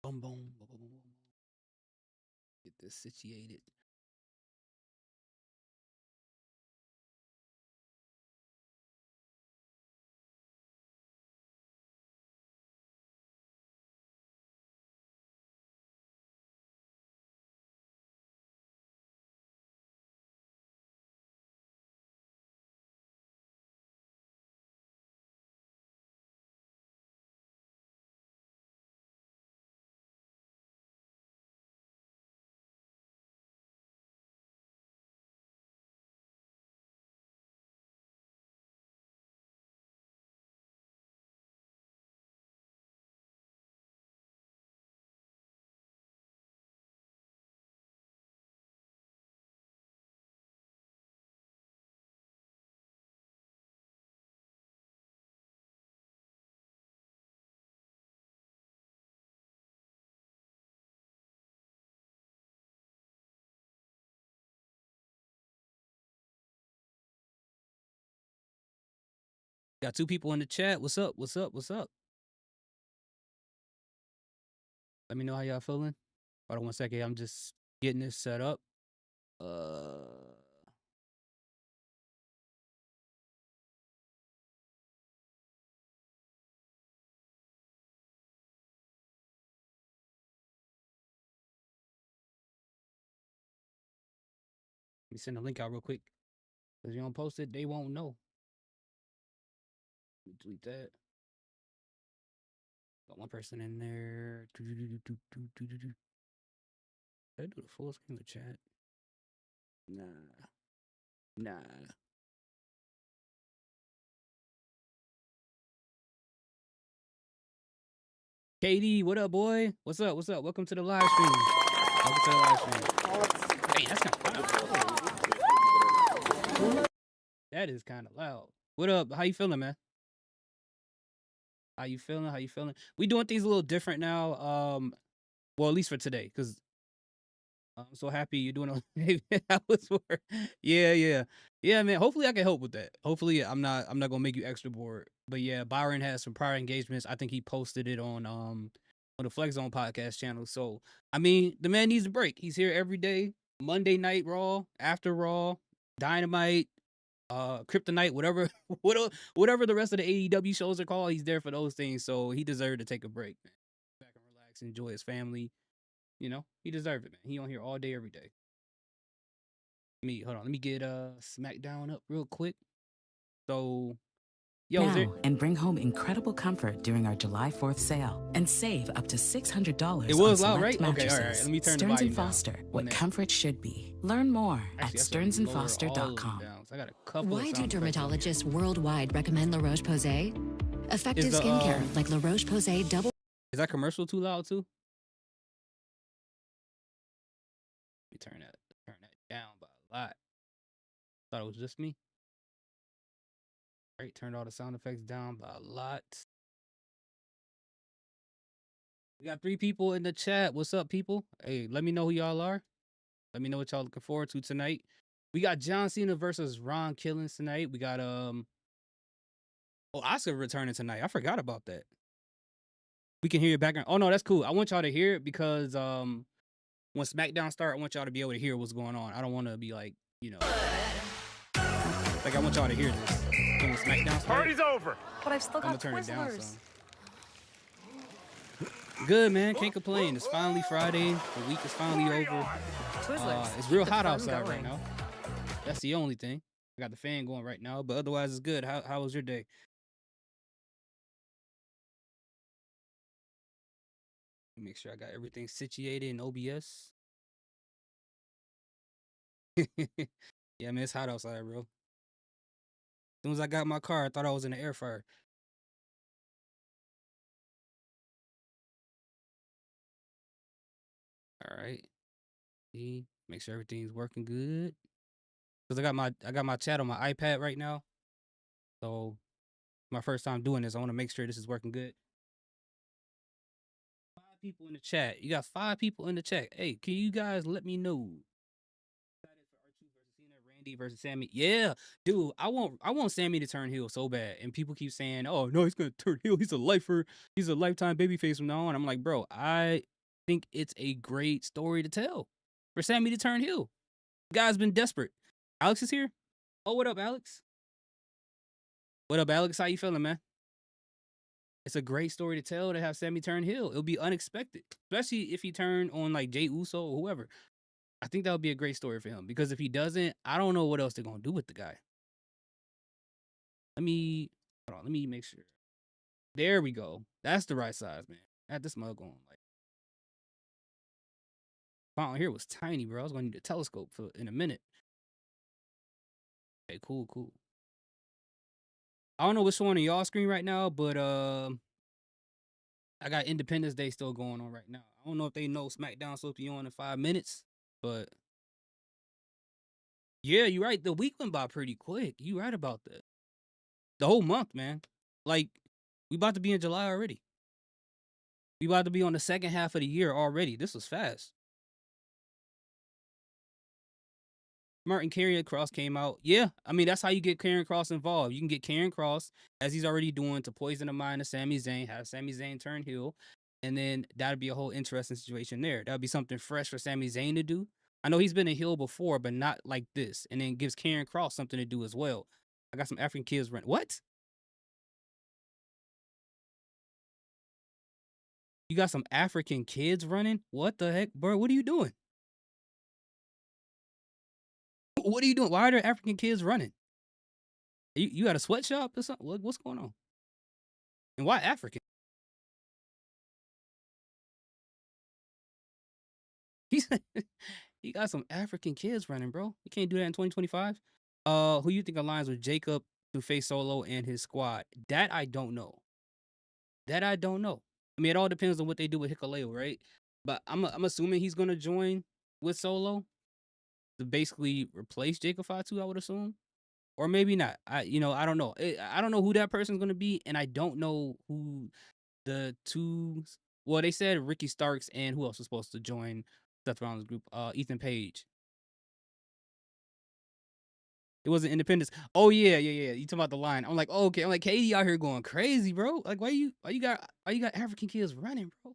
Boom, boom, boom, boom, boom. Get this situated. Got 2 people in the chat. What's up? What's up? What's up? Let me know how y'all feeling. Hold on 1 second. I'm just getting this set up. Let me send the link out real quick. Because you don't post it, they won't know. Let me delete that. Got 1 person in there. Did I do the full screen of the chat? Nah. Katie, what up, boy? What's up? What's up? Welcome to the live stream. Welcome to the live stream. Dang, that's kind of loud. That is kind of loud. What up? How you feeling, man? How you feeling? How you feeling? We doing things a little different now. Well, at least for today, because I'm so happy you're doing hours work. Yeah, man. Hopefully, I can help with that. Hopefully, I'm not gonna make you extra bored. But yeah, Byron has some prior engagements. I think he posted it on the Flex Zone podcast channel. So I mean, the man needs a break. He's here every day. Monday Night Raw, after Raw, Dynamite, Kryptonite, whatever the rest of the AEW shows are called. He's there for those things. So he deserved to take a break, man. Back and relax, enjoy his family. You know, he deserved it, man. He on here all day, every day. Hold on. Let me get Smackdown up real quick. So, yo, now, and bring home incredible comfort during our July 4th sale and save up to $600 it was on loud, right? mattresses. Okay, all right. Let me turn Stearns the and Foster, what comfort should be. Learn more at stearnsandfoster.com. I got a couple. Why do dermatologists worldwide recommend La Roche-Posay? Effective skincare like La Roche-Posay double. Is that commercial too loud too? Let me turn that down by a lot. Thought it was just me. All right, turned all the sound effects down by a lot. We got 3 people in the chat. What's up, people? Hey, let me know who y'all are. Let me know what y'all looking forward to tonight. We got John Cena versus Ron Killings tonight. We got Asuka returning tonight. I forgot about that. We can hear your background. Oh no, that's cool. I want y'all to hear it because when SmackDown start, I want y'all to be able to hear what's going on. I don't want to be like, you know, like I want y'all to hear this. When SmackDown start, party's over. But I've still got turn it down Twizzlers. some. Good, man. Can't complain. It's finally Friday. The week is finally over. It's real hot outside right now. That's the only thing. I got the fan going right now, but otherwise it's good. How was your day? Make sure I got everything situated in OBS. Yeah, man, it's hot outside, bro. As soon as I got my car, I thought I was in the air fryer. All right. See, make sure everything's working good. Cause I got my chat on my iPad right now. So my first time doing this, I want to make sure this is working good. 5 people in the chat. You got 5 people in the chat. Hey, can you guys let me know? Excited for R2 versus Cena, Randy versus Sami. Yeah, dude, I want Sami to turn heel so bad. And people keep saying, "Oh no, he's gonna turn heel. He's a lifetime babyface from now on." I'm like, bro, I think it's a great story to tell for Sami to turn heel. The guy's been desperate. Alex is here. Oh, what up, Alex? What up, Alex? How you feeling, man? It's a great story to tell to have Sami turn heel. It'll be unexpected, especially if he turned on like Jey Uso or whoever. I think that would be a great story for him because if he doesn't, I don't know what else they're gonna do with the guy. Let me make sure. There we go. That's the right size, man. Had this mug on. Like, fountain here was tiny, bro. I was gonna need a telescope for in a minute. Okay, cool. I don't know what's showing on y'all screen right now, but I got Independence Day still going on right now. I don't know if they know Smackdown supposed to be on in 5 minutes, but yeah, you're right. The week went by pretty quick. You right about that. The whole month, man. Like, we about to be in July already. We about to be on the second half of the year already. This was fast. Martin Karrion Cross came out. Yeah, I mean, that's how you get Karrion Cross involved. You can get Karrion Cross, as he's already doing, to poison the mind of Sami Zayn, have Sami Zayn turn heel, and then that'd be a whole interesting situation there. That'd be something fresh for Sami Zayn to do. I know he's been a heel before, but not like this. And then gives Karrion Cross something to do as well. I got some African kids running. What? You got some African kids running? What the heck, bro? What are you doing? What are you doing? Why are there African kids running? You got a sweatshop or something? What's going on? And why African? He got some African kids running, bro. You can't do that in 2025. Who you think aligns with Jacob to face Solo and his squad? That I don't know. I mean, it all depends on what they do with Hikuleo, right? But I'm assuming he's gonna join with Solo to basically replace Jacob Fatu, I would assume, or maybe not. I don't know. I don't know who that person's gonna be, and I don't know who the two. Well, they said Ricky Starks and who else was supposed to join Seth Rollins' group? Ethan Page. It wasn't Independence. Oh yeah. You talking about the line? I'm like, oh, okay. I'm like, Katie out here going crazy, bro. Like, why you got African kids running, bro?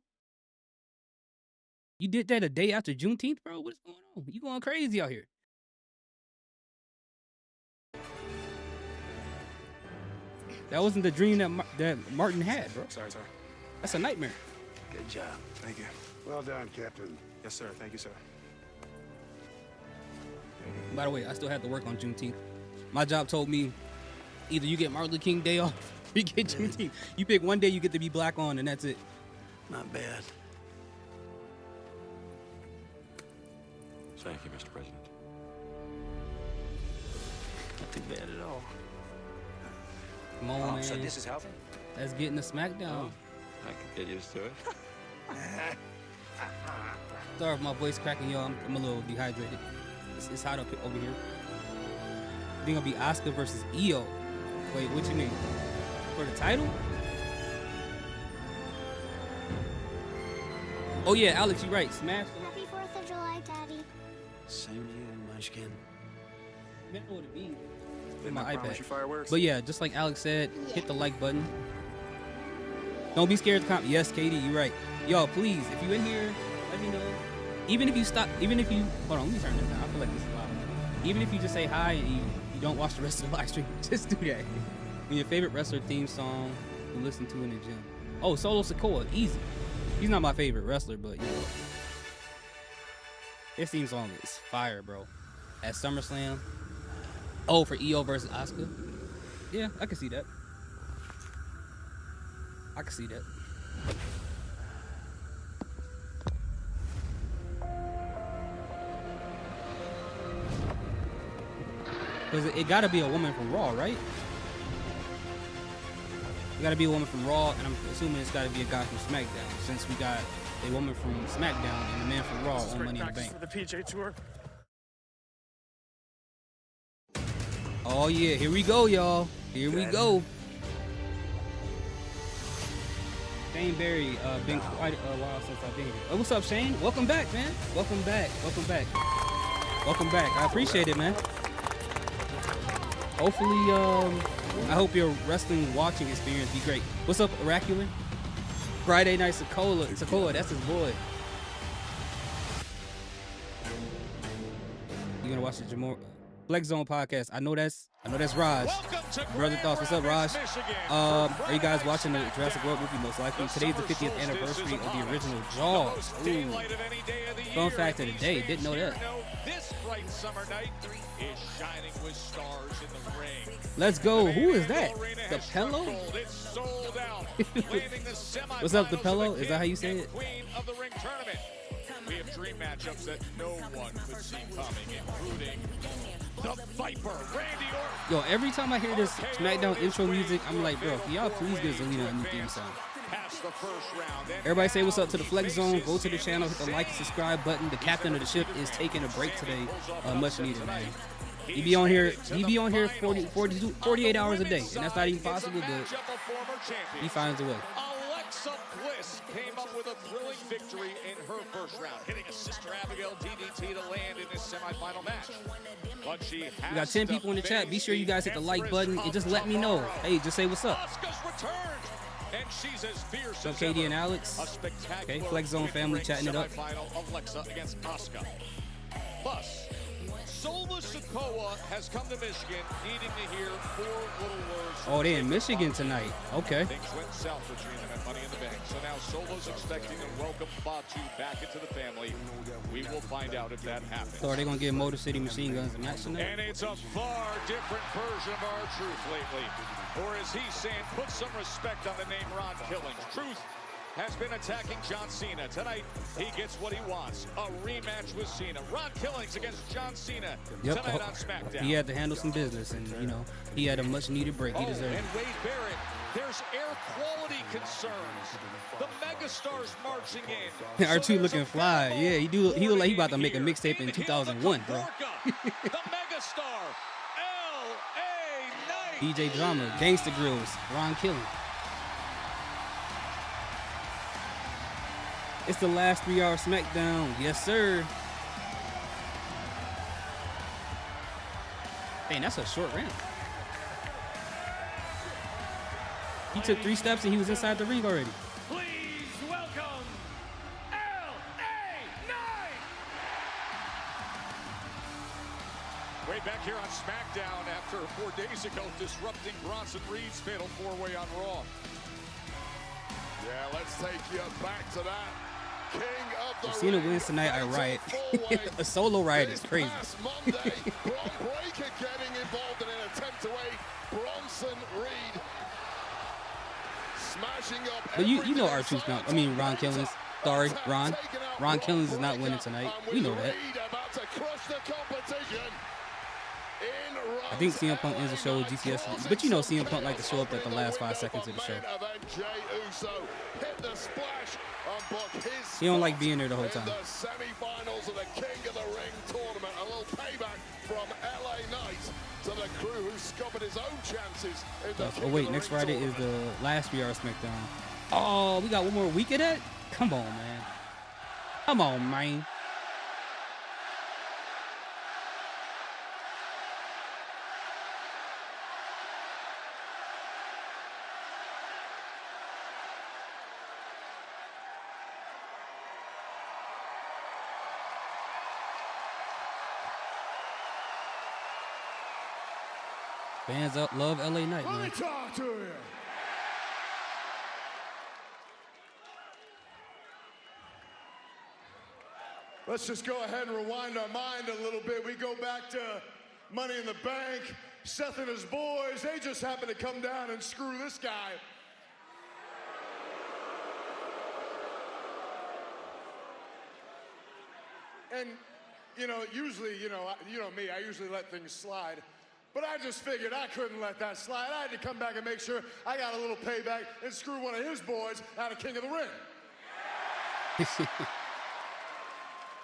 You did that a day after Juneteenth, bro. What's going on? You going crazy out here? That wasn't the dream that Martin had, bro. Sorry. That's a nightmare. Good job. Thank you. Well done, Captain. Yes, sir. Thank you, sir. By the way, I still have to work on Juneteenth. My job told me either you get Martin Luther King Day off or you get Juneteenth. You pick one day you get to be black on, and that's it. Not bad. Thank you, Mr. President. Not too bad at all. Come on, man. So this is helping? Let's get in the Smackdown. I can get used to it. Sorry if my voice cracking, y'all. I'm a little dehydrated. It's hot up over here. I think it'll be Asuka versus Io. Wait, what you mean? For the title? Oh yeah, Alex, you're right. Smash. Happy 4th of July, Daddy. Same to you, Munchkin. I don't know what it means. Didn't My I promise iPad. you fireworks? But yeah, just like Alex said, hit the like button. Don't be scared to comment. Yes, Katie, you're right. Yo, please, if you in here, let me know. Even if you hold on, let me turn this down. I feel like this is loud. Even if you just say hi and you don't watch the rest of the live stream, just do that. Your favorite wrestler theme song to listen to in the gym. Oh, Solo Sakoa, easy. He's not my favorite wrestler, but you know. This theme song is fire, bro. At SummerSlam. Oh, for Io versus Asuka. Yeah, I can see that. Because it got to be a woman from Raw, right? It got to be a woman from Raw, and I'm assuming it's got to be a guy from SmackDown, since we got a woman from SmackDown and a man from Raw on Money in the Bank. For the PJ Tour. Oh yeah, here we go, y'all. Here we go. Shane Berry, been quite a while since I've been here. Oh, what's up, Shane? Welcome back, man. Welcome back. I appreciate it, man. Hopefully, I hope your wrestling watching experience be great. What's up, Oracular? Friday night Sakoa, that's his boy. You're gonna watch the Flex Zone podcast. I know that's Raj. Brother Thoughts. What's up, Raj? Are you guys watching the Jurassic World movie? Most likely. Today's the 50th anniversary of the original Jaws. Ooh. Fun fact of the day. Didn't know that. This bright summer night is shining with stars in the ring. Let's go. Who is that? The Pello? It's sold out. What's up, the Pello? Is that how you say it? Queen of the Ring tournament. We have dream matchups that no one could see coming, including the Viper, Randy Orton. Yo, every time I hear this Smackdown intro music, I'm like, bro, can y'all please give Zelina a new theme song? Everybody say what's up to the Flex Zone. Go to the channel, hit the like and subscribe button. The captain of the ship is taking a break today. Much needed, man. He be on here 48 hours a day, and that's not even possible, but he finds a way. Bliss came up with a thrilling victory in her first round, hitting a Sister Abigail DDT to land in this semifinal match. But she has we got 10 people in the chat. Be sure you guys hit the like button and just let me know. Hey, just say what's up. Asuka's returned, and she's as fierce So as Katie ever. and Alex. Okay, Flex Zone family chatting it up. Alexa against Asuka. Plus, soulless Sakoa has come to Michigan, needing to hear 4 little words. Oh, they're in Michigan tonight. Okay. Things went south between them at Money in the Bank. So now Solo's expecting to welcome Fatu back into the family. We will find out if that happens. So are they gonna give Motor City Machine Guns a match tonight? And it's a far different version of our Truth lately. Or as he's saying, put some respect on the name Ron Killings. Truth has been attacking John Cena. Tonight, he gets what he wants, a rematch with Cena. Ron Killings against John Cena tonight on Smackdown. He had to handle some business, and, you know, he had a much-needed break. He deserved it. And Wade Barrett, there's air quality concerns. The megastars marching in. R2 looking fly. Yeah, he look like he about to make a mixtape in 2001, bro. The megastar, L.A. Knight. DJ Drama, Gangsta Grills, Ron Killing. It's the last 3-hour Smackdown. Yes, sir. Dang, that's a short round. He took 3 steps and he was inside the ring already. Please welcome L.A. Knight. Way back here on Smackdown after 4 days ago disrupting Bronson Reed's fatal 4-way on Raw. Yeah, let's take you back to that. King of the If Cena wins tonight, I riot. A solo riot is crazy. Monday, Bron Breakker getting involved in an attempt to aid Bronson Reed. Smashing up. But you know R2's not. I mean Ron Killings. Sorry, Ron. Ron Killings is not winning tonight. We know that. I think CM Punk ends the show with GTS, but you know CM Punk like to show up at the last 5 seconds of the show. He don't like being there the whole time. The semi-finals of the King of the Ring tournament, a little payback from LA Knight to the crew who scuppered his own chances. Oh wait, next Friday is the last 3-hour Smackdown. Oh, we got one more week of that? Come on, man. Come on, man. Fans up, love LA Knight, man. Let me talk to you. Let's just go ahead and rewind our mind a little bit. We go back to Money in the Bank. Seth and his boys, they just happened to come down and screw this guy. And, you know, usually, you know me, I usually let things slide. But I just figured I couldn't let that slide. I had to come back and make sure I got a little payback and screw one of his boys out of King of the Ring.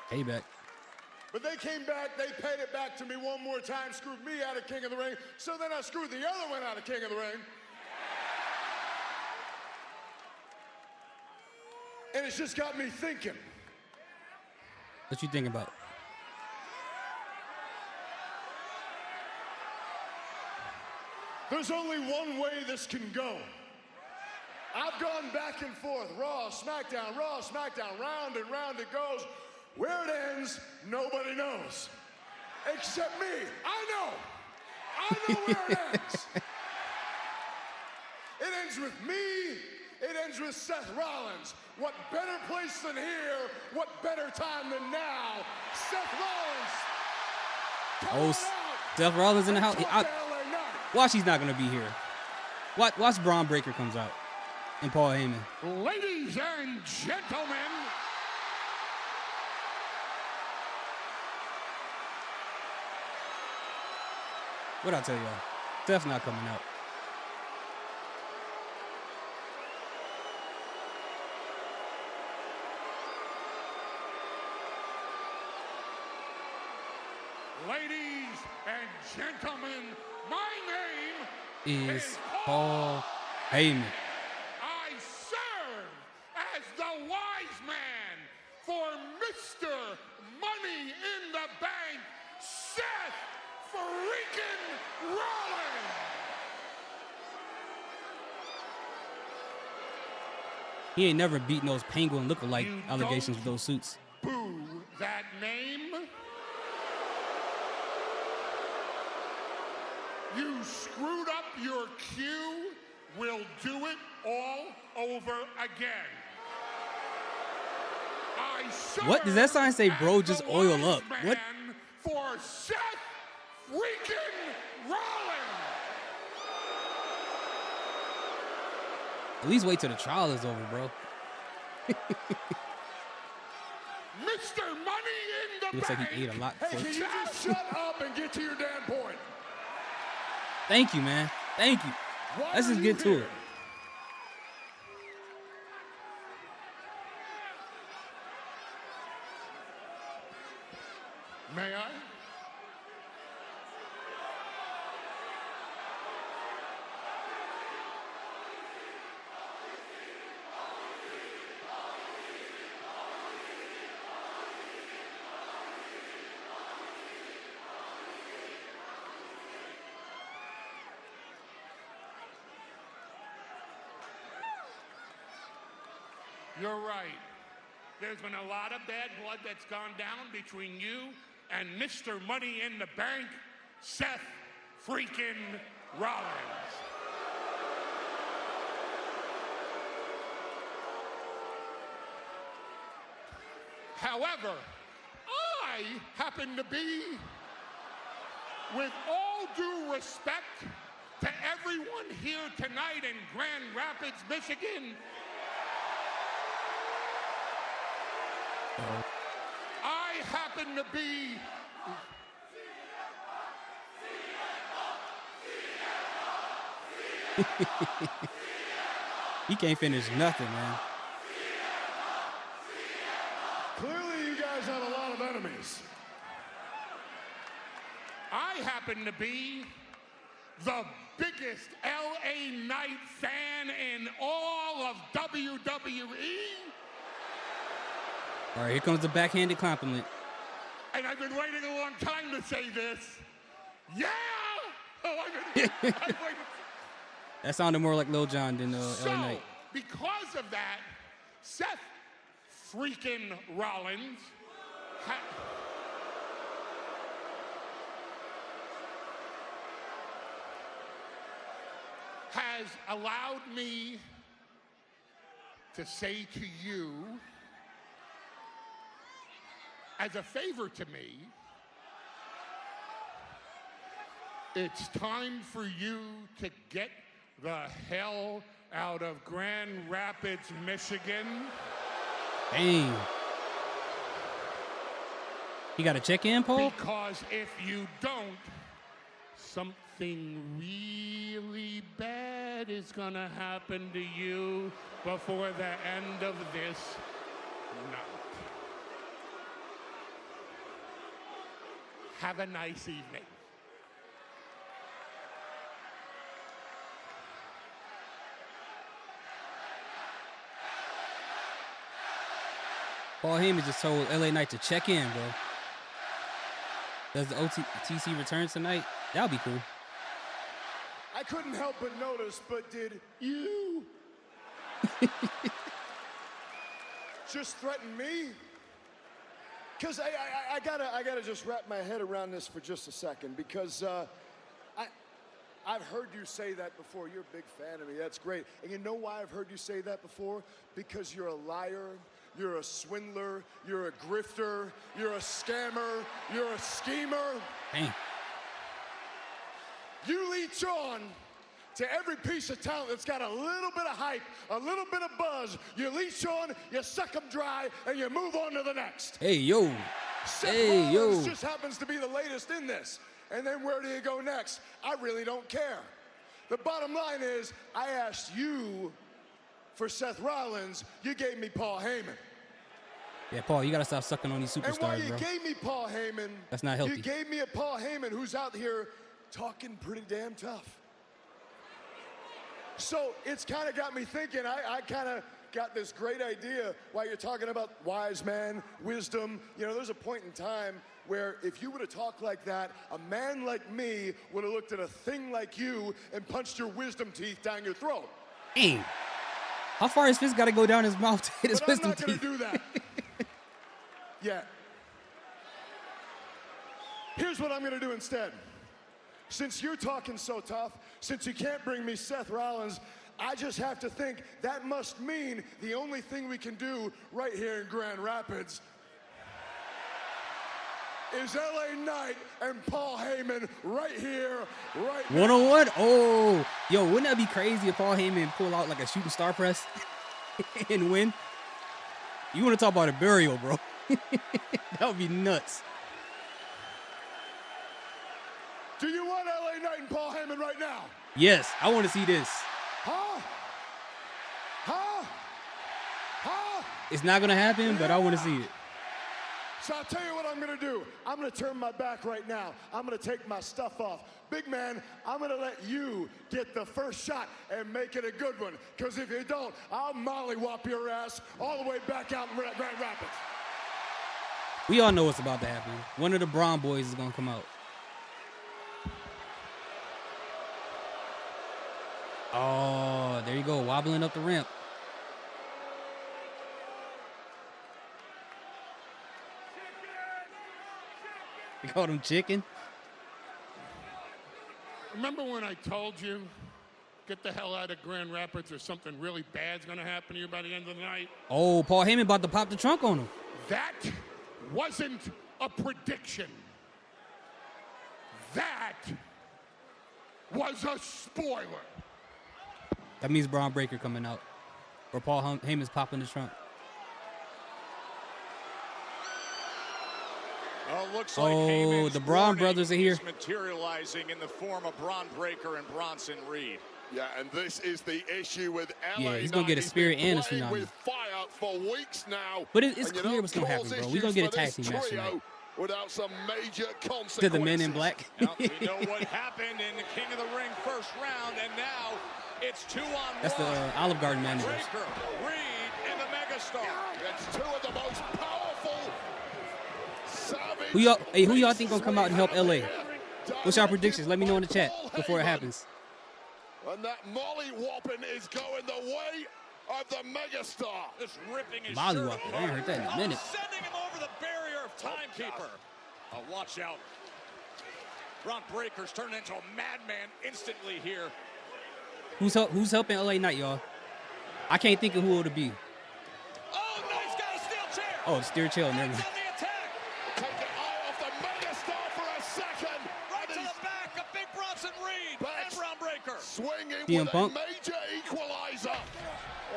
Payback. But they came back, they paid it back to me one more time, screwed me out of King of the Ring, so then I screwed the other one out of King of the Ring. And it's just got me thinking. What you think about? There's only one way this can go. I've gone back and forth, Raw, SmackDown, round and round it goes. Where it ends, nobody knows. except me. I know where it ends. It ends with me. It ends with Seth Rollins. What better place than here? What better time than now? Seth Rollins. Seth Rollins in the house. Watch, he's not gonna be here. Watch Braun Breaker comes out and Paul Heyman. Ladies and gentlemen. What'd I tell y'all? Steph's not coming out. Ladies and gentlemen, my name Is Paul Heyman. I serve as the wise man for Mr. Money in the Bank, Seth freaking Rollins. He ain't never beaten those penguin look-alike allegations with those suits. Boo that name. You screwed up your cue. We'll do it all over again. What does that sign say, bro? Just oil up. What? For Seth freaking Rollins. At least wait till the trial is over, bro. Mr. Money in the Looks Bank. like he ate a lot. Hey, can you just shut up and get to your damn point? Thank you, man. Thank you. Let's just get to it. May I? You're right. There's been a lot of bad blood that's gone down between you and Mr. Money in the Bank, Seth freaking Rollins. However, I happen to be, with all due respect to everyone here tonight in Grand Rapids, Michigan, I happen to be He can't finish nothing, man. Clearly you guys have a lot of enemies. I happen to be the biggest LA Knight fan in all of WWE. All right, here comes the backhanded compliment. And I've been waiting a long time to say this. Yeah! Oh, That sounded more like Lil Jon than LA Knight. Because of that, Seth freaking Rollins has allowed me to say to you, as a favor to me, it's time for you to get the hell out of Grand Rapids, Michigan. Dang. You got to check in, Paul? Because if you don't, something really bad is gonna happen to you before the end of this night. Have a nice evening. Paul Heyman just told LA Knight to check in, bro. Does the OTC return tonight? That'll be cool. I couldn't help but notice, but did you just threaten me? because I gotta just wrap my head around this for just a second, because I've heard you say that before. You're a big fan of me. That's great. And you know why I've heard you say that before? Because you're a liar, you're a swindler, you're a grifter, you're a scammer, you're a schemer. Dang. You leech on to every piece of talent that's got a little bit of hype, a little bit of buzz. You leech on, you suck them dry, and you move on to the next. Hey, yo. Seth Hey, Rollins yo. just happens to be the latest in this. And then where do you go next? I really don't care. The bottom line is, I asked you for Seth Rollins, you gave me Paul Heyman. Yeah, Paul, you gotta stop sucking on these And while superstars, you bro. gave me Paul Heyman, That's not healthy. you gave me a Paul Heyman who's out here talking pretty damn tough. So it's kind of got me thinking, I kind of got this great idea while you're talking about wise man, wisdom. You know, there's a point in time where if you would have talked like that, a man like me would have looked at a thing like you and punched your wisdom teeth down your throat. Dang. How far his fist gotta go down his mouth to hit his But I'm wisdom not going teeth? to do that. Yet. Here's what I'm going to do instead. Since you're talking so tough, since you can't bring me Seth Rollins, I just have to think that must mean the only thing we can do right here in Grand Rapids is LA Knight and Paul Heyman right here, right now. One-on-one? Oh. Yo, wouldn't that be crazy if Paul Heyman pull out like a shooting star press and win? You want to talk about a burial, bro. That would be nuts. Do you want LA Knight and Paul Heyman right now? Yes, I want to see this. Huh? Huh? Huh? It's not going to happen, but I want to see it. So I'll tell you what I'm going to do. I'm going to turn my back right now. I'm going to take my stuff off. Big man, I'm going to let you get the first shot and make it a good one. Because if you don't, I'll mollywop your ass all the way back out in Grand Rapids. We all know what's about to happen. One of the Braun boys is going to come out. Oh, there you go, wobbling up the ramp. They called him chicken. Remember when I told you, get the hell out of Grand Rapids or something really bad's going to happen to you by the end of the night? Oh, Paul Heyman about to pop the trunk on him. That wasn't a prediction. That was a spoiler. That means Braun Breaker coming out. Or Paul Heyman's popping the trunk. Well, it looks like Oh, Heyman's the Braun warning brothers are here. is materializing in the form of Braun Breaker and Bronson Reed. Yeah, and this is the issue with LA. Yeah, he's gonna get a spirit and a playing tsunami. with fire for weeks now. But it's And you clear don't what's gonna happen, cause bro. We're gonna get a issues tag for team this match trio tonight. without some major consequences. To the Men in Black. Now, we know what happened in the King of the Ring first round, and now it's 2-on-1. That's the Olive Garden managers. Breaker, Reed, and the Megastar. It's two of the most powerful, savage. Who y'all think gonna come out and help LA? What's y'all predictions? Let me know in the chat before it happens. And that molly whopping is going the way of the Megastar. Just ripping his Molly shirt whopping. I ain't heard that in a apart. minute. Sending him over the barrier of Timekeeper. Oh, watch out. Braun Breaker's turned into a madman instantly here. Who's helping LA Knight, y'all? I can't think of who it'll be. Oh, no, he's got a steel chair. Oh, steer chill. Never He's mind. on the attack. Take an eye off the Megastar for a second. Right to And the back of Big Bronson Reed But- and Braun Breaker. swinging CM with Punk. a major equalizer.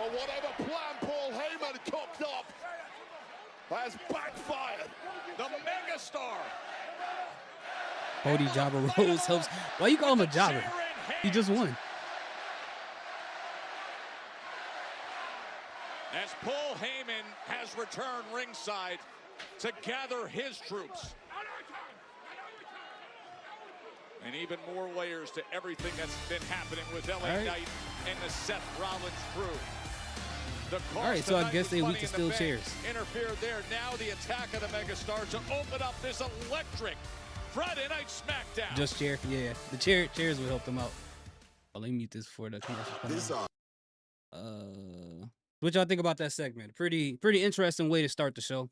Or whatever plan Paul Heyman cooked up has backfired. The Megastar. Cody Jobber Rhodes helps. Why you call him a jobber? Chair in He hand. just won. As Paul Heyman has returned ringside to gather his troops. And even more layers to everything that's been happening with LA All right. Knight and the Seth Rollins crew. The cost All right, so I tonight guess was they money weak to in the steal bank. chairs. Interfered there. Now the attack of the Megastar to open up this electric Friday Night Smackdown. Just chair. Yeah, the chairs will help them out. Oh, let me mute this for the commercial. Come on. What y'all think about that segment? Pretty interesting way to start the show.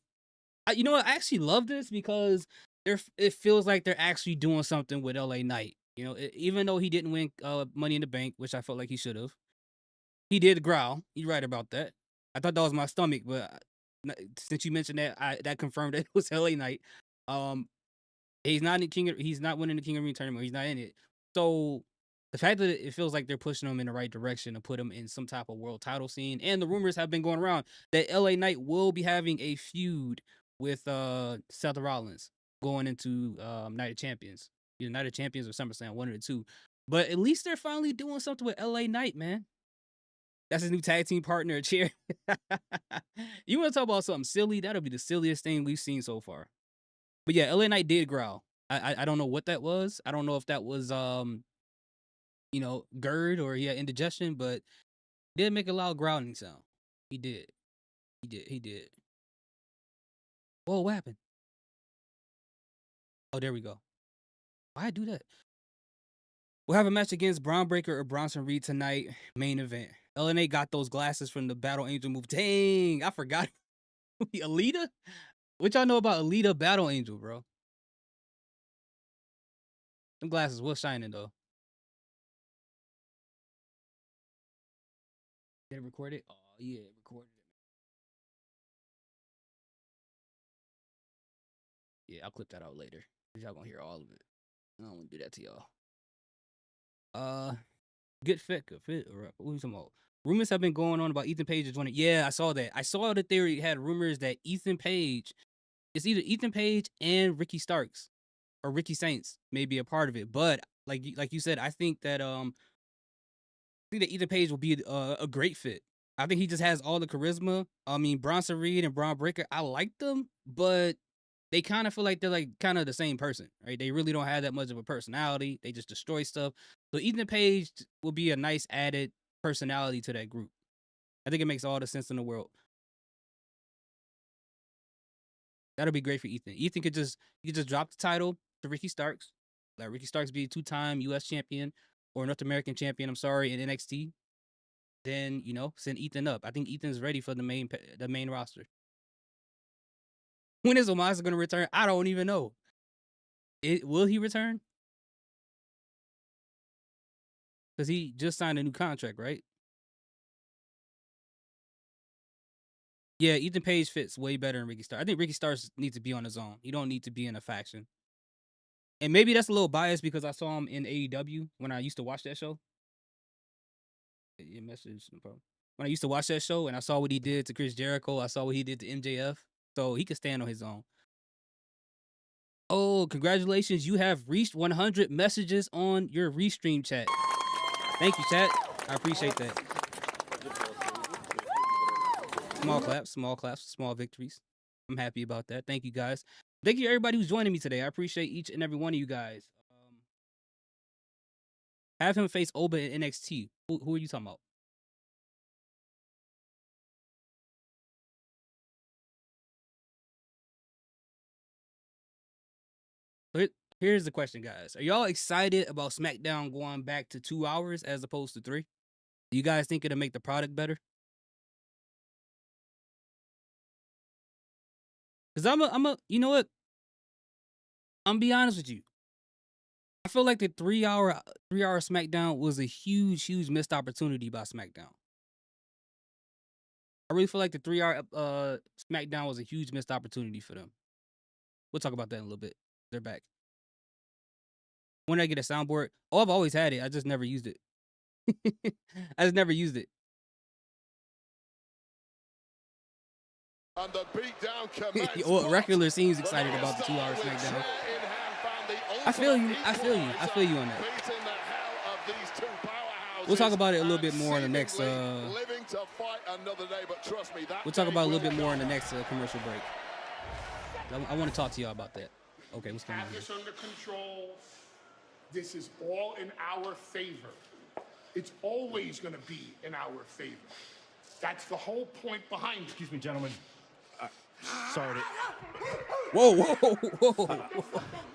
You know what? I actually love this because it feels like they're actually doing something with LA Knight. You know, even though he didn't win Money in the Bank, which I felt like he should have, he did growl. You're right about that. I thought that was my stomach, but since you mentioned that, that confirmed that it was LA Knight. He's not in he's not winning the King of the Ring tournament. He's not in it. So the fact that it feels like they're pushing him in the right direction to put him in some type of world title scene, and the rumors have been going around that LA Knight will be having a feud with Seth Rollins going into Night of Champions. Either Night of Champions or SummerSlam, one of the two. But at least they're finally doing something with LA Knight, man. That's his new tag team partner, Chair. You want to talk about something silly? That'll be the silliest thing we've seen so far. But yeah, LA Knight did growl. I don't know what that was. I don't know if that was you know, GERD or he had indigestion, but he did make a loud growling sound. He did. He did. Whoa, what happened? Oh, there we go. Why'd I do that? We'll have a match against Braun Breaker or Bronson Reed tonight. Main event. LNA got those glasses from the Battle Angel move. Dang, I forgot. Alita? What y'all know about Alita Battle Angel, bro? Them glasses was shining, though. Did it record it? Oh, yeah, it recorded it. Yeah, I'll clip that out later. Y'all gonna hear all of it. I don't want to do that to y'all. Good fit. What are you talking about? Rumors have been going on about Ethan Page is winning. Yeah, I saw that. I saw that they had rumors that Ethan Page, it's either Ethan Page and Ricky Starks or Ricky Saints may be a part of it. But like you said, I think that Ethan Page will be a great fit. I think he just has all the charisma. I mean, Bronson Reed and Braun Breaker, I like them, but they kind of feel like they're like kind of the same person, right? They really don't have that much of a personality. They just destroy stuff. So Ethan Page will be a nice added personality to that group. I think it makes all the sense in the world. That'll be great for Ethan. Ethan could just drop the title to Ricky Starks. Let Ricky Starks be a 2-time U.S. champion or North American champion, I'm sorry, in NXT. Then, you know, send Ethan up. I think Ethan's ready for the main roster. When is Omos going to return? I don't even know. Will he return? Because he just signed a new contract, right? Yeah, Ethan Page fits way better than Ricky Starks. I think Ricky Starks needs to be on his own. He don't need to be in a faction. And maybe that's a little biased because I saw him in AEW when I used to watch that show. Your message, no problem. When I used to watch that show and I saw what he did to Chris Jericho, I saw what he did to MJF. So he could stand on his own. Oh, congratulations. You have reached 100 messages on your Restream chat. Thank you, chat. I appreciate that. Small claps, small victories. I'm happy about that. Thank you, guys. Thank you, everybody who's joining me today. I appreciate each and every one of you guys. Have him face Oba in NXT. Who are you talking about? Here's the question, guys. Are y'all excited about SmackDown going back to 2 hours as opposed to 3? Do you guys think it'll make the product better? Because you know what? I'm be honest with you. I feel like the 3-hour SmackDown was a huge missed opportunity by SmackDown. I really feel like the 3-hour SmackDown was a huge missed opportunity for them. We'll talk about that in a little bit. They're back. When I get a soundboard, I've always had it. I just never used it. I just never used it. And the beatdown Well, Regular seems excited about the 2-hour SmackDown. I feel you on that. We'll talk about it a little bit more in the next. We'll talk about it a little bit more in the next commercial break. I want to talk to y'all about that. Okay, what's going on? Have this under control. This is all in our favor. It's always going to be in our favor. That's the whole point behind it. Excuse me, gentlemen. Sorry. Whoa.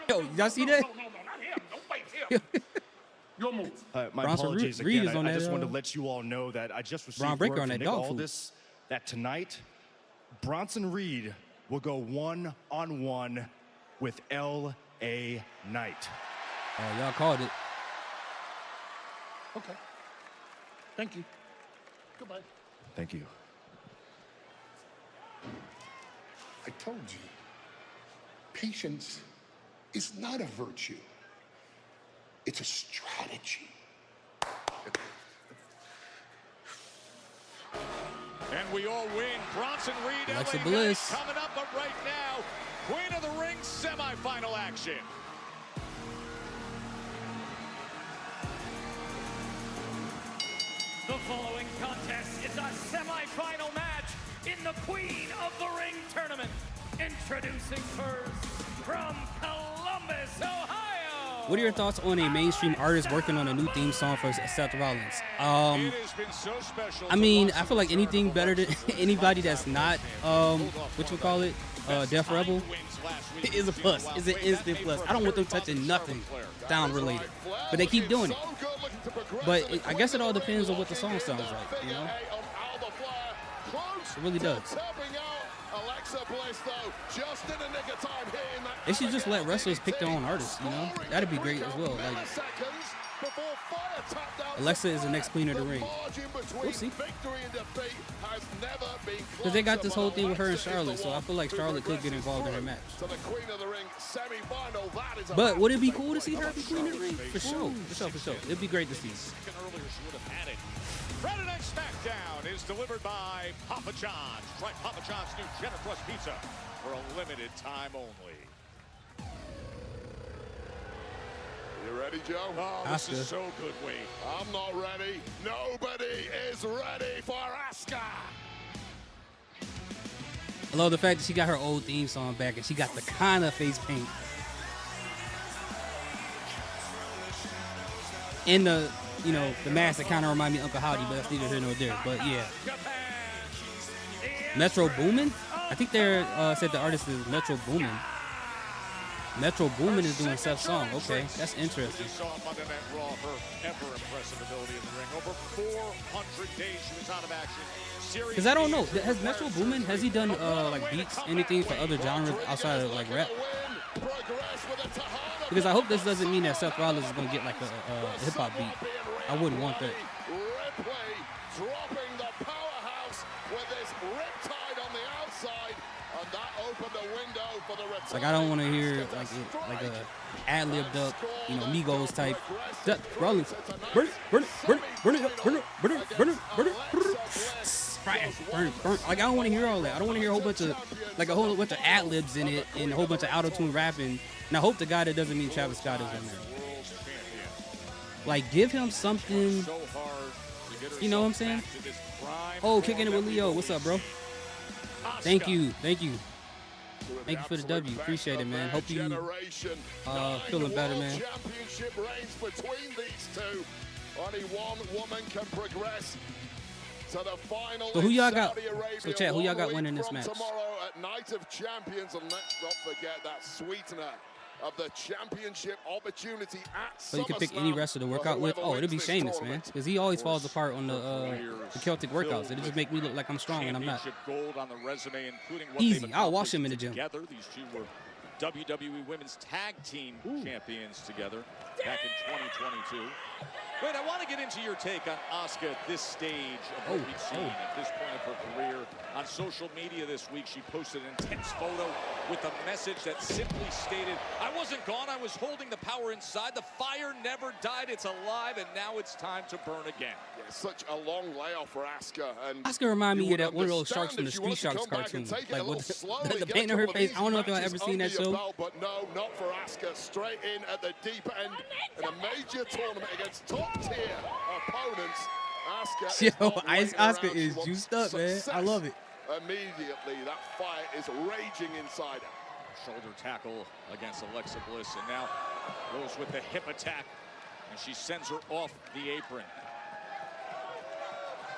Yo, y'all see that? No, not him. Don't fight him. Your move. My Bronson apologies Reed again. is on I just that, wanted to let you all know that I just received Braun Breaker word on from that Nick dog food. Aldis that tonight, Bronson Reed will go one-on-one with L.A. Knight. Oh, y'all called it. Okay. Thank you. Goodbye. Thank you. I told you, patience is not a virtue. It's a strategy. And we all win. Bronson Reed, Alexa LA Bliss. coming up, but right now, Queen of the Ring semifinal action. The following contest is a semi-final match in the Queen of the Ring tournament. Introducing first, from Columbus, Ohio. What are your thoughts on a mainstream artist working on a new theme song for Seth Rollins? It has been so special. I mean, I feel like anything better than anybody that's not what you call it, Def Rebel, is a plus. Is an instant plus. I don't want them touching nothing sound related, but they keep doing it. But I guess it all depends on what the song sounds like, you know. It really does. They should just let wrestlers pick their own artists, you know. That'd be great as well. Like, Alexa is the next Queen of the Ring. We'll see. Because they got this whole thing with her and Charlotte, so I feel like Charlotte could get involved in her match. But would it be cool to see her be Queen of the Ring? For sure. For sure. It'd be great to see. Friday Night Smackdown is delivered by Papa John's. Try Papa John's new Cheddar Crust Pizza for a limited time only. You ready, Joe? Oh, this is so good, Wade. I'm not ready. Nobody is ready for Asuka. I love the fact that she got her old theme song back and she got the kind of face paint. And the, you know, the mask that kind of remind me of Uncle Howdy, but that's neither here nor there. But yeah. Metro Boomin? I think they said the artist is Metro Boomin. Metro Boomin is doing Seth's song. Okay, that's interesting. You saw Monday Night Raw, her ever impressive ability in the ring. Over 400 days she was out of action. Because I don't know, has Metro Boomin, has he done like beats, anything for other genres outside of like rap? Because I hope this doesn't mean that Seth Rollins is gonna get like a hip hop beat. I wouldn't want that. Dropping the powerhouse with this riptide on the outside, and that opened a window for the return. Like I don't want to hear like a ad-libbed up, you know, Migos type. Seth Rollins, burn it. Like I don't want to hear all that. I don't want to hear a whole bunch of ad-libs in it and a whole bunch of auto-tune rapping. And I hope to God it doesn't mean Travis Scott is in there. Like give him something. You know what I'm saying? Oh, kicking it with Leo. What's up, bro? Thank you. Thank you for the W. Appreciate it, man. Hope you feeling better, man. Championship reigns between these two. Only one woman can progress to the final. So who y'all got? So chat, who y'all got winning this match? Tomorrow at Night of Champions, and let's not forget that sweetener of the championship opportunity at So you can pick any wrestler to work out with. Oh, it'll be Sheamus, man, because he always falls apart on the Celtic workouts. It'll just make me look like I'm strong and I'm not. Gold on the resume, including what Easy. I'll wash him in the gym. Together, these two were WWE Women's Tag Team Champions together back in 2022. Wait, I want to get into your take on Asuka at this stage of what we've seen at this point of her career. On social media this week, she posted an intense photo with a message that simply stated, I wasn't gone, I was holding the power inside. The fire never died, it's alive, and now it's time to burn again. Yeah, such a long layoff for Asuka. And Asuka remind me of that one of those sharks from the Street Sharks cartoon. Like with the paint on her face. I don't know if y'all ever seen that show. But no, not for Asuka. Straight in at the deep end in a major tournament against top-tier opponents. Asuka is juiced up, man. I love it. Immediately, that fire is raging inside her. Shoulder tackle against Alexa Bliss, and now goes with the hip attack, and she sends her off the apron.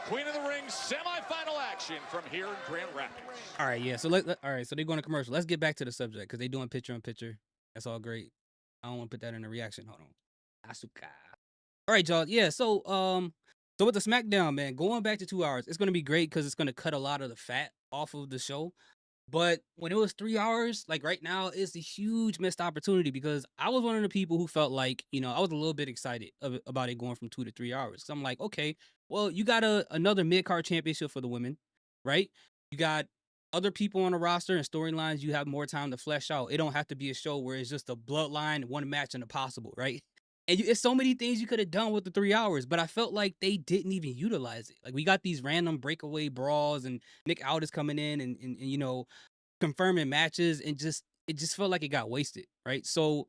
Queen of the Ring semifinal action from here in Grand Rapids. All right, yeah. So all right, so they're going to commercial. Let's get back to the subject because they're doing picture in picture. That's all great. I don't want to put that in the reaction. Hold on. Asuka. All right, y'all. Yeah. So with the SmackDown, man, going back to 2 hours, it's going to be great because it's going to cut a lot of the fat off of the show. But when it was 3 hours, like right now, it's a huge missed opportunity because I was one of the people who felt like, I was a little bit excited about it going from 2 to 3 hours. So I'm like, okay, well, you got another mid-card championship for the women, right? You got other people on the roster and storylines you have more time to flesh out. It don't have to be a show where it's just a bloodline, one match and a possible, right? And it's so many things you could have done with the 3 hours, but I felt like they didn't even utilize it. Like we got these random breakaway brawls and Nick Aldis coming in and confirming matches and it just felt like it got wasted, right? So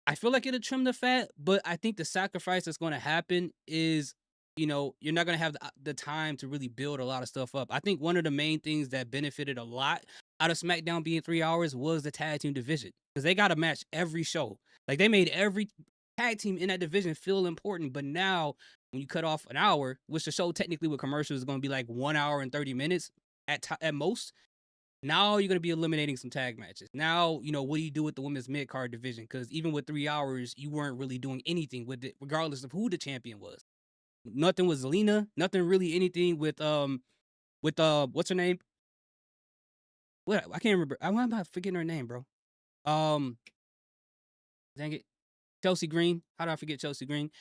I feel like it'll trim the fat, but I think the sacrifice that's going to happen is, you're not going to have the time to really build a lot of stuff up. I think one of the main things that benefited a lot out of SmackDown being 3 hours was the tag team division because they got a match every show. Like they made every tag team in that division feel important, but now when you cut off an hour, which the show technically with commercials is going to be like 1 hour and 30 minutes at most. Now you're going to be eliminating some tag matches. Now, what do you do with the women's mid-card division? Because even with 3 hours, you weren't really doing anything with it, regardless of who the champion was. Nothing with Zelina. Nothing really anything with what's her name? What I can't remember. Why am I forgetting her name, bro? Dang it. Chelsea Green. How did I forget Chelsea Green?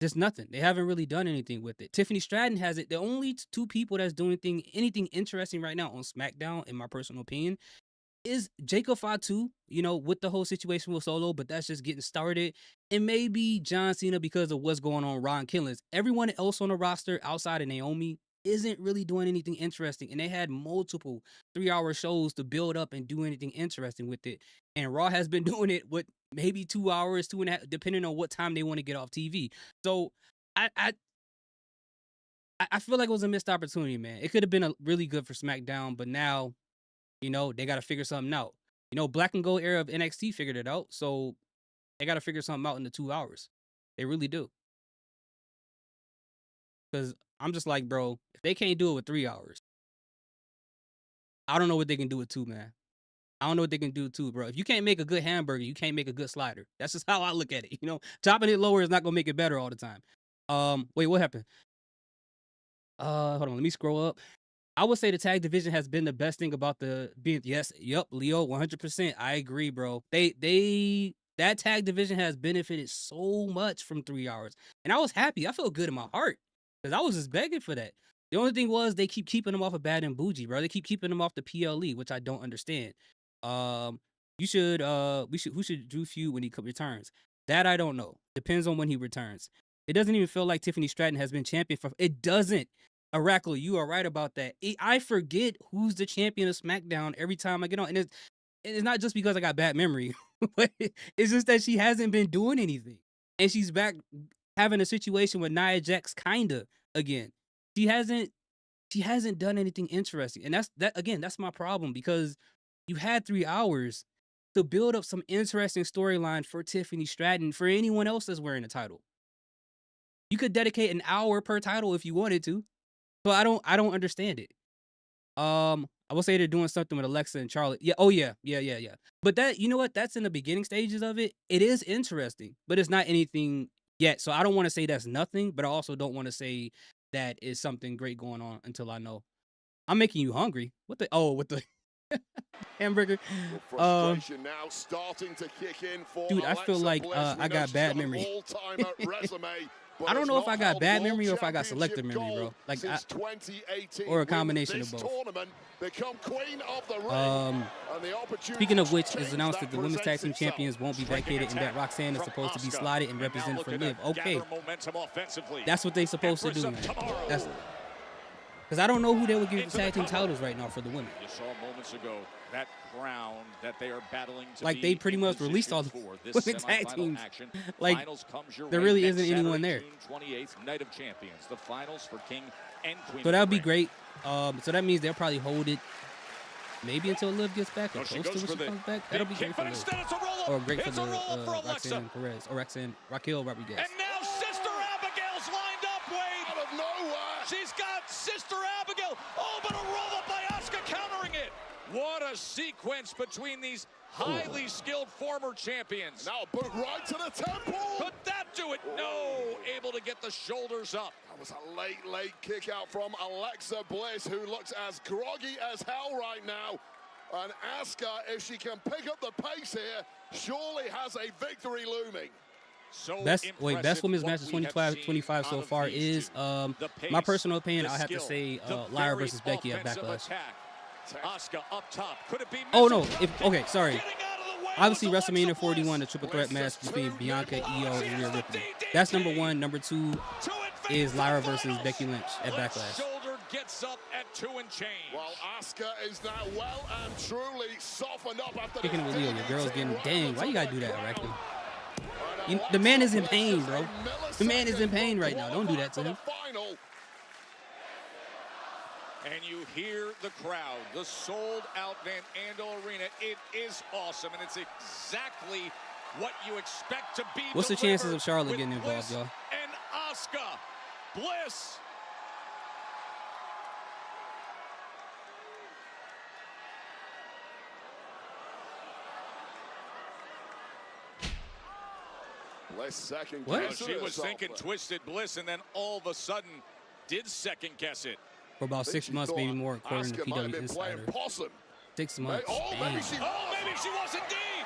There's nothing. They haven't really done anything with it. Tiffany Stratton has it. The only two people that's doing anything interesting right now on SmackDown, in my personal opinion, is Jacob Fatu, with the whole situation with Solo, but that's just getting started. And maybe John Cena because of what's going on with Ron Killings. Everyone else on the roster outside of Naomi isn't really doing anything interesting. And they had multiple 3-hour shows to build up and do anything interesting with it. And Raw has been doing it with maybe 2 hours, 2.5, depending on what time they want to get off TV. So I feel like it was a missed opportunity, man. It could have been really good for SmackDown, but now, they got to figure something out. Black and Gold era of NXT figured it out, so they got to figure something out in the 2 hours. They really do. Because I'm just like, bro, if they can't do it with 3 hours, I don't know what they can do with 2, man. I don't know what they can do too, bro. If you can't make a good hamburger, you can't make a good slider. That's just how I look at it. Chopping it lower is not gonna make it better all the time. Wait, what happened? Hold on, let me scroll up. I would say the tag division has been the best thing about Leo, 100%. I agree, bro. That tag division has benefited so much from 3 hours, and I was happy. I felt good in my heart because I was just begging for that. The only thing was they keep keeping them off of Bad and Bougie, bro. They keep keeping them off the PLE, which I don't understand. Who should Drew feud when he returns? That I don't know. Depends on when he returns. It doesn't even feel like Tiffany Stratton has been champion for. It doesn't. Oracle, you are right about that. I forget who's the champion of SmackDown every time I get on, and it's not just because I got bad memory, but it's just that she hasn't been doing anything, and she's back having a situation with Nia Jax kinda again. She hasn't done anything interesting, and that's my problem because you had 3 hours to build up some interesting storyline for Tiffany Stratton, for anyone else that's wearing the title. You could dedicate an hour per title if you wanted to. So I don't understand it. I will say they're doing something with Alexa and Charlotte. Yeah, oh yeah. But that, you know what? That's in the beginning stages of it. It is interesting, but it's not anything yet. So I don't want to say that's nothing, but I also don't want to say that is something great going on until I know. I'm making you hungry. With the hamburger. Frustration now starting to kick in for dude, I feel like I got bad memory. I don't know if I got bad memory or if I got selective memory, bro. Like, or a combination of both. Speaking of which, it's announced that the women's tag team champions won't be vacated and that Roxanne is supposed to be slotted and represented for Liv. Okay, that's what they supposed to do, man. That's because I don't know who they would give the tag team titles right now for the women. You saw moments ago that crown that they are battling to like they pretty much released all the women tag teams. Like there really isn't anyone there. June 28th, Night of Champions. The finals for King and Queen. So that would be great. So that means they'll probably hold it maybe until Liv gets back or close to when she comes back. That'll be great for Liv. Or great for the Roxanne Perez or Raquel Rodriguez. And now Sister Abigail's lined up, Wade. Out of nowhere. She's got Sister Abigail. Oh, but a roll up by Asuka countering it. What a sequence between these highly skilled former champions. Now a boot right to the temple. Could that do it? No, able to get the shoulders up. That was a late kick out from Alexa Bliss, who looks as groggy as hell right now. And Asuka, if she can pick up the pace here, surely has a victory looming. Best women's match of 2025 so far is my personal opinion. I have to say Lyra versus Becky at Backlash. Asuka up top. Could it be oh no! Okay, sorry. Obviously, WrestleMania 41, the triple threat match between Bianca, Io, and Rhea Ripley. That's number one. Number two is Lyra versus Becky Lynch at Backlash. Shoulder gets up at 2 and change. Well, Asuka is now well and truly softened up after Speaking of Leo, your girl's getting dang. Why you gotta do that, Reactin? The man is in pain, bro. The man is in pain right now. Don't do that to him. And you hear the crowd, the sold-out Van Andel Arena. It is awesome, and it's exactly what you expect to be. What's the chances of Charlotte getting involved, y'all? And Asuka, Bliss. Bliss second what? guess. She was thinking Twisted Bliss, and then all of a sudden did second guess it. For about 6 months, maybe more, according to PW Insider. 6 months. Maybe she was indeed.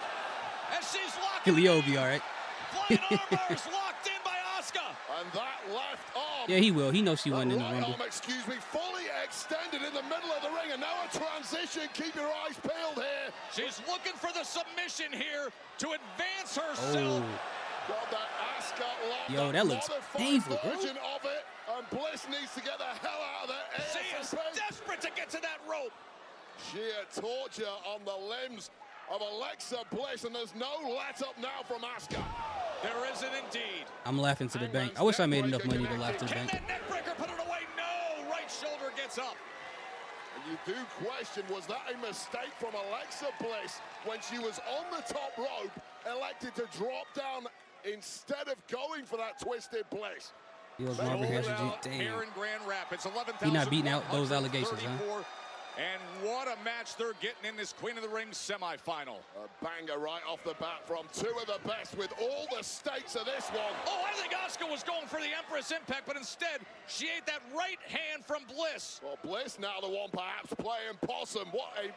As she's locked. Leo will be all right. Flying armors locked in by Asuka. And that left arm. Yeah, he will. He knows she won in the Rumble. Fully extended in the middle of the ring, and now a transition. Keep your eyes peeled here. She's looking for the submission here to advance herself. Oh. Yo, that looks painful, bro. And Bliss needs to get the hell out of there. She is desperate to get to that rope. Sheer torture on the limbs of Alexa Bliss, and there's no let up now from Asuka. There isn't indeed. I'm laughing to the bank. I wish I made enough money to laugh to the bank. Can that neckbreaker put it away? No. Right shoulder gets up. And you do question, was that a mistake from Alexa Bliss when she was on the top rope, elected to drop down instead of going for that Twisted Bliss? Damn. He not beating out those allegations, huh? And what a match they're getting in this Queen of the Ring semifinal. A banger right off the bat from two of the best with all the stakes of this one. Oh, I think Asuka was going for the Empress Impact, but instead she ate that right hand from Bliss. Well, Bliss now the one perhaps playing possum. What a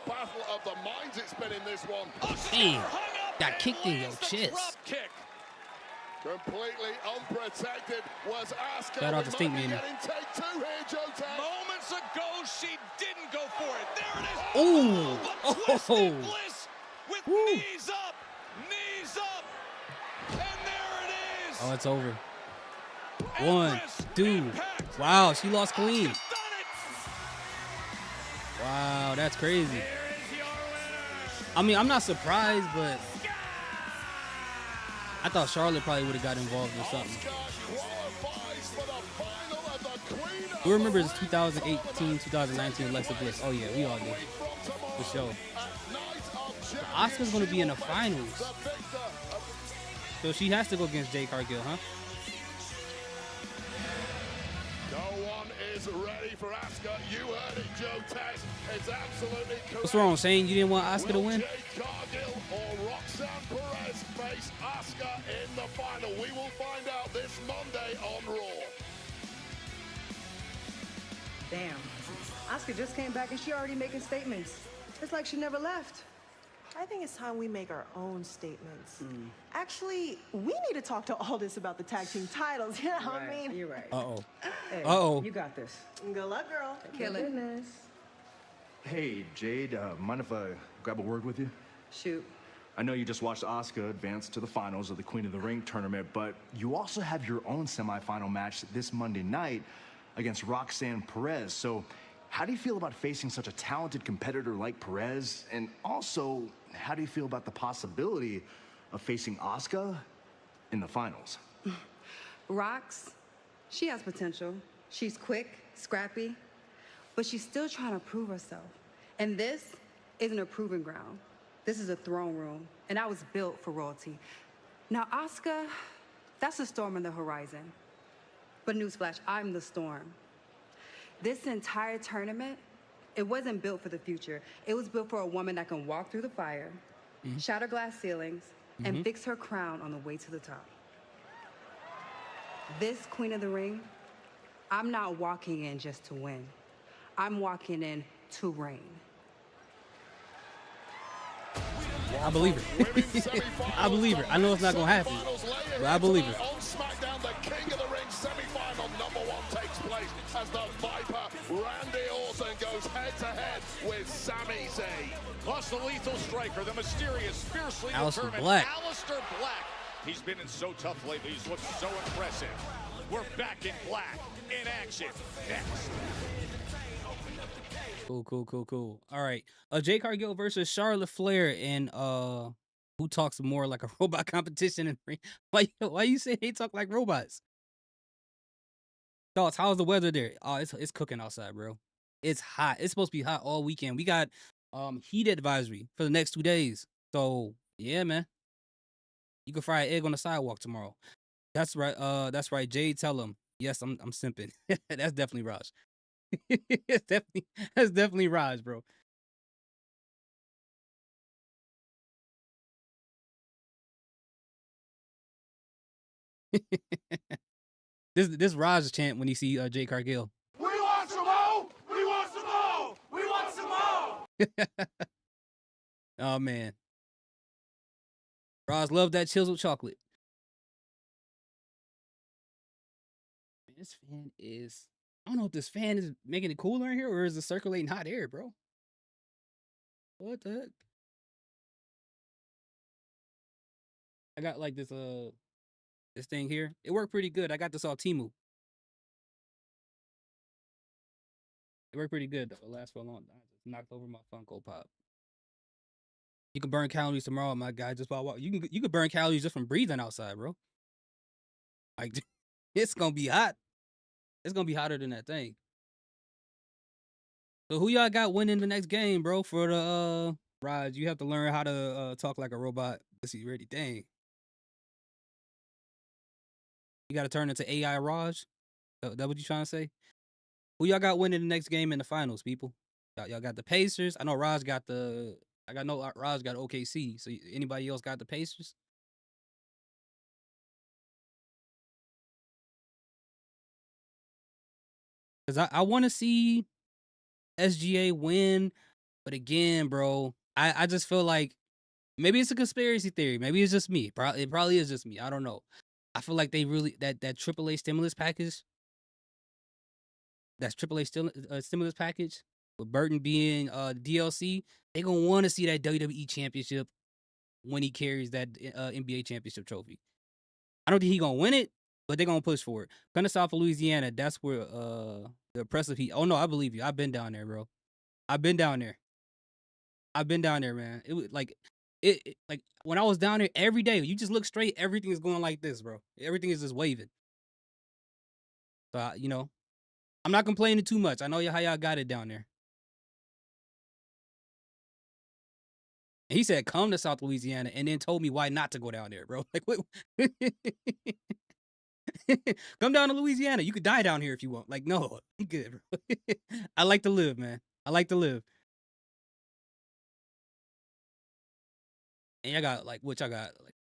battle of the minds it's been in this one. Oh, damn, got kicked in your chest. Drop kick. Completely unprotected was Asuka. Shout out to Stink Man. Take two here, Joe Tag. Moments ago, she didn't go for it. There it is. Ooh. Oh. Bliss with knees up, and there it is. Oh, it's over. 1, 2. Wow, she lost clean. Wow, that's crazy. I mean, I'm not surprised, but I thought Charlotte probably would have got involved or something. We remember it's 2018, 2019 Alexa Bliss. Oh yeah, we all do. For sure. Asuka's gonna be in the finals. So she has to go against Jade Cargill, huh? No one is ready for Asuka. You heard it, Joe Tess. It's absolutely correct. What's wrong, saying you didn't want Asuka to win? Jade Cargill or Roxanne Perez face Asuka in the final? We will find out this Monday on Raw. Damn. Asuka just came back and she already making statements. It's like she never left. I think it's time we make our own statements. Actually, we need to talk to Aldis about the tag team titles. You know what I mean? You're right. Uh-oh. Hey, uh-oh. You got this. Good luck, girl. Kill it. Hey, Jade, mind if I grab a word with you? Shoot. I know you just watched Asuka advance to the finals of the Queen of the Ring tournament, but you also have your own semifinal match this Monday night against Roxanne Perez. So how do you feel about facing such a talented competitor like Perez? And also, how do you feel about the possibility of facing Asuka in the finals? Rox, she has potential. She's quick, scrappy, but she's still trying to prove herself. And this isn't a proving ground. This is a throne room, and I was built for royalty. Now, Asuka, that's a storm on the horizon. But newsflash, I'm the storm. This entire tournament, it wasn't built for the future. It was built for a woman that can walk through the fire, shatter glass ceilings, and fix her crown on the way to the top. This Queen of the Ring, I'm not walking in just to win. I'm walking in to reign. I believe her. I believe her. I know it's not gonna happen, but I believe her. On SmackDown, the King of the Ring semi-final #1 takes place as the Viper Randy Orton goes head-to-head with Sami Zayn. Plus the lethal striker, the mysterious, fiercely Aleister determined Black. Aleister Black. He's been in so tough lately. He's looked so impressive. We're back in Black in action next. Cool. All right. Jay Cargill versus Charlotte Flair and who talks more like a robot competition in ring. Why you say they talk like robots? Thoughts, how's the weather there? Oh, it's cooking outside, bro. It's hot. It's supposed to be hot all weekend. We got heat advisory for the next 2 days. So yeah, man. You can fry an egg on the sidewalk tomorrow. That's right. That's right. Jay, tell him. Yes, I'm simping. That's definitely Raj. That's definitely Raj, bro. This Raj chant when you see Jay Cargill. We want some more! We want some more! We want some more! Oh man. Raj love that chiseled chocolate. This fan is, I don't know if this fan is making it cooler in here or is it circulating hot air, bro? What the heck? I got like this thing here. It worked pretty good. I got this off Temu. It worked pretty good though. It lasts for a long time. I just knocked over my Funko Pop. You can burn calories tomorrow, my guy. Just by walk. You can burn calories just from breathing outside, bro. Like it's gonna be hot. It's gonna be hotter than that thing. So who y'all got winning the next game, bro? For the Raj, you have to learn how to talk like a robot. Let's see, ready? Dang. You gotta turn into AI Raj. That what you trying to say? Who y'all got winning the next game in the finals, people? Y'all got the Pacers. I know Raj got the. Raj got OKC. So anybody else got the Pacers? Because I want to see SGA win. But again, bro, I just feel like maybe it's a conspiracy theory. Maybe it's just me. It probably is just me. I don't know. I feel like they really, that AAA stimulus package, that's AAA stimulus package, with Burton being DLC, they going to want to see that WWE championship when he carries that NBA championship trophy. I don't think he going to win it, but they're going to push for it. Come to South Louisiana, that's where the oppressive heat. Oh, no, I believe you. I've been down there, bro. I've been down there, man. It was like, like when I was down there every day, you just look straight, everything is going like this, bro. Everything is just waving. So, you know, I'm not complaining too much. I know how y'all got it down there. And he said, come to South Louisiana, and then told me why not to go down there, bro. Like, what? Come down to Louisiana. You could die down here if you want. Like, no, I'm good, bro. I like to live, man. I like to live. And I got like, I got like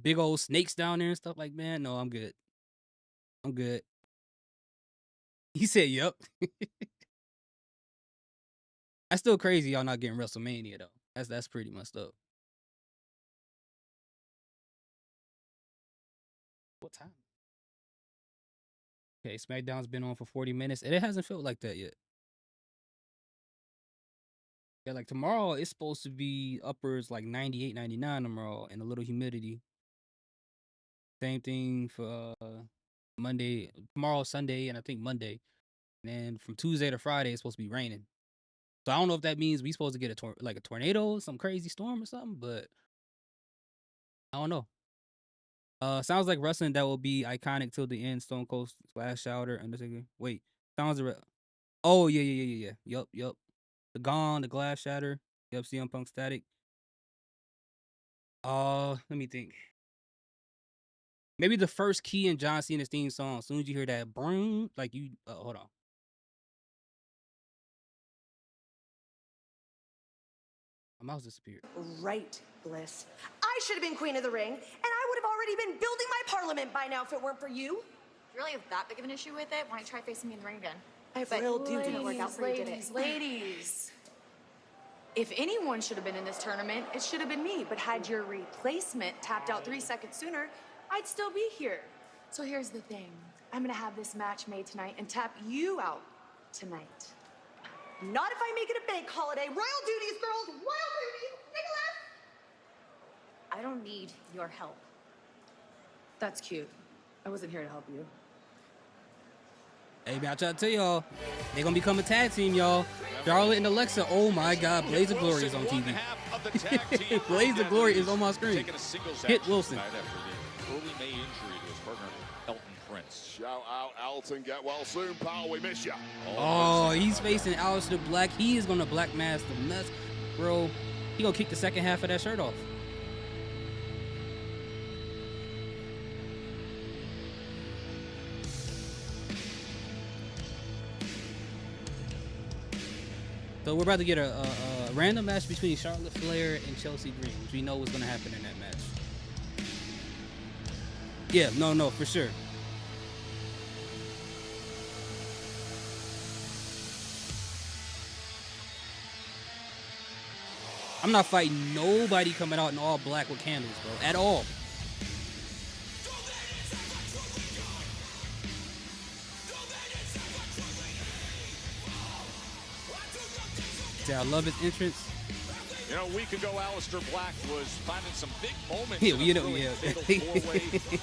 big old snakes down there and stuff like, man. No, I'm good. I'm good. He said, yep. That's still crazy y'all not getting WrestleMania though. That's pretty messed up. What time? Okay, SmackDown's been on for 40 minutes and it hasn't felt like that yet. Yeah, like tomorrow it's supposed to be uppers like 98, 99 tomorrow and a little humidity. Same thing for Monday, tomorrow, Sunday, and I think Monday. And then from Tuesday to Friday it's supposed to be raining. So I don't know if that means we supposed to get a tornado, some crazy storm or something, but I don't know. Sounds like wrestling that will be iconic till the end. Stone Cold Splash Shouter, Undertaker. Wait, sounds oh yeah. Yup. The Gong, the Glass Shatter. Yep, CM Punk Static. Let me think. Maybe the first key in John Cena's theme song. As soon as you hear that, boom, like you. Hold on. My mouse disappeared. Right, Bliss. I should have been queen of the ring, and I would have already been building my parliament by now if it weren't for you. You really have that big of an issue with it? Why don't you try facing me in the ring again? I have real duty. Ladies. If anyone should have been in this tournament, it should have been me. But had your replacement tapped out 3 seconds sooner, I'd still be here. So here's the thing. I'm gonna have this match made tonight and tap you out tonight. Not if I make it a bank holiday. Royal duties, girls. Royal duties. Nicholas! I don't need your help. That's cute. I wasn't here to help you. Hey, man, I try to tell y'all, they're gonna become a tag team, y'all. Charlotte and Alexa. Oh my God, Blaze of Glory is on TV. Blaze of Glory is on my screen. Hit Wilson. Early May injury to his partner Elton Prince. Shout out Elton, get well soon, pal. We miss you. Oh, he's facing Aleister Black. He is gonna black mask the nuts, bro. He gonna kick the second half of that shirt off. So we're about to get a random match between Charlotte Flair and Chelsea Green, which we know what's gonna happen in that match. Yeah, no, for sure. I'm not fighting nobody coming out in all black with candles, bro, at all. I love his entrance. You know, a week ago, Aleister Black was finding some big moments. Yeah, you know,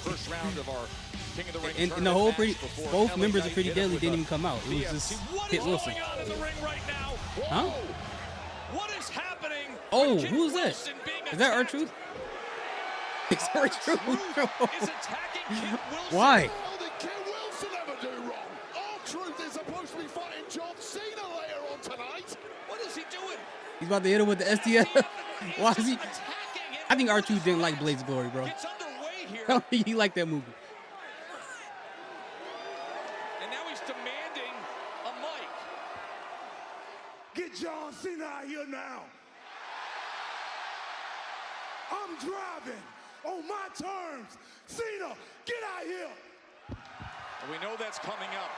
First round of our King of the Ring and the whole both members of Pretty Deadly didn't even come out. It was just Hit Wilson. Huh? What is happening? Oh, who is that? Is that R-Truth? It's R-Truth. Why? How did King Wilson ever do wrong? R-Truth is supposed to be fighting John Cena later on tonight. What is he doing? He's about to hit him with the STF. Why is he? I think R-Truth didn't like Blaze of Glory, bro. I don't think he liked that movie. And now he's demanding a mic. Get John Cena out here now. I'm driving on my terms. Cena, get out here. And we know that's coming up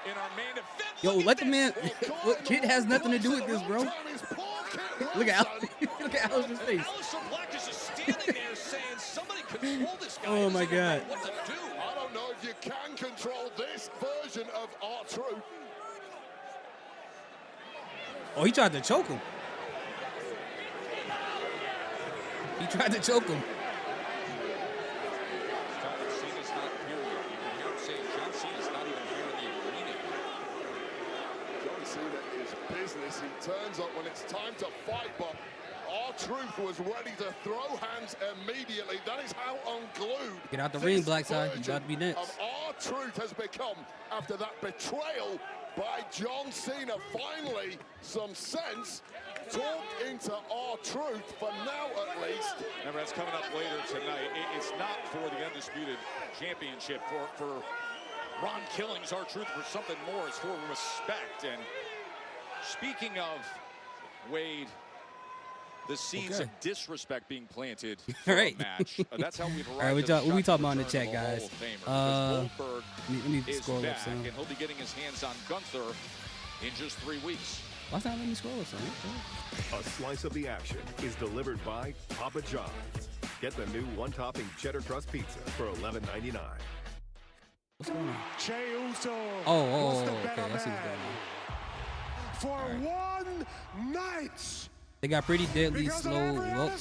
in our main event. Yo, let the man. Look, Kid has nothing to do with this, bro. Look at Aleister's face. Aleister Black is just standing there saying, "Somebody control this guy." Oh my God. What to do? I don't know if you can control this version of R-Truth. Oh, he tried to choke him. He tried to choke him. Cena's not here yet. You can hear him saying, "John Cena's not even here in the arena." John Cena is business. He turns up when it's time to fight, but R-Truth was ready to throw hands immediately. That is how unglued. Get out the ring, Blackside. You got to be next. Of R-Truth has become after that betrayal by John Cena. Finally, some sense talked into R-Truth for now, at least. Remember, that's coming up later tonight. It's not for the Undisputed Championship. For Ron Killings, R-Truth, for something more. It's for respect. And speaking of Wade, the seeds of disrespect being planted for a match. That's how we've arrived. All right, what we talking about in the chat, guys? Goldberg let me is scroll back, up some. and he'll be getting his hands on Gunther in just 3 weeks. Why's not letting me scroll up some? A slice of the action is delivered by Papa John's. Get the new one-topping cheddar crust pizza for $11.99. What's going on? Jey Uso. Oh, okay. I see what's going on. For one night. They got Pretty Deadly slow. Well,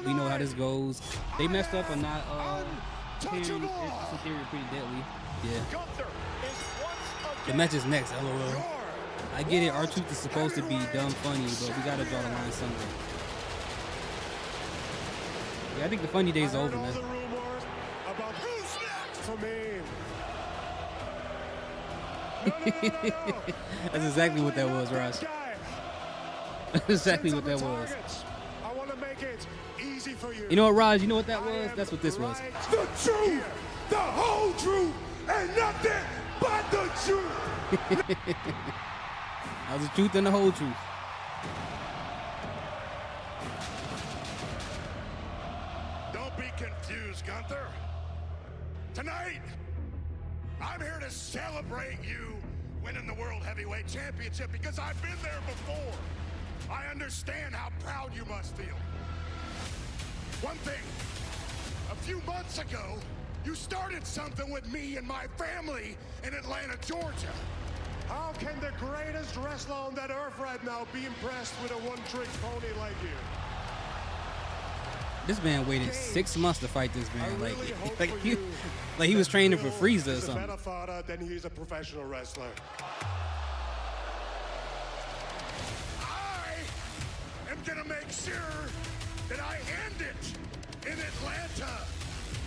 we know how this goes. They messed up on not Pretty Deadly. Yeah. The match is next, LOL. I get it, R-Truth is supposed to be dumb funny, but we gotta draw the line somewhere. Yeah, I think the funny days are over, man. About who's next for me. That's exactly what that was, Ross. That's exactly what that was. I want to make it easy for you. You know what, Raj? You know what that was? That's what this was. The truth, the whole truth, and nothing but the truth. That was the truth and the whole truth. Don't be confused, Gunther. Tonight, I'm here to celebrate you winning the World Heavyweight Championship because I've been there before. I understand how proud you must feel. One thing, a few months ago, you started something with me and my family in Atlanta, Georgia. How can the greatest wrestler on that earth right now be impressed with a one-trick pony like you? This man waited 6 months to fight this man. Like he was training for Frieza or He's a something. better fighter than he is a professional wrestler. I am gonna make sure that I end it in Atlanta,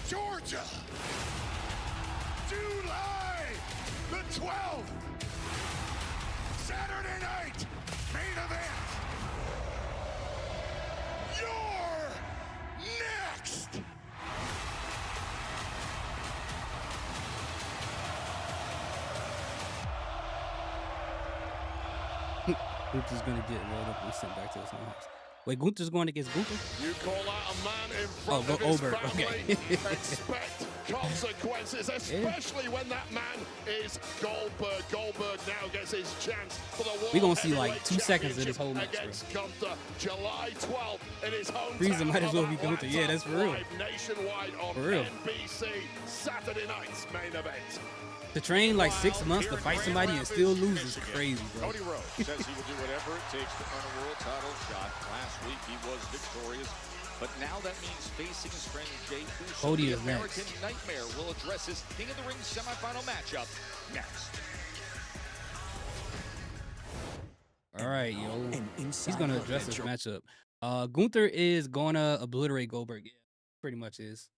Georgia. July the 12th. Saturday night, main event. You're next. Gunther's gonna get rolled up and sent back to his own house. Wait, Gunther's going against Gunther? You call out a man in front of his Oberg. family. Okay. Expect consequences, especially when that man is Goldberg. Goldberg now gets his chance for the World We gonna see like Heavyweight 2 seconds of this whole Championship match, against Gunther, July 12th in his hometown. Frieza might as well of be Gunther. Yeah, Atlanta, that's for real. live nationwide on For real. NBC Saturday night's main event. To train like 6 months to fight somebody and still lose is crazy, bro. Cody Rhodes says he will do whatever it takes to earn a world title shot. Last week he was victorious, but now that means facing his friend Jey Uso. Cody The is American next. Nightmare will address his King of the Ring semifinal matchup next. All right, yo. He's gonna address this matchup. Gunther is gonna obliterate Goldberg. Yeah, pretty much is.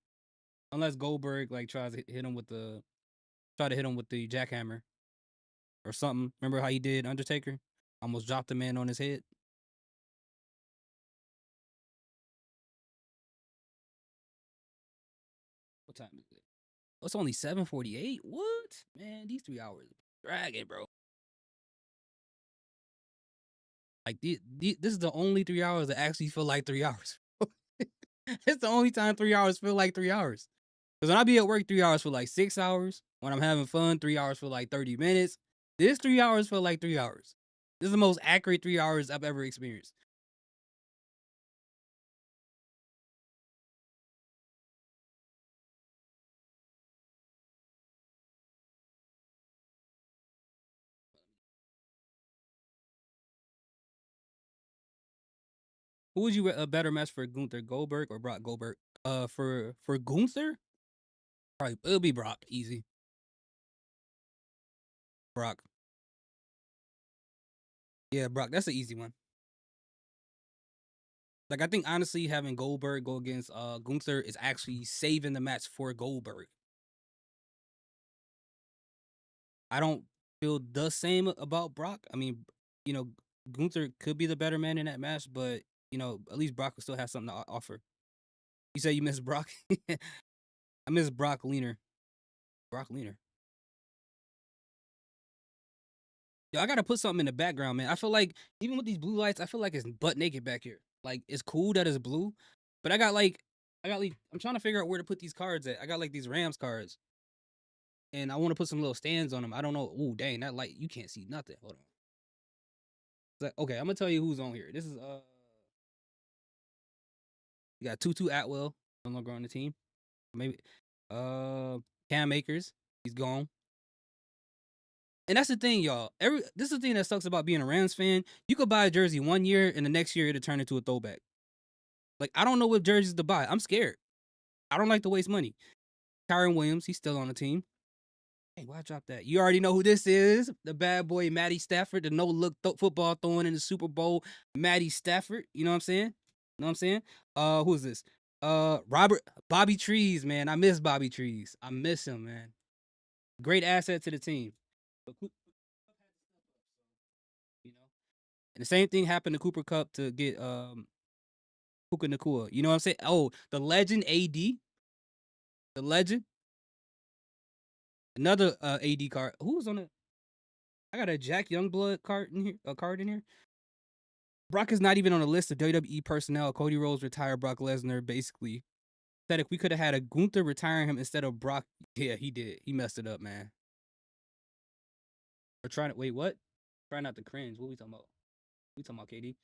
Unless Goldberg like tries to hit him with the jackhammer or something. Remember how he did Undertaker? Almost dropped the man on his head. What time is it? Oh, it's only 7:48. What? Man, these 3 hours dragging, bro. Like this is the only 3 hours that actually feel like 3 hours. It's the only time 3 hours feel like 3 hours. Because when I be at work, 3 hours feel like 6 hours. When I'm having fun, 3 hours feel like 30 minutes. This 3 hours feel like 3 hours. This is the most accurate 3 hours I've ever experienced. Who would you a better match for Gunther, Goldberg or Brock Goldberg? For Gunther, probably it'll be Brock, easy. Brock. Yeah, Brock, that's an easy one. Like I think honestly having Goldberg go against Gunther is actually saving the match for Goldberg. I don't feel the same about Brock. I mean, you know, Gunther could be the better man in that match, but you know, at least Brock will still have something to offer. You say you miss Brock? I miss Brock Leaner. Brock Leaner. Yo, I gotta put something in the background, man. I feel like even with these blue lights, I feel like it's butt naked back here. Like it's cool that it's blue, but I got like I'm trying to figure out where to put these cards at. I got like these Rams cards, and I want to put some little stands on them. I don't know. Ooh, dang, that light you can't see nothing. Hold on. Okay, I'm gonna tell you who's on here. This is you got Tutu Atwell no longer on the team. Maybe Cam Akers, he's gone. And that's the thing, y'all. This is the thing that sucks about being a Rams fan. You could buy a jersey 1 year, and the next year it'll turn into a throwback. Like, I don't know what jerseys to buy. I'm scared. I don't like to waste money. Kyron Williams, he's still on the team. Hey, why drop that? You already know who this is. The bad boy, Matty Stafford, the no-look football throwing in the Super Bowl. Matty Stafford, you know what I'm saying? You know what I'm saying? Who is this? Bobby Trees, man. I miss Bobby Trees. I miss him, man. Great asset to the team. You know, and the same thing happened to Cooper Kupp to get Puka Nacua. You know what I'm saying? Oh, the legend AD, the legend. Another AD card. Who's on it? I got a Jack Youngblood card in here. Brock is not even on the list of WWE personnel. Cody Rhodes retired Brock Lesnar. Basically, said if we could have had a Gunther retiring him instead of Brock, yeah, he did. He messed it up, man. We're trying to wait. What? Try not to cringe. What we talking about? We talking about KD?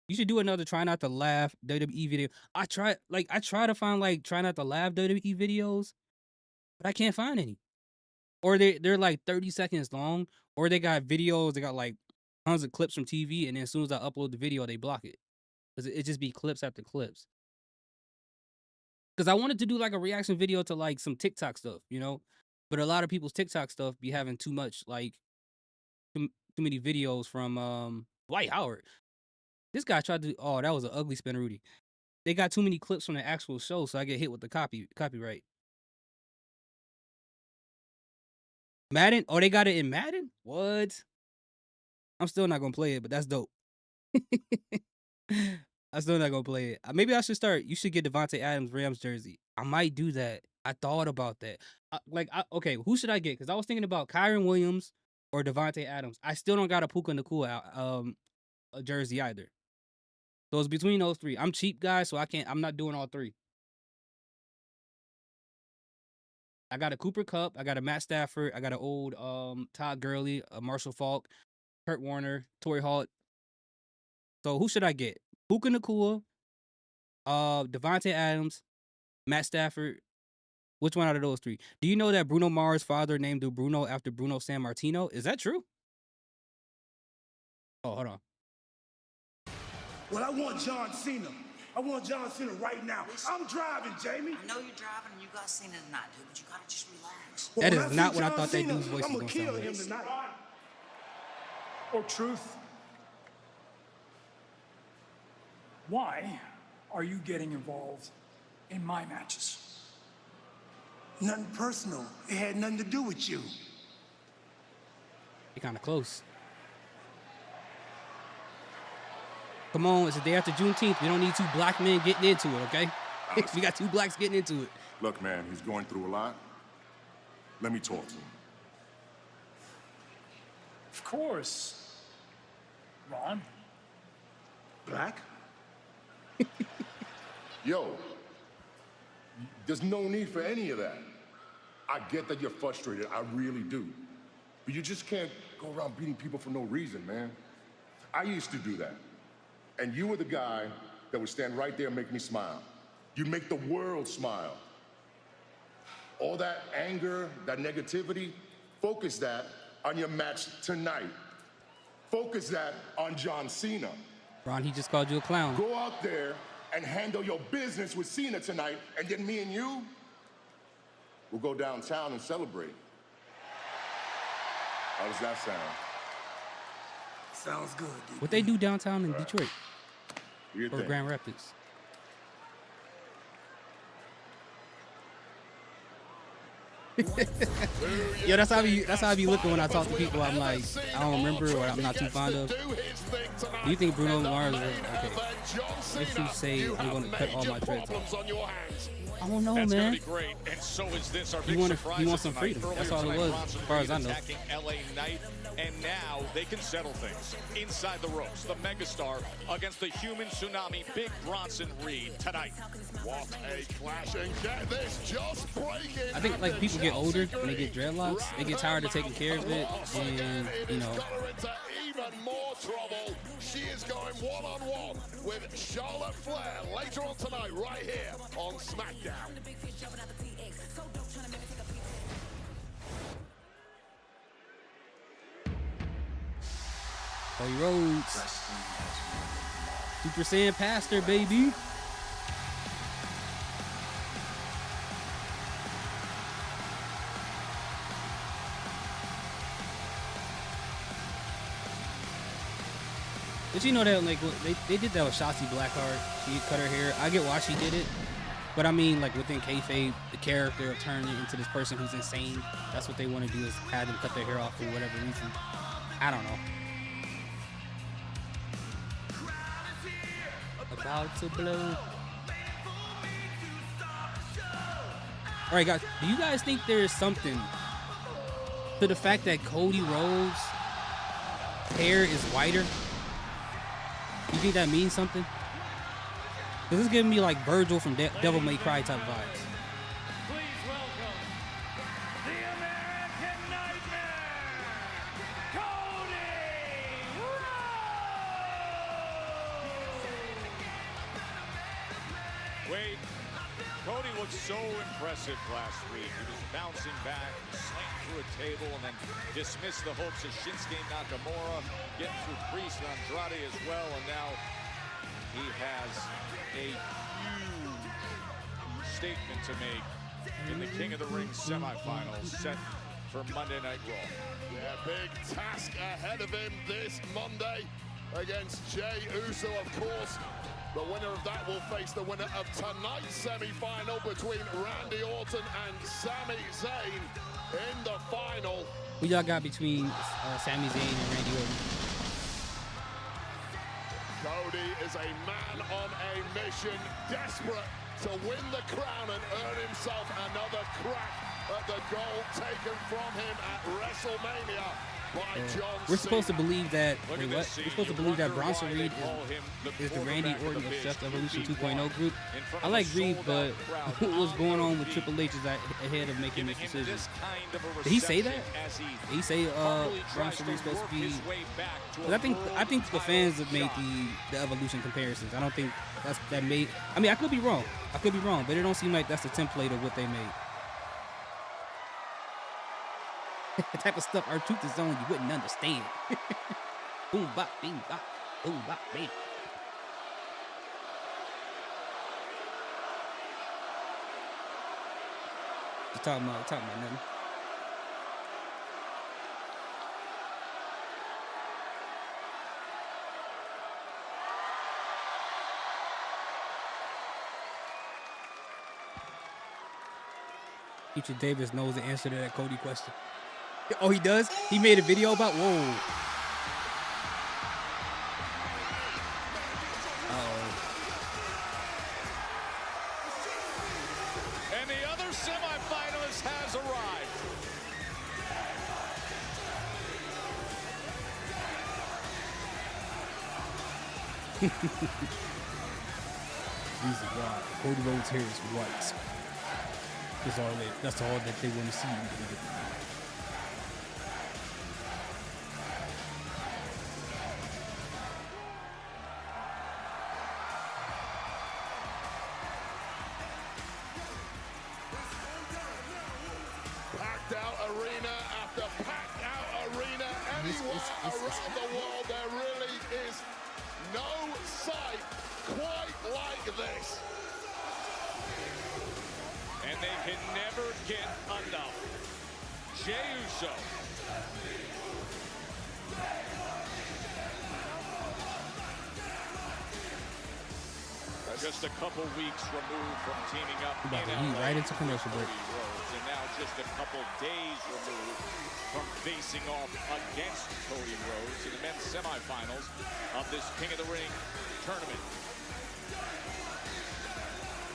You should do another try not to laugh WWE video. I try to find like try not to laugh WWE videos, but I can't find any. Or they're like 30 seconds long, or they got videos, they got like tons of clips from TV, and then as soon as I upload the video, they block it. Because it just be clips after clips. Because I wanted to do like a reaction video to like some TikTok stuff, you know? But a lot of people's TikTok stuff be having too much, like, too many videos from Dwight Howard. This guy tried to, oh, that was an ugly spin, Rudy. They got too many clips from the actual show, so I get hit with the copyright. Madden? Oh, they got it in Madden? What? I'm still not gonna play it, but that's dope. I'm still not gonna play it. Maybe I should start. You should get Devontae Adams Rams jersey. I might do that. I thought about that. Okay, who should I get? Because I was thinking about Kyron Williams or Devontae Adams. I still don't got a Puka Nacua a jersey either. So it's between those three. I'm cheap, guys, so I'm not doing all three. I got a Cooper Kupp, I got a Matt Stafford, I got an old Todd Gurley, a Marshall Faulk, Kurt Warner, Torrey Holt. So who should I get? Puka Nacua, Devontae Adams, Matt Stafford. Which one out of those three? Do you know that Bruno Mars' father named Bruno after Bruno Sammartino? Is that true? Oh, hold on. Well, I want John Cena. I want John Cena right now. I'm driving, Jamie. I know you're driving and you got Cena tonight, dude, but you gotta just relax. That is not what I thought that dude's voice was I'm going gonna to kill sound him like. tonight. Or truth. Why are you getting involved in my matches? Nothing personal. It had nothing to do with you. You're kind of close. Come on, it's the day after Juneteenth. We don't need two black men getting into it, okay? We got two blacks getting into it. Look, man, he's going through a lot. Let me talk to him. Of course. Ron? Black? Yo, there's no need for any of that. I get that you're frustrated, I really do. But you just can't go around beating people for no reason, man. I used to do that. And you were the guy that would stand right there and make me smile. You make the world smile. All that anger, that negativity, focus that on your match tonight. Focus that on John Cena. Ron, he just called you a clown. Go out there and handle your business with Cena tonight, and then me and you will go downtown and celebrate. How does that sound? Sounds good, dude. What they do downtown in Detroit? Or think? Grand Rapids? Yo, that's how I be looking when I talk to people. I'm like, I don't remember or I'm not too fond of. Do you think Bruno Mars is okay? If you say I'm gonna cut all my dreads off. I don't know, That's man. gonna be great, and so is this. Our big You want surprise some tonight. freedom. That's Earlier all it tonight, was, Bronson as far as Reed I know. attacking LA Knight, and now they can settle things inside the ropes. The megastar against the human tsunami, Big Bronson Reed tonight. What a clash, and get this, just breaking. I think like people get older when they get dreadlocks, they get tired of taking care of it, and you know. Even more trouble. She is going one-on-one with Charlotte Flair later on tonight, right here on Smackdown. Cody Rhodes. Super Saiyan Pastor, baby. But you know that like they did that with Shotzi Blackheart. She cut her hair. I get why she did it, but I mean like within kayfabe, the character of turning into this person who's insane. That's what they want to do is have them cut their hair off for whatever reason. I don't know. About to blow. All right, guys. Do you guys think there is something to the fact that Cody Rhodes' hair is whiter? You think that means something? Because it's giving me like Virgil from Devil May Cry type vibes. Please welcome the American Nightmare, Cody great. Cody looked so impressive last week. He was bouncing back, slammed through a table, and then dismissed the hopes of Shinsuke Nakamura, getting through Priest and Andrade as well, and now he has a huge statement to make in the King of the Ring semifinals set for Monday Night Raw. Yeah, big task ahead of him this Monday against Jey Uso, of course. The winner of that will face the winner of tonight's semi-final between Randy Orton and Sami Zayn in the final. Who y'all got between Sami Zayn and Randy Orton? Cody is a man on a mission, desperate to win the crown and earn himself another crack at the gold taken from him at WrestleMania by John We're supposed to Cena. believe that. Wait, what? We're supposed to believe that Bronson Reed is the Randy Orton of Chef Evolution 2.0 group. I like Reed, but what was going on with Triple H is ahead of making this decision. Did he say that? Did he say Bronson Reed's supposed to be? Because I think the fans have made the Evolution comparisons. I don't think that made. I mean, I could be wrong. But it don't seem like that's the template of what they made. The type of stuff our truth is on you wouldn't understand. Boom bop, bing bop, boom bop, bing. Just talking about nothing. Future Davis knows the answer to that Cody question. Oh, he does? He made a video about, whoa. And the other semifinalist has arrived. Reason why Cody Rhodes' hair is white. That's all that they want to see. Packed out arena after packed out arena. Anywhere around the world, there really is no sight quite like this. And they can never get enough. Jey Uso. Just a couple weeks removed from teaming up in LA right into commercial break. Rhodes, and now just a couple days removed from facing off against Cody Rhodes in the men's semifinals of this King of the Ring tournament.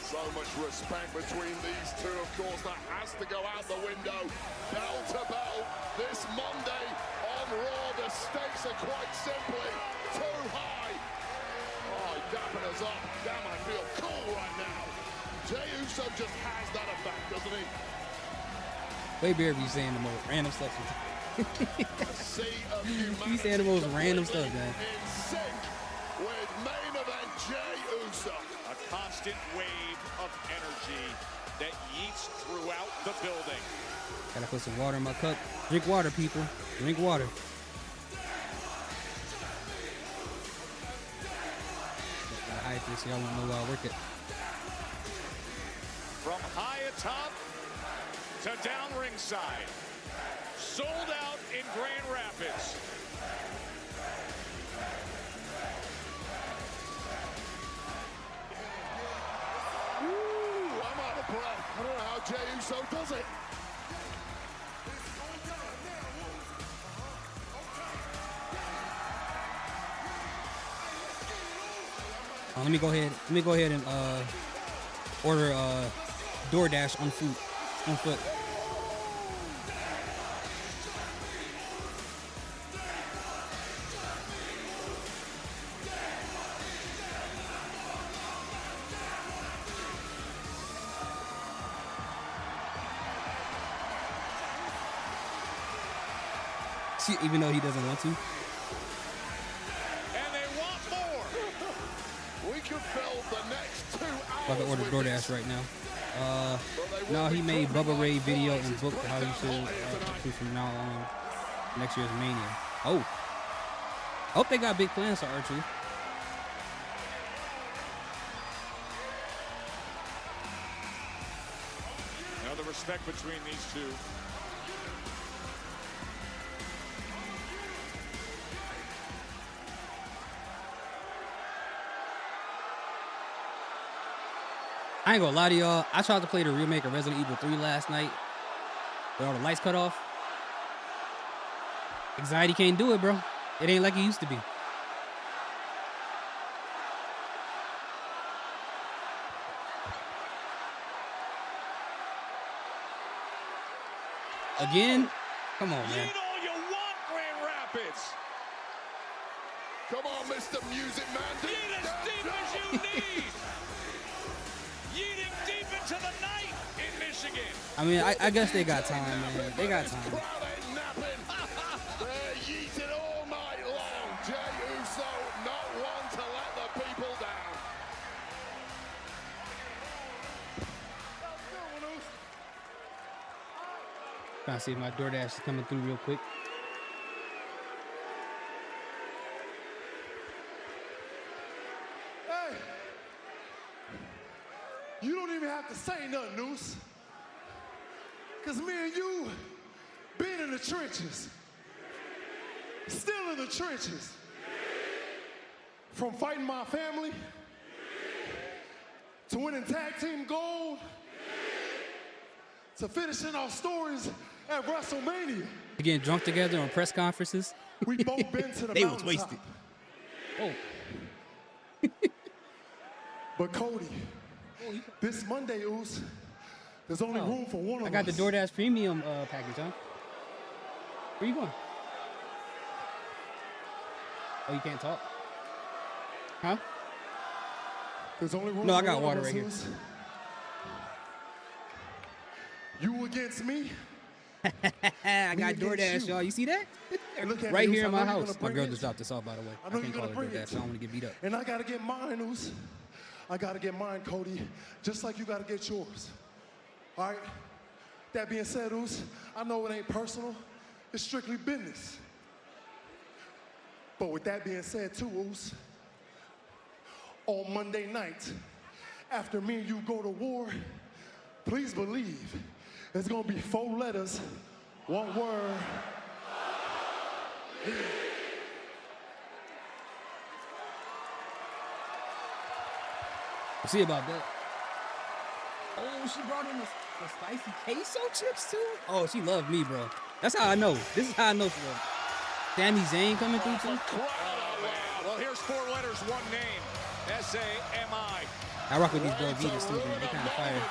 So much respect between these two, of course, that has to go out the window. Bell to bell this Monday on Raw. The stakes are quite simply too high. Oh, dapping us up. Damn, I feel cool right now. Jey Uso just has that effect, doesn't he? Way better be saying the most random stuff. He's saying the most random stuff, man. In sync with main event Jey Uso. A constant wave of energy that yeets throughout the building. Gotta put some water in my cup. Drink water, people. Drink water. Gotta hide this, y'all don't know where I work it. From high atop to down ringside. Sold out in Grand Rapids. Ooh, I'm out of breath. I don't know how Jey Uso does it. Let me go ahead and order DoorDash on foot. See, even though he doesn't want to. And they want more. We could fill the next 2 hours About to order DoorDash right now. No, he made Bubba Ray video and booked how he should do from now on next year's Mania. Oh, hope they got big plans for R-Truth. Now the respect between these two. I ain't gonna lie to y'all. I tried to play the remake of Resident Evil 3 last night, with all the lights cut off. Anxiety can't do it, bro. It ain't like it used to be. Again? Come on, man. All you want, Grand Rapids. Come on, Mr. Music Man. Yeet as deep as you need. Yeeting deep into the night in Michigan. I mean, I guess they got time, man. They got time. They're yeeting all night long. Jey Uso, not one to let the people down. Trying to see if my DoorDash is coming through real quick. Hey, you don't even have to say nothing, Noose. Because me and you been in the trenches. Still in the trenches. From fighting my family to winning tag team gold to finishing our stories at WrestleMania. Getting drunk together on press conferences. We both been to the They was mountaintop. wasted. Oh. But Cody, this Monday, Oos, there's only room for one of us. I got the DoorDash premium package, huh? Where you going? Oh, you can't talk? Huh? There's only room No, for I got one water of us, right here. Oos. You against me? I got DoorDash, y'all. You see that? Look at Right me, here Oos. in I my know you're house. gonna My bring girl it. just dropped this off, by the way. I know can't you're call gonna it bring DoorDash. it. So I don't want to get beat up. And I gotta get mine, Oos. I gotta get mine, Cody, just like you gotta get yours. All right? That being said, Oos, I know it ain't personal. It's strictly business. But with that being said, too, Oos, on Monday night, after me and you go to war, please believe it's gonna be 4 letters, 1 word. We'll see about that. Oh, she brought in the spicy queso chips too? Oh, she loved me, bro. That's how I know. This is how I know she loved me. Sami Zayn coming through too? Well, here's 4 letters, 1 name. S-A-M-I. I rock with these Velvetas too, man. They kind of fire.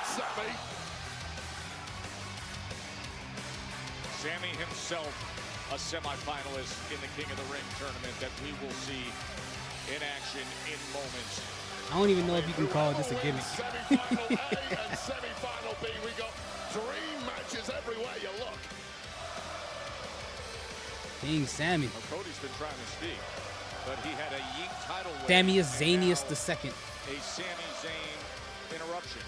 Sami himself, a semifinalist in the King of the Ring tournament that we will see in action in moments. I don't even know if you can call this a gimmick. Semi-final A and semi-final B. We got dream matches everywhere you look. King Sami. Well, Cody's been trying to speak, but he had a yeet title win. Sami is Zanius the second. A Sami Zayn interruption.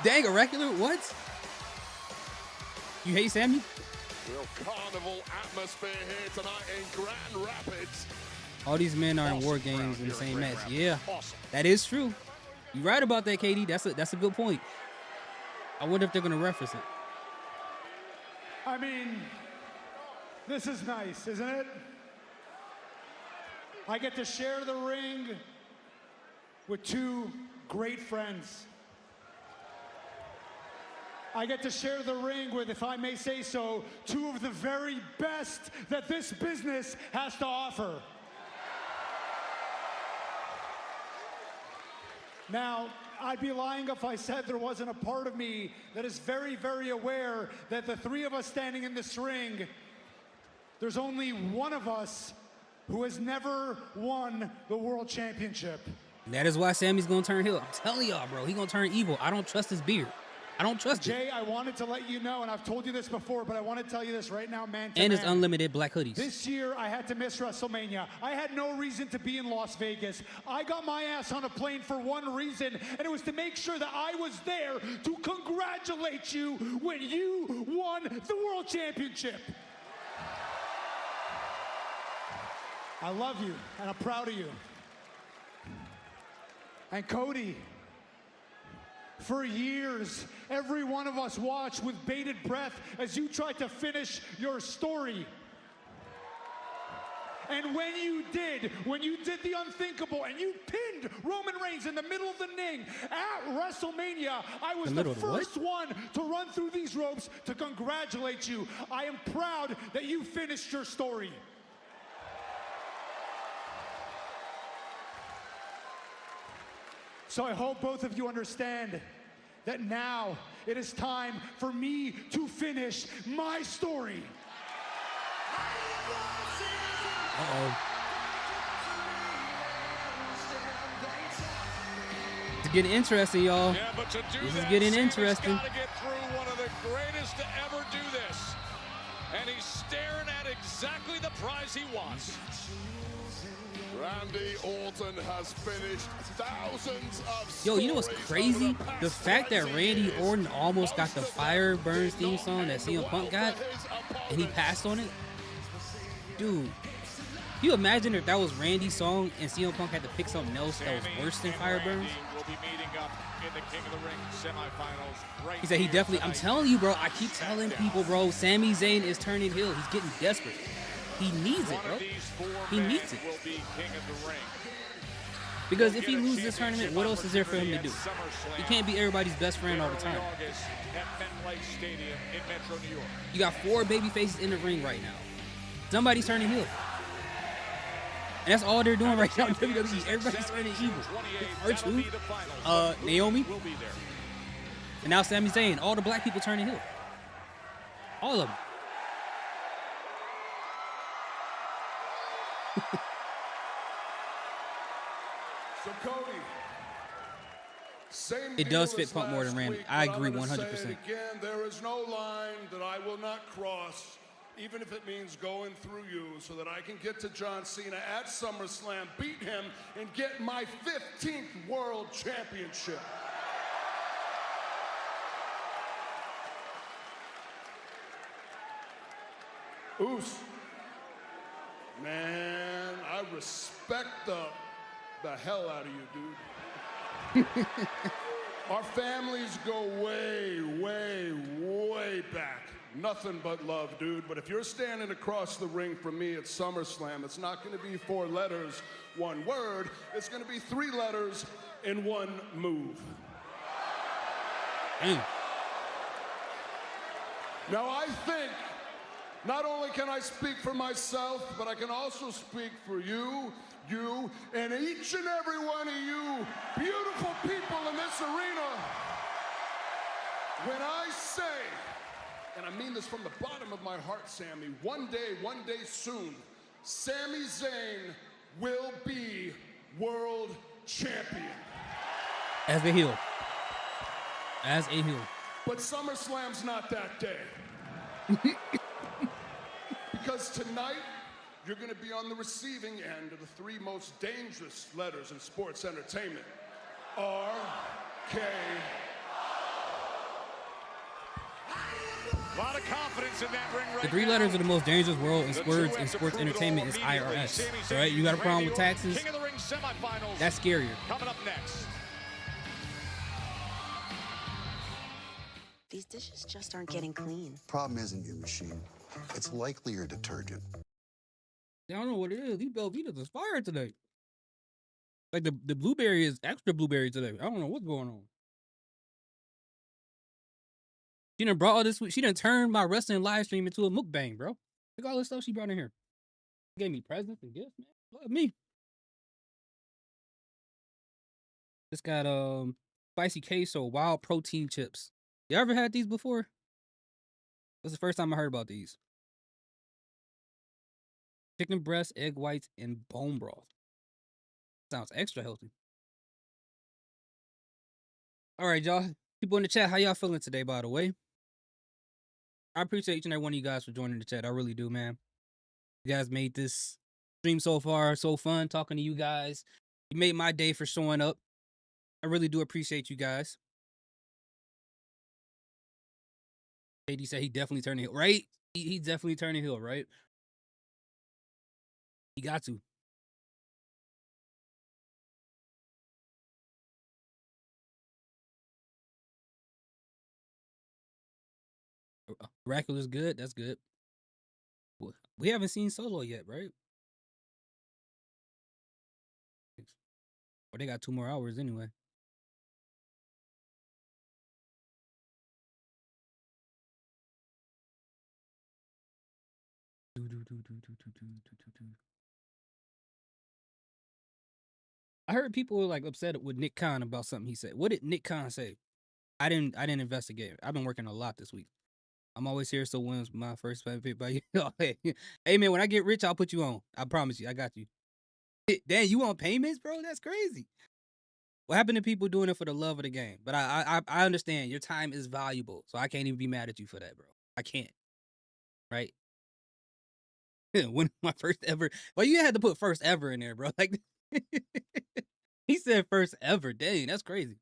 Dang, a regular? What? You hate Sami? Real carnival atmosphere here tonight in Grand Rapids. All these men are in war games in the same match. Yeah, that is true. You're right about that, Katie. That's a good point. I wonder if they're gonna reference it. I mean, this is nice, isn't it? I get to share the ring with 2 great friends. I get to share the ring with, if I may say so, 2 of the very best that this business has to offer. Now, I'd be lying if I said there wasn't a part of me that is very, very aware that the 3 of us standing in this ring, there's only one of us who has never won the world championship. That is why Sami's gonna turn heel. I'm telling y'all, bro, he gonna turn evil. I don't trust his beard. I don't trust Jay, I wanted to let you know, and I've told you this before, but I want to tell you this right now, man. And it's unlimited black hoodies. This year, I had to miss WrestleMania. I had no reason to be in Las Vegas. I got my ass on a plane for one reason, and it was to make sure that I was there to congratulate you when you won the World Championship. I love you, and I'm proud of you. And Cody, for years, every one of us watched with bated breath as you tried to finish your story. And when you did the unthinkable and you pinned Roman Reigns in the middle of the ring at WrestleMania, I was the first one to run through these ropes to congratulate you. I am proud that you finished your story. So I hope both of you understand that now it is time for me to finish my story. Uh-oh. It's getting interesting, y'all. Yeah, but to do This that, is getting Sami's interesting. gotta get through one of the greatest to ever do this. And he's staring at exactly the prize he wants. Randy Orton has finished thousands of Yo, you know what's stories crazy? over the past The fact that 20 Randy years. Orton almost got the Fire Burns theme song that CM Punk got, and he passed on it. Dude, can you imagine if that was Randy's song and CM Punk had to pick something else that was worse than Fire Burns? Will be meeting up in the King of the Ring semifinals right He said he here definitely, I'm tonight. telling you, bro, I keep telling people, bro, Sami Zayn is turning heel. He's getting desperate. He needs it, bro. He needs it. Will be King of the Ring. Because if he loses this tournament, what else is there for him to do? He can't be everybody's best friend all the time. August at MetLife Stadium in Metro New York. You got 4 baby faces in the ring right now. Somebody's turning heel. And that's all they're doing right now in WWE. Everybody's turning evil. R-Truth, Naomi, and now Sami Zayn. All the black people turning heel. All of them. So Cody, same It does deal fit as Punk more than last Randy. week, I but I'm agree gonna 100%. say it again, there is no line that I will not cross, even if it means going through you, so that I can get to John Cena at SummerSlam, beat him, and get my 15th World Championship. Oos. Man, I respect the hell out of you, dude. Our families go way, way, way back. Nothing but love, dude. But if you're standing across the ring from me at SummerSlam, it's not going to be 4 letters, 1 word. It's going to be 3 letters in 1 move. Now, I think not only can I speak for myself, but I can also speak for you, and each and every one of you beautiful people in this arena. When I say, and I mean this from the bottom of my heart, Sami, one day soon, Sami Zayn will be world champion. As a heel. As a heel. But SummerSlam's not that day. Because tonight, you're going to be on the receiving end of the 3 most dangerous letters in sports entertainment. R-K. A lot of confidence in that ring right The 3 letters are the most dangerous word in words in sports entertainment is IRS. All right, you got a problem with taxes? King of the Ring semifinals. That's scarier. Coming up next. These dishes just aren't getting clean. Problem isn't your machine. It's likely your detergent. I don't know what it is. These Belvitas is fire today. Like the blueberry is extra blueberry today. I don't know what's going on. She done brought all this. She done turned my wrestling live stream into a mukbang, bro. Look at all this stuff she brought in here. She gave me presents and gifts, man. Love me. This got spicy queso, wild protein chips. You ever had these before? This is the first time I heard about these. Chicken breast, egg whites, and bone broth. Sounds extra healthy. All right, y'all. People in the chat, how y'all feeling today, by the way? I appreciate each and every one of you guys for joining the chat. I really do, man. You guys made this stream so far so fun talking to you guys. You made my day for showing up. I really do appreciate you guys. KD said he definitely turned heel, right? He definitely turning heel, right? He got to. Miraculous good. That's good. We haven't seen Solo yet, right? Or they got 2 more hours anyway. I heard people were like upset with Nick Khan about something he said. What did Nick Khan say? I didn't investigate. I've been working a lot this week. I'm always here, so when's my first pick by you? Hey man, when I get rich, I'll put you on. I promise you, I got you. Damn, you want payments, bro? That's crazy. What happened to people doing it for the love of the game? But I understand your time is valuable, so I can't even be mad at you for that, bro. I can't. Right? When my first ever, well, you had to put first ever in there, bro. Like he said first ever. Dang, that's crazy.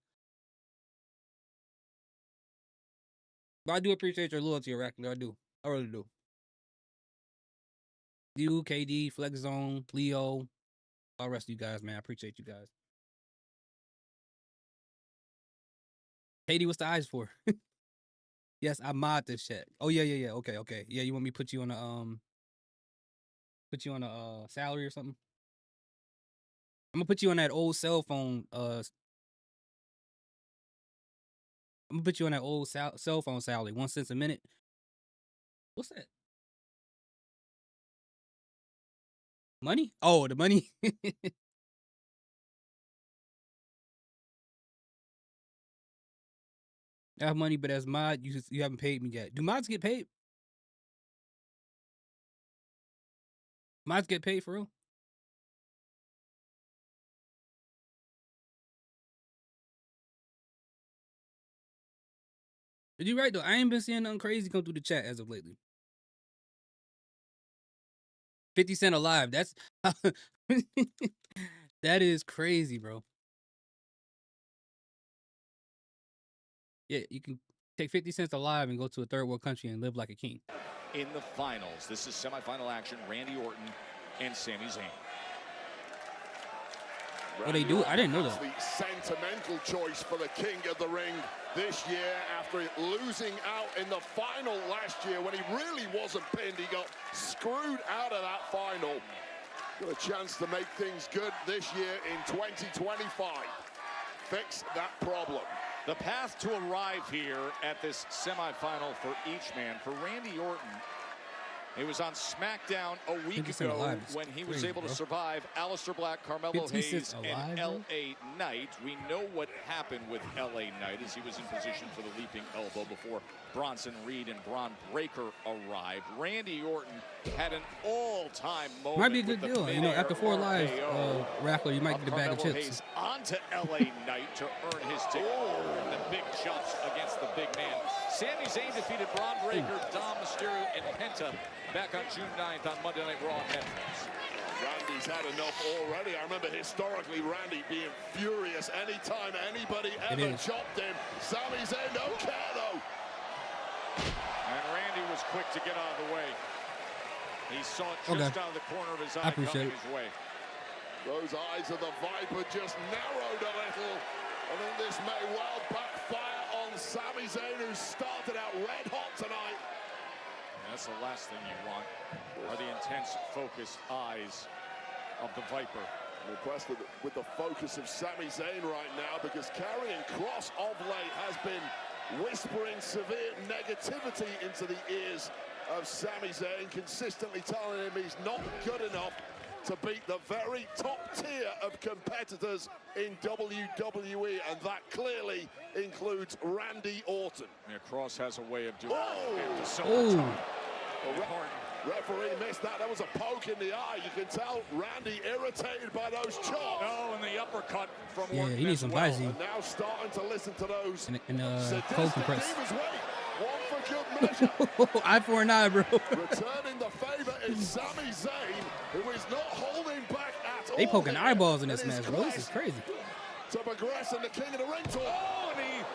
But I do appreciate your loyalty, Reactin. I do. I really do. You, KD, Flex Zone, Leo, all the rest of you guys, man. I appreciate you guys. KD, what's the eyes for? Yes, I mod this shit. Oh yeah. Okay. Yeah, you want me to put you on a salary or something? I'm gonna put you on that old cell phone. I'm gonna put you on that old cell phone salary. 1 cent a minute. What's that? Money? Oh, the money. I have money, but as mod, you haven't paid me yet. Do mods get paid? Mods get paid for real? But you right though. I ain't been seeing nothing crazy come through the chat as of lately. 50 Cent alive. That's that is crazy, bro. Yeah, you can take 50 cents alive and go to a third world country and live like a king. In the finals, this is semifinal action. Randy Orton and Sami Zayn. Oh, they do? I didn't know that. The sentimental choice for the king of the ring this year after losing out in the final last year when he really wasn't pinned. He got screwed out of that final. Got a chance to make things good this year in 2025. Fix that problem. The path to arrive here at this semifinal for each man. For Randy Orton, it was on Smackdown a week ago when he was able to survive Aleister Black, Carmelo Hayes, and L.A. Knight. We know what happened with L.A. Knight as he was in position for the leaping elbow before Bronson Reed and Braun Breaker arrived. Randy Orton had an all-time moment. Might be a good deal. You know, after 4 lives, Rackler, you might get a bag of chips. Hayes onto L.A. Knight to earn his ticket. And the big jumps against the big man. Sami Zayn defeated Braun Breaker, Dom Mysterio, and Penta back on June 9th on Monday Night Raw on Netflix. Randy's had enough already. I remember historically Randy being furious anytime anybody ever chopped him. Sami Zayn don't care though. And Randy was quick to get out of the way. He saw it just out of the corner of his eye coming his way. Those eyes of the Viper just narrowed a little. I think this may well backfire on Sami Zayn, who started out red hot tonight. That's the last thing you want, are the intense, focused eyes of the Viper. I'm impressed with the focus of Sami Zayn right now, because Karrion Kross of late has been whispering severe negativity into the ears of Sami Zayn, consistently telling him he's not good enough to beat the very top tier of competitors in WWE, and that clearly includes Randy Orton. Yeah, Kross has a way of doing it. So Referee missed that. That was a poke in the eye. You can tell Randy irritated by those chops. Oh, and the uppercut from Yeah, Orton he needs as some well. Visine. And now starting to listen to those and cold sadistic compress. divas. Wait, one for good measure. Eye for an eye, bro. Returning the favor is Sami Zayn, who is not holding back at all. They poking here eyeballs in this his match, bro. This is quest crazy. to progress in the King of the Ring tour. Oh, and he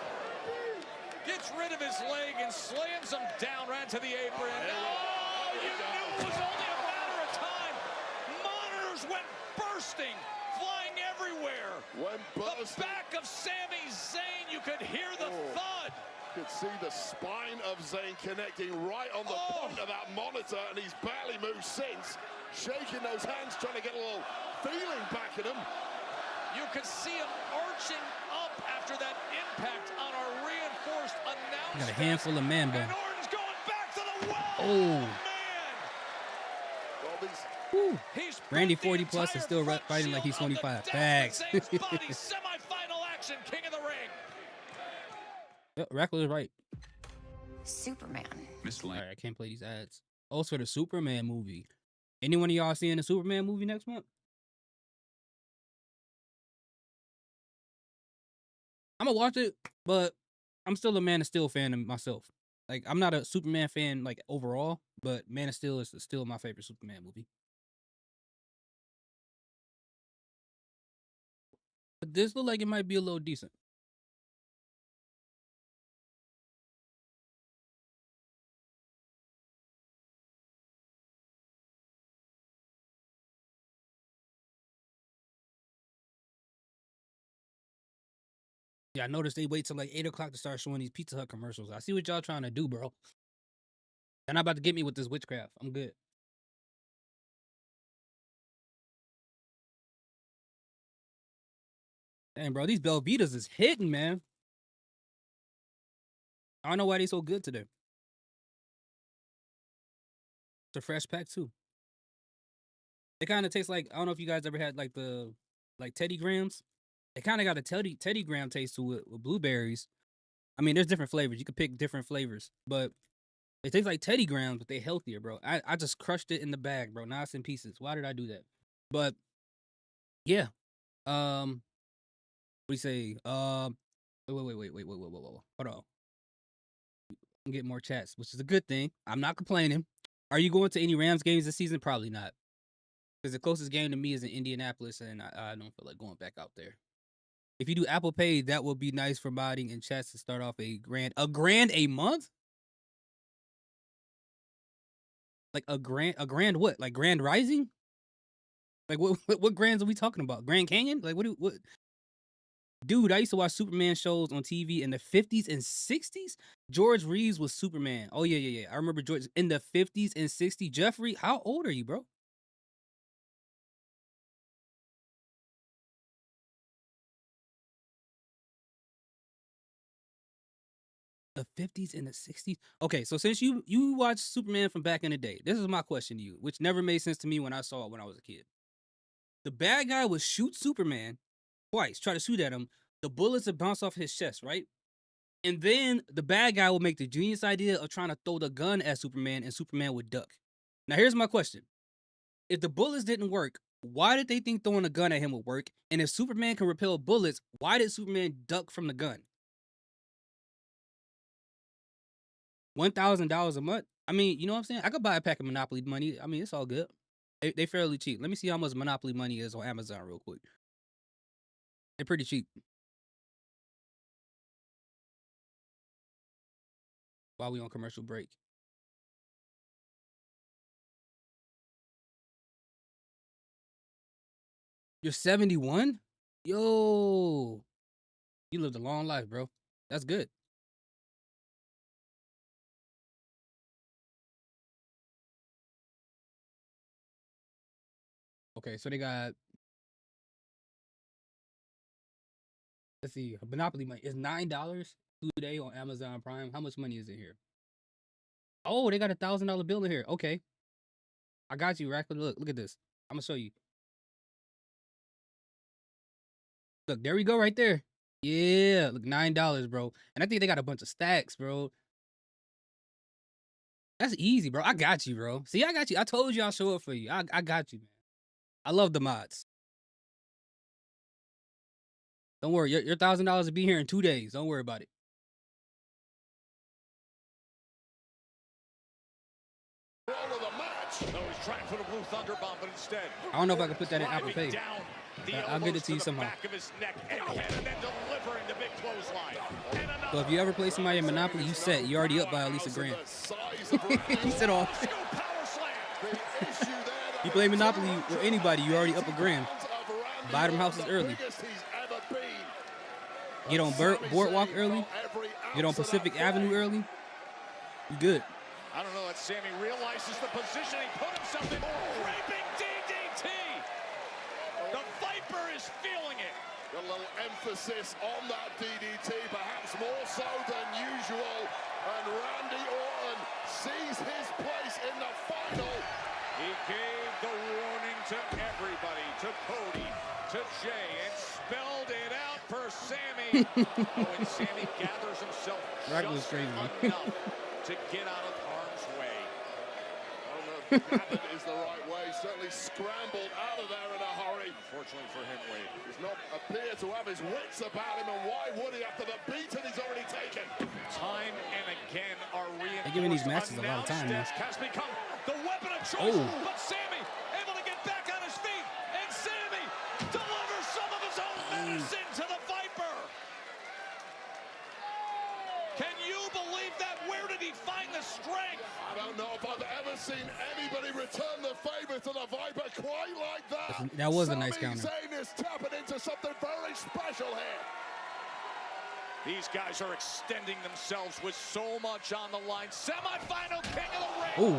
gets rid of his leg and slams him down right to the apron. Oh, you knew it was only a matter of time. Monitors went bursting, flying everywhere. The back of Sami Zayn, you could hear the thud. You could see the spine of Zayn connecting right on the point of that monitor, and he's barely moved since. Shaking those hands, trying to get a little feeling back in him. You could see him arching up after that impact on our reinforced announcement. Got a handful of man bone. And Orton's going back to the well. Oh. Well, He's Randy 40 plus is still fighting like he's 25. Facts. body semi-final action, King of the Ring. Rackler is right. Superman. All right, I can't play these ads. Oh, it's for the Superman movie. Anyone of y'all seeing the Superman movie next month? I'm gonna watch it, but I'm still a Man of Steel fan of myself. Like, I'm not a Superman fan, like, overall, but Man of Steel is still my favorite Superman movie. But this look like it might be a little decent. Yeah, I noticed they wait till like 8 o'clock to start showing these Pizza Hut commercials. I see what y'all trying to do, bro. They're not about to get me with this witchcraft. I'm good. Dang, bro, these Belvitas is hitting, man. I don't know why they so good today. It's a fresh pack too. It kind of tastes like, I don't know if you guys ever had like the Teddy Grahams. It kind of got a Teddy Graham taste to it with blueberries. I mean, there's different flavors. You can pick different flavors, but it tastes like Teddy Grahams, but they healthier, bro. I just crushed it in the bag, bro. Now it's in pieces. Why did I do that? But yeah, what do you say? Wait. Hold on. I'm getting more chats, which is a good thing. I'm not complaining. Are you going to any Rams games this season? Probably not. Because the closest game to me is in Indianapolis, and I don't feel like going back out there. If you do Apple Pay, that would be nice for modding and chats to start off a grand a month? Like a grand what? Like Grand Rising? Like what grands are we talking about? Grand Canyon? Like what? Dude, I used to watch Superman shows on TV in the 50s and 60s. George Reeves was Superman. Oh yeah. I remember George in the 50s and 60s. Jeffrey, how old are you, bro? The 50s and the 60s. Okay, so since you watched Superman from back in the day, this is my question to you, which never made sense to me when I saw it when I was a kid. The bad guy would shoot Superman twice, try to shoot at him. The bullets would bounce off his chest, right? And then the bad guy would make the genius idea of trying to throw the gun at Superman, and Superman would duck. Now, here's my question. If the bullets didn't work, why did they think throwing a gun at him would work? And if Superman can repel bullets, why did Superman duck from the gun? $1,000 a month? I mean, you know what I'm saying? I could buy a pack of Monopoly money. I mean, it's all good. They fairly cheap. Let me see how much Monopoly money is on Amazon real quick. They're pretty cheap. While we on commercial break. You're 71? Yo. You lived a long life, bro. That's good. Okay, so they got, let's see, Monopoly money is $9 today on Amazon Prime. How much money is in here? Oh, they got $1,000 bill in here. Okay, I got you, Rackler. Look at this. I'm gonna show you. Look, there we go, right there. Yeah, look, $9, bro. And I think they got a bunch of stacks, bro. That's easy, bro. I got you, bro. See, I got you. I told you I'll show up for you. I got you, man. I love the mods. Don't worry. Your $1,000 will be here in 2 days. Don't worry about it. No, he's trying for the blue thunder bomb, but instead, I don't know if I can put that in Apple Pay. down the I'll get it to you somehow. back of his neck and then delivering the big clothesline. So if you ever play somebody in Monopoly, you set. You already up by at least $1,000. He said all. You play Monopoly with anybody, you already up $1,000. Buy them houses early. Get on Boardwalk early. Get on Pacific Avenue early. You good. I don't know that Sami realizes the position he put himself in. Raping DDT. The Viper is feeling it. A little emphasis on that DDT, perhaps more so than usual. And Randy Orton sees his place in the final. He gave the warning to everybody, to Cody, to Jay, and spelled it out for Sami. And Sami gathers himself just enough to get out of harm's way. I don't know if gathered is the right way. Certainly scrambled out of there in a hurry. Unfortunately for him, Wade. Does not appear to have his wits about him, and why would he after the beating he's already taken? Time and again are reinforced. They're giving these matches a lot of time, man. Has become the weapon of choice, but Sami able to get back on his feet, and Sami delivers some of his own medicine to the Viper. Can you believe that? Where did he find the strength? I don't know if I've ever seen anybody return the favor to the Viper quite like that. That was a nice counter. Zayn is tapping into something very special here. These guys are extending themselves with so much on the line. Semi-final king of the ring. Oh,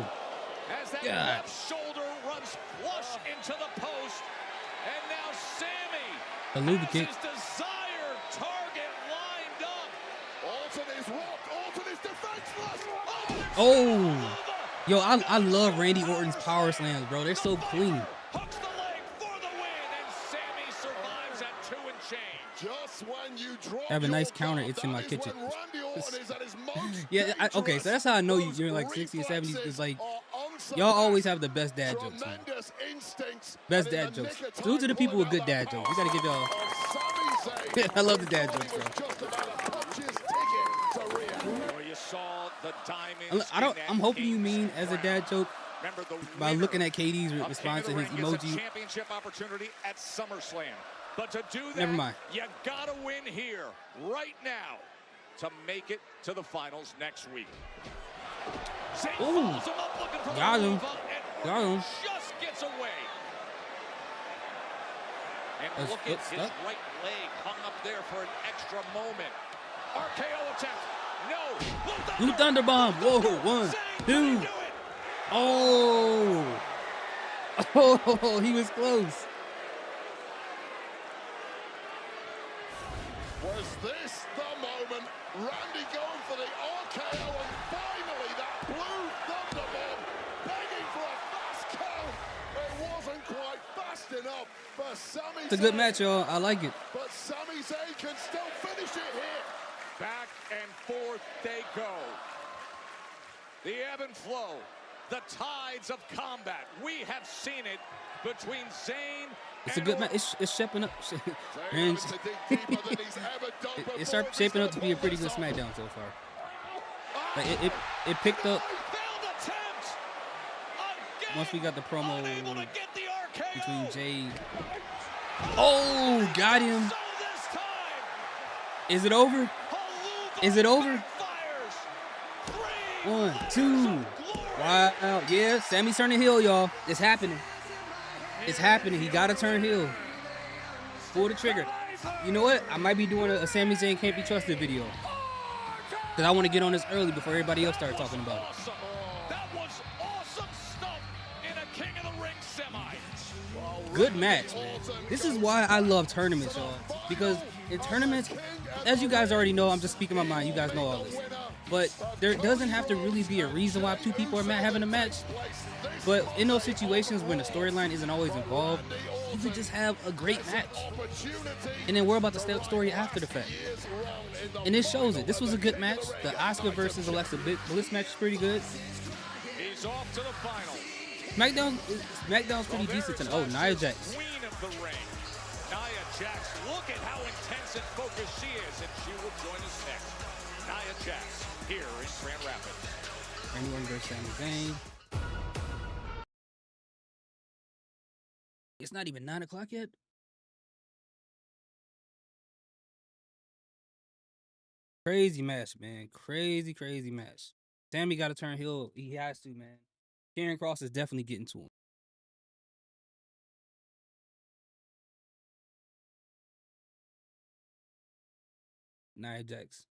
as that left shoulder runs flush into the post. And now Sami has his desired target lined up. Orton is rocked. Orton is defenseless. Oh. Yo, I love Randy Orton's power slams, bro. They're so clean. Hooks the leg for the win, and Sami survives at 2 and change. Just when you drop I have a nice counter. It's in my kitchen. Randy Orton is at his most okay, so that's how I know you're like 60s, 70s. It's like y'all always have the best dad jokes, man. Best dad jokes. So those are the people with good dad jokes. We gotta give y'all. I love the dad jokes, bro. You saw the diamonds. I'm hoping you mean as a dad joke by looking at KD's response to his emoji. Championship opportunity at SummerSlam. But to do that, never mind. You gotta win here, right now, to make it to the finals next week. Ooh, got him. Got him. Just gets away. And That's look at his right leg hung up there for an extra moment. RKO attempt. No. Blue Thunder Bomb. Whoa, 1, 2. Oh. Oh, he was close. Was this the moment? Randy going for the RKO, and finally that blue thunder bomb begging for a fast count. It wasn't quite fast enough for Sami. It's a good match, y'all. I like it. But Sami Zayn can still finish it here. Back and forth they go. The ebb and flow, the tides of combat. We have seen it between Zayn. It's a good match. It's shaping up. Man, it started shaping up to be a pretty good Smackdown so far. Like it picked up once we got the promo between Jay. Oh, got him. Is it over? Is it over? 1, 2. Wow. Yeah, Sami's turning heel, y'all. It's happening. It's happening. He got to turn heel. Pull the trigger. You know what? I might be doing a Sami Zayn Can't Be Trusted video. Because I want to get on this early before everybody else starts talking about it. That was awesome stuff in a King of the Ring semi. Good match, man. This is why I love tournaments, y'all. Because in tournaments, as you guys already know, I'm just speaking my mind. You guys know all this. But there doesn't have to really be a reason why two people are having a match. But in those situations when the storyline isn't always involved, you could just have a great match. And then worry about the story after the fact. And it shows it. This was a good match. The Asuka versus Alexa Bliss match is pretty good. heads off to the final. Smackdown's pretty decent tonight. Oh, Nia Jax. Queen of the ring. Nia Jax, look at how intense and focused she is, and she will join us next. Nia Jax, here in Grand Rapids. Anyone versus Sami Zayn. It's not even 9 o'clock yet. Crazy match, man. Crazy match. Sami got to turn heel. He has to, man. Karrion Kross is definitely getting to him. Nia Jax.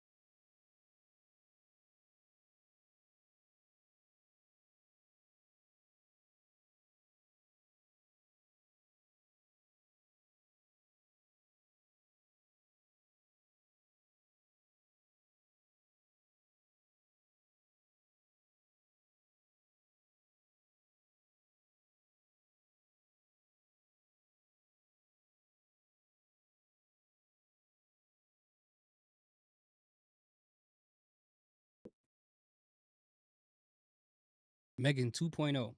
Megan 2.0.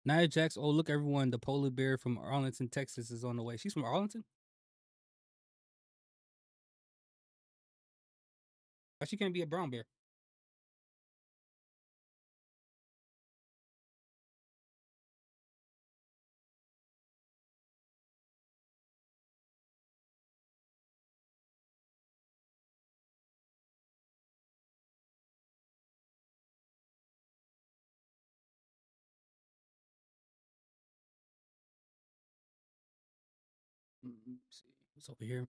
Nia Jax, oh, look, everyone. The polar bear from Arlington, Texas is on the way. She's from Arlington? Why she can't be a brown bear? Let's see. What's over here?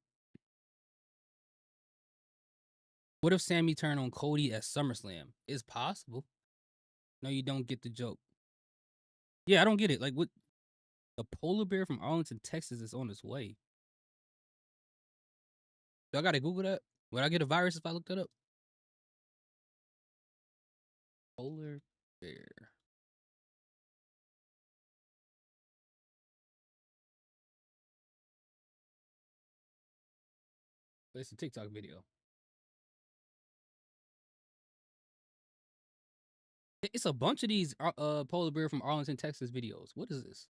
What if Sami turned on Cody at SummerSlam? It's possible. No, you don't get the joke. Yeah, I don't get it. Like, what? The polar bear from Arlington, Texas is on its way. Do I gotta Google that? Would I get a virus if I look that up? Polar bear. It's a TikTok video. It's a bunch of these polar bear from Arlington, Texas videos. What is this?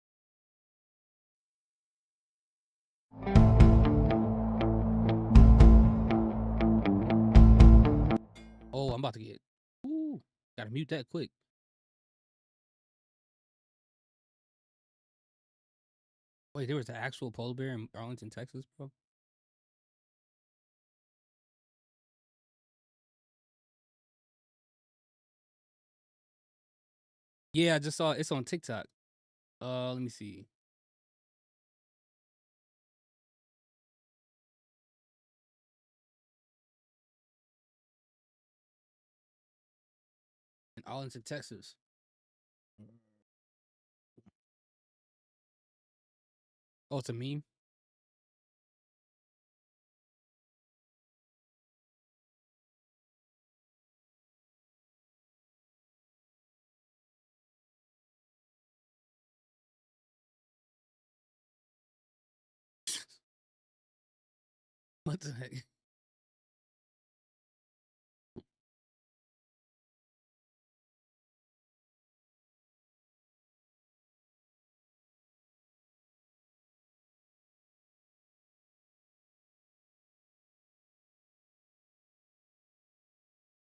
Oh, I'm about to get. Ooh, gotta mute that quick. Wait, there was an actual polar bear in Arlington, Texas, bro. Yeah, I just saw it's on TikTok. Let me see. In Arlington, Texas. Oh, it's a meme. What the heck?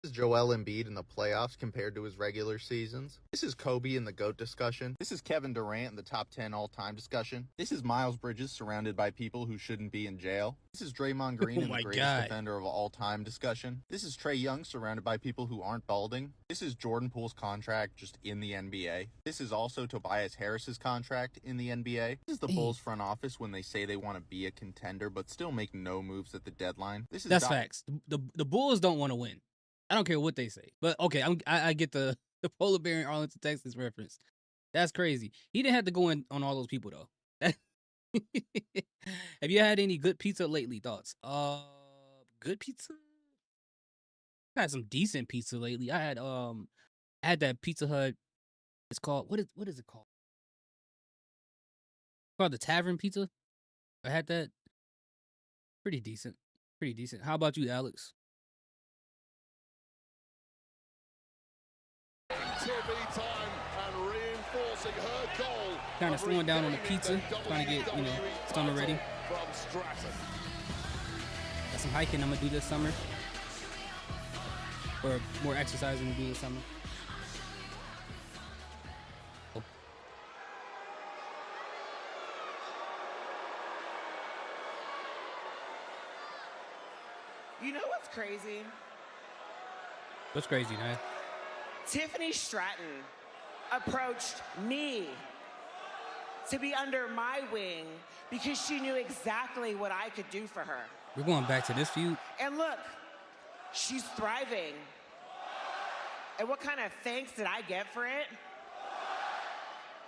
This is Joel Embiid in the playoffs compared to his regular seasons. This is Kobe in the GOAT discussion. This is Kevin Durant in the top 10 all-time discussion. This is Miles Bridges surrounded by people who shouldn't be in jail. This is Draymond Green in the greatest defender of all time discussion. This is Trae Young surrounded by people who aren't balding. This is Jordan Poole's contract just in the NBA. This is also Tobias Harris's contract in the NBA. This is the Bulls front office when they say they want to be a contender but still make no moves at the deadline. This is That's facts. The Bulls don't want to win. I don't care what they say. But okay, I get the polar bear in Arlington, Texas reference. That's crazy. He didn't have to go in on all those people though. Have you had any good pizza lately? Thoughts? Good pizza? I had some decent pizza lately. I had that Pizza Hut. It's called what is it called? It's called the Tavern Pizza. I had that. Pretty decent. Pretty decent. How about you, Alex? TV time and reinforcing her goal. Kind of slowing down on the pizza, trying to get, summer ready. From Stratton. Got some hiking I'm gonna do this summer, or more exercising to do this summer. Oh. You know what's crazy? What's crazy, man? Tiffany Stratton approached me to be under my wing because she knew exactly what I could do for her. We're going back to this feud. And look, she's thriving. And what kind of thanks did I get for it?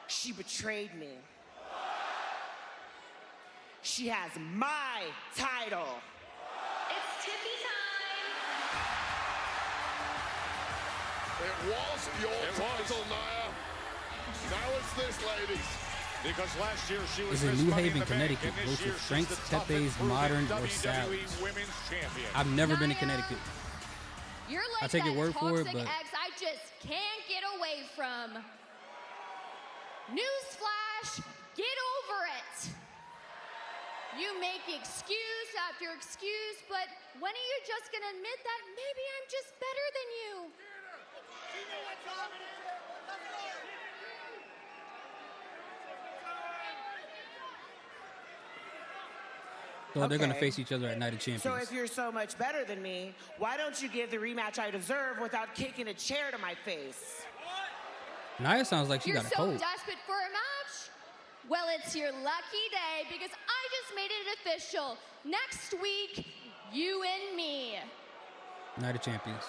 She betrayed me. She has my title. It's Tiffy time. It was your title, Nia. Now it's this, ladies. Because last year she was Is in New Money in Haven, the Bank, Connecticut. and this Goes year with she's Strengths, the toughest Tepes, proven Modern, or WWE Salads. Women's Champion. I've never been to Connecticut. You're like I take that your word for it, toxic but ex I just can't get away from. Newsflash, get over it. You make excuse after excuse, but when are you just gonna admit that maybe I'm just better than you? So they're going to face each other at Night of Champions. So if you're so much better than me, why don't you give the rematch I deserve without kicking a chair to my face? Nia sounds like she You're got a so cold. desperate for a match? Well, it's your lucky day because I just made it official. Next week, you and me. Night of Champions.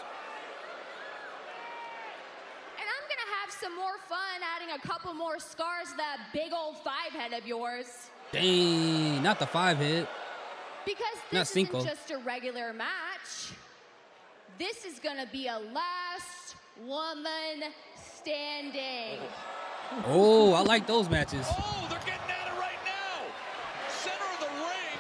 And I'm gonna have some more fun adding a couple more scars to that big old 5-head of yours. Dang, not the 5-head. Because Not this Cinco. isn't just a regular match. This is gonna be a last woman standing. Oh, I like those matches. Oh, they're getting at it right now. Center of the ring.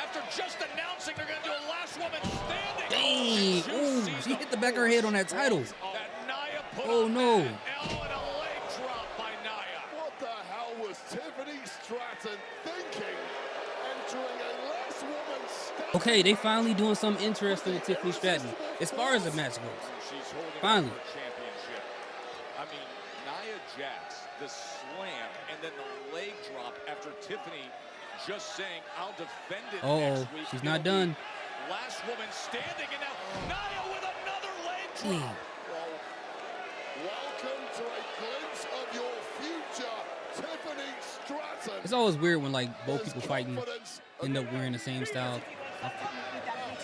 After just announcing they're going to do a last woman standing. Dang, ooh, she hit the back of her head on that title. That Nia put Oh, on no. that L and a leg drop by Nia. What the hell was Tiffany Stratton thinking? Entering a last woman stand. Okay, they finally doing something interesting with Tiffany Stratton as far as the match goes. She's holding Finally. up her championship. I mean, Nia Jax, the slam, and then the leg drop after Tiffany just saying, I'll defend it next week. She's not It'll done. be last woman standing, and now Nia with another leg drop. Well, welcome to a glimpse of your future, Tiffany Stratton. It's always weird when like both people fighting end up wearing the same style.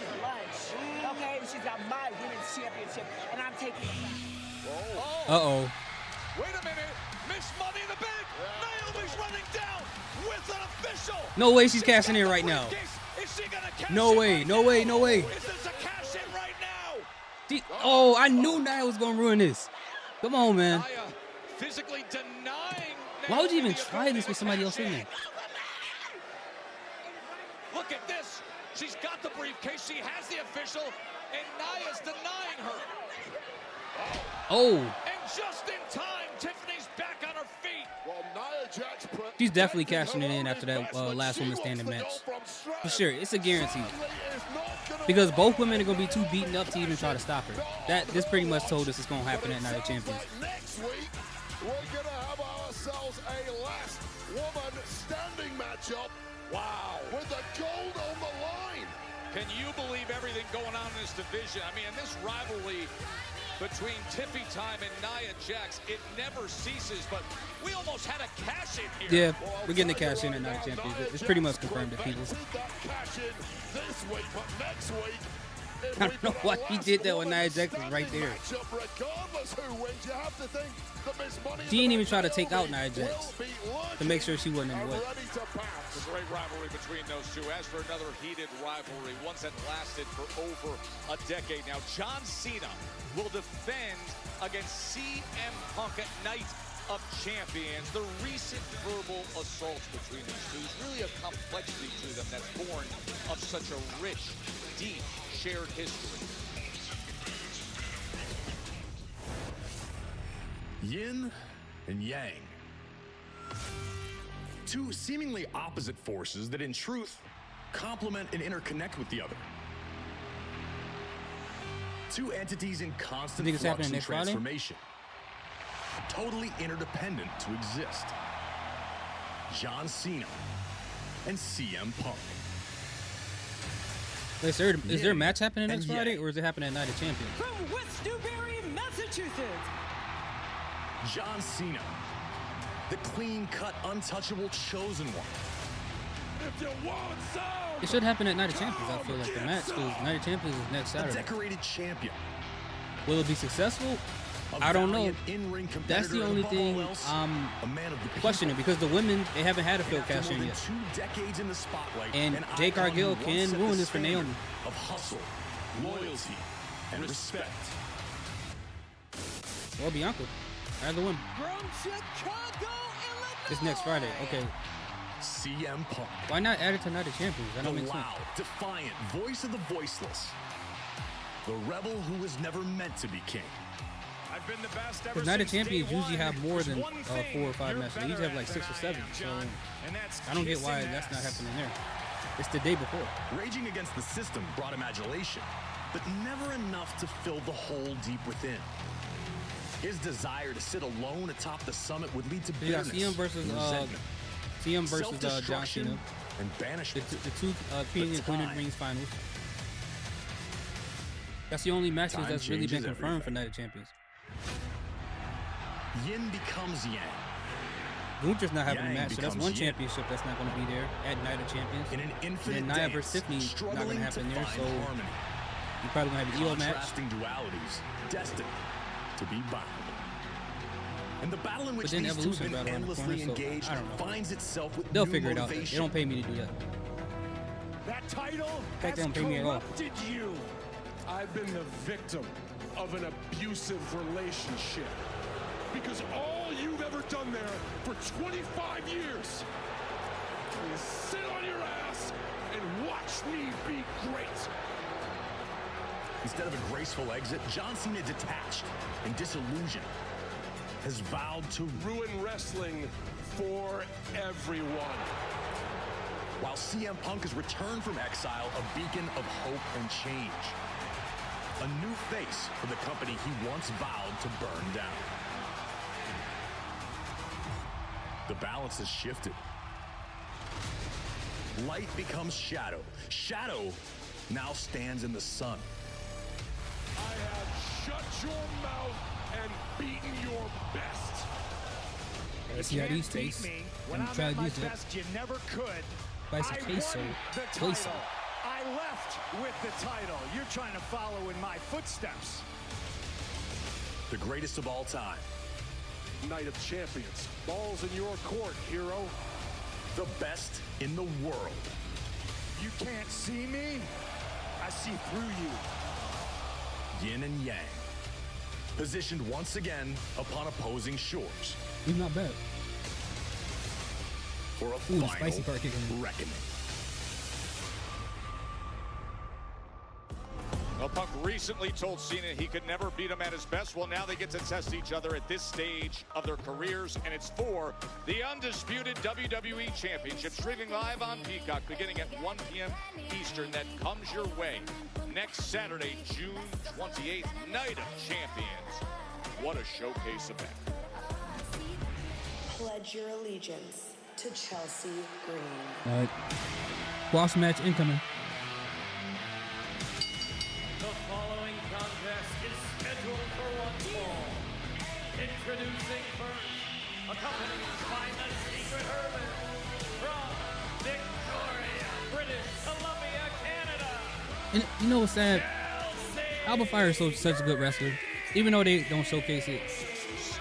Okay, she's got my women's championship, and I'm taking it. Uh-oh. Wait a minute. Miss Money in the Bank. Naomi's running down with an official. No way she's cashing in right now. Is she gonna cash No in way, right no now? way, no way. Is this a cash in right now? Oh, I knew Nia was going to ruin this. Come on, man. Nia physically denying. Why would you even try this with somebody else in there? Look at this. She's got the briefcase. She has the official, and Nia's denying her. Oh, And just in time, Tiffany's back on her feet. Well, Nia Jax she's definitely cashing it in after that last woman standing match. For sure, it's a guarantee. Because both women are going to be too beaten up to even try to stop her. This pretty much told us it's going to happen at Night of Champions. Next week, we're going to have ourselves a last woman standing matchup. Wow. With the gold on the line. Can you believe everything going on in this division? I mean, in this rivalry between Tiffy Time and Nia Jax, it never ceases, but we almost had a cash in here. Yeah, we're getting the cash in at Night of Champions. It's pretty much confirmed to people. Cash in this week, but next week, I don't know why he did that when Nia Jax was right there. regardless who wins, you have to think that Miss Money She didn't even try to take out Nia Jax to make sure she wasn't in the way. It's a great rivalry between those two. As for another heated rivalry, ones that lasted for over a decade now, John Cena will defend against CM Punk at Night of Champions. The recent verbal assaults between these two is really a complexity to them that's born of such a rich, deep, shared history. Yin and Yang. Two seemingly opposite forces that in truth complement and interconnect with the other. Two entities in constant flux and transformation. Totally interdependent to exist. John Cena and CM Punk. Is there a match happening next Friday, or is it happening at Night of Champions? From West Newbury, Massachusetts, John Cena, the clean-cut, untouchable chosen one. If you want some, It should happen at Night of Champions, I feel like, the match, because Night of Champions is next Saturday. A decorated champion. Will it be successful? I don't know. That's the only thing I'm questioning, because the women, they haven't had a field cash in yet. 2 decades in the spotlight, And Jay Cargill can ruin this for Naomi. Of hustle, loyalty, and respect. Or Bianca. Either one. from Chicago, Illinois. It's next Friday. Okay. CM Punk. Why not add it to Night of Champions? That don't make sense. Loud, defiant voice of the voiceless. The rebel who was never meant to be king. I've been the best ever Because Night of since Champions day usually one. have more than There's one 4 or 5 you're matches. They usually have like better 6 or at 7. than I am, So John, and that's I don't get why kissing that's not ass. happening there. It's the day before. Raging against the system brought him adulation, but never enough to fill the hole deep within. His desire to sit alone atop the summit would lead to You got bitterness, CM versus resentment, John Cena. and banishment. The two Queen of the Rings finals. That's the only matches Time that's really been changes confirmed for everything. Night of Champions. Yin becomes Yang. Gunther's not having a Yang match, so that's becomes one Yin. championship that's not going to be there at Night of Champions. In an And infinite then Nia dance, versus Tiffany not going struggling to happen to there, find so harmony. you're probably going to have an EO match. Contrasting dualities, destined to be bound. And the battle in which then these two Evolution's have been right around the endlessly corner, so engaged I don't know. finds itself with They'll new figure it out. They motivation. don't pay me to do that. That title fact, they has don't pay me at all. corrupted you. I've been the victim of an abusive relationship. Because all you've ever done there for 25 years is sit on your ass and watch me be great. Instead of a graceful exit, John Cena, detached and disillusioned, has vowed to ruin wrestling for everyone. While CM Punk has returned from exile, a beacon of hope and change. A new face for the company he once vowed to burn down. The balance has shifted. Light becomes shadow. Shadow now stands in the sun. I have shut your mouth and beaten your best. Let's see how these taste. When I'm I'm trying at to my do that. best, you never could. Spice I of queso. won the Queso. title. I left with the title. You're trying to follow in my footsteps. The greatest of all time. Night of Champions. Ball's in your court, hero. The best in the world. You can't see me. I see through you. Yin and Yang. Positioned once again upon opposing shores. He's not bad. For a Ooh, the final spicy part kicking in. reckoning. Well, Punk recently told Cena he could never beat him at his best. Well, now they get to test each other at this stage of their careers, and it's for the undisputed WWE Championship, streaming live on Peacock beginning at 1 p.m. Eastern. That comes your way next Saturday, June 28th, Night of Champions. What a showcase event. Pledge your allegiance to Chelsea Green. All right. Boss match incoming. The following contest is scheduled for one fall. Introducing first, accompanied by the Secret Urban from Victoria, British Columbia, Canada. And you know what's sad? Alba Fire is such a good wrestler. Even though they don't showcase it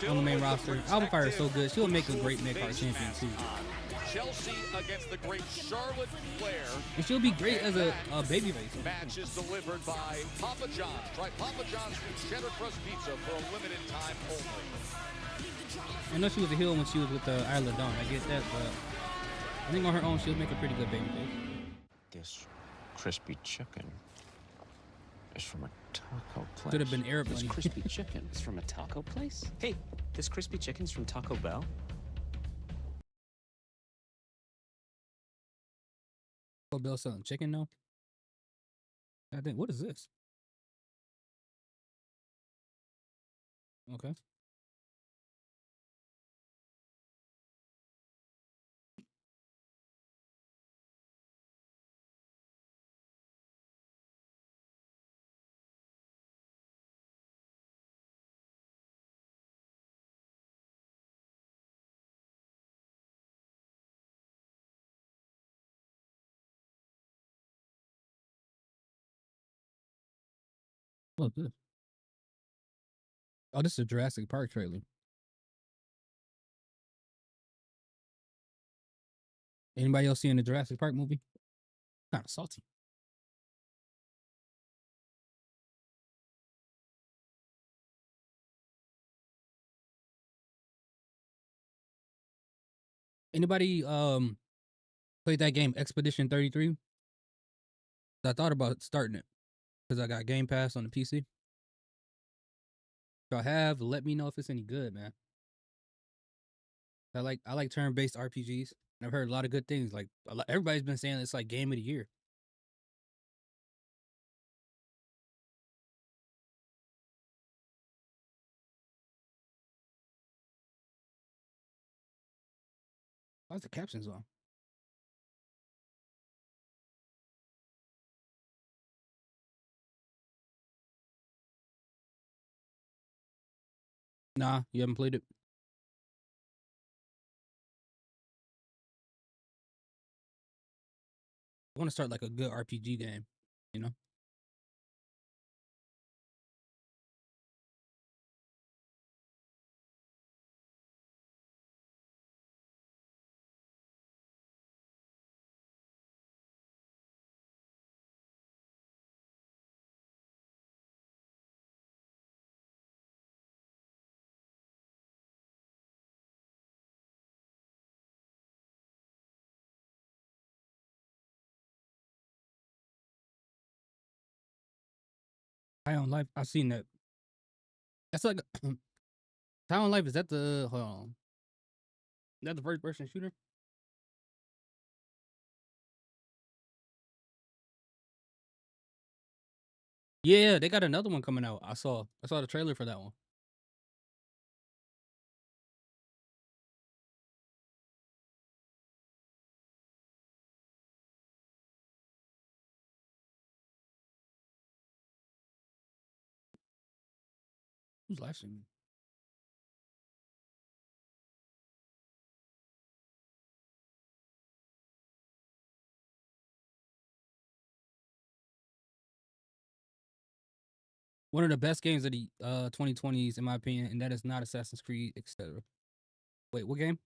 on the main roster, Alba Fire is so good. She'll make a great mid-card champion too. Chelsea against the great Charlotte Flair. And she'll be great as a babyface. Match is delivered by Papa John's. Try Papa John's with cheddar crust pizza for a limited time only. I know she was a heel when she was with Isla Dawn. I get that, but I think on her own she'll make a pretty good babyface. This crispy chicken is from a Taco place. Could have been Arab This money. crispy chicken's from a taco place? Hey, this crispy chicken's from Taco Bell? Taco Bell selling chicken though. I think. What is this? Okay. What's this? Oh, this is a Jurassic Park trailer. Anybody else seeing the Jurassic Park movie? Kind of salty. Anybody played that game Expedition 33? I thought about starting it because I got Game Pass on the PC. If I have, let me know if it's any good, man. I like turn-based RPGs. I've heard a lot of good things. Like everybody's been saying it's like game of the year. Why's the captions on? Nah, you haven't played it. I want to start like a good RPG game, you know? High on Life. I've seen that. That's like High on Life. Is that the hold on? Is that the first person shooter? Yeah, they got another one coming out. I saw the trailer for that one. Who's live streaming? One of the best games of the 2020s, in my opinion, and that is not Assassin's Creed, etc. Wait, what game?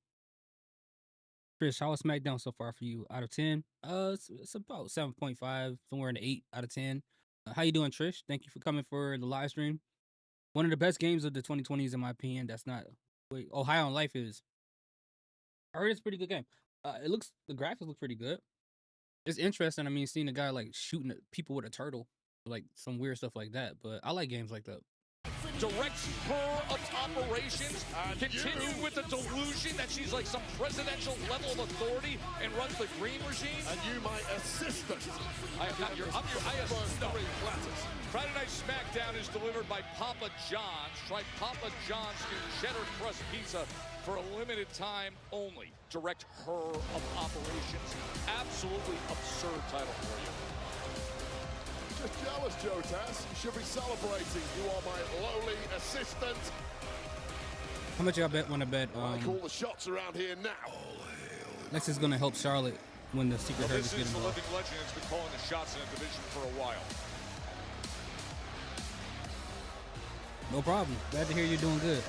Trish, how was Smackdown so far for you? Out of 10? It's about 7.5, somewhere in the 8 out of 10. How you doing, Trish? Thank you for coming for the live stream. One of the best games of the 2020s, in my opinion. That's not. Wait, oh, High on Life is. I heard it's a pretty good game. The graphics look pretty good. It's interesting. I mean, seeing a guy like shooting at people with a turtle, like some weird stuff like that. But I like games like that. Directs her of operations, continuing with the delusion that she's like some presidential level of authority and runs the green regime. And you, my assistant. I am not I am no. Friday Night Smackdown is delivered by Papa John's. Try Papa John's new cheddar crust pizza for a limited time only. Direct her of operations. Absolutely absurd title for you. Just jealous, Joe Tass. You should be celebrating. You are my lowly assistant. How much y'all want to bet? I call the shots around here now. This is going to help Charlotte when the Secret Well, Herders this get is the involved. living legend that's been calling the shots in a division for a while. No problem. Glad to hear you're doing good.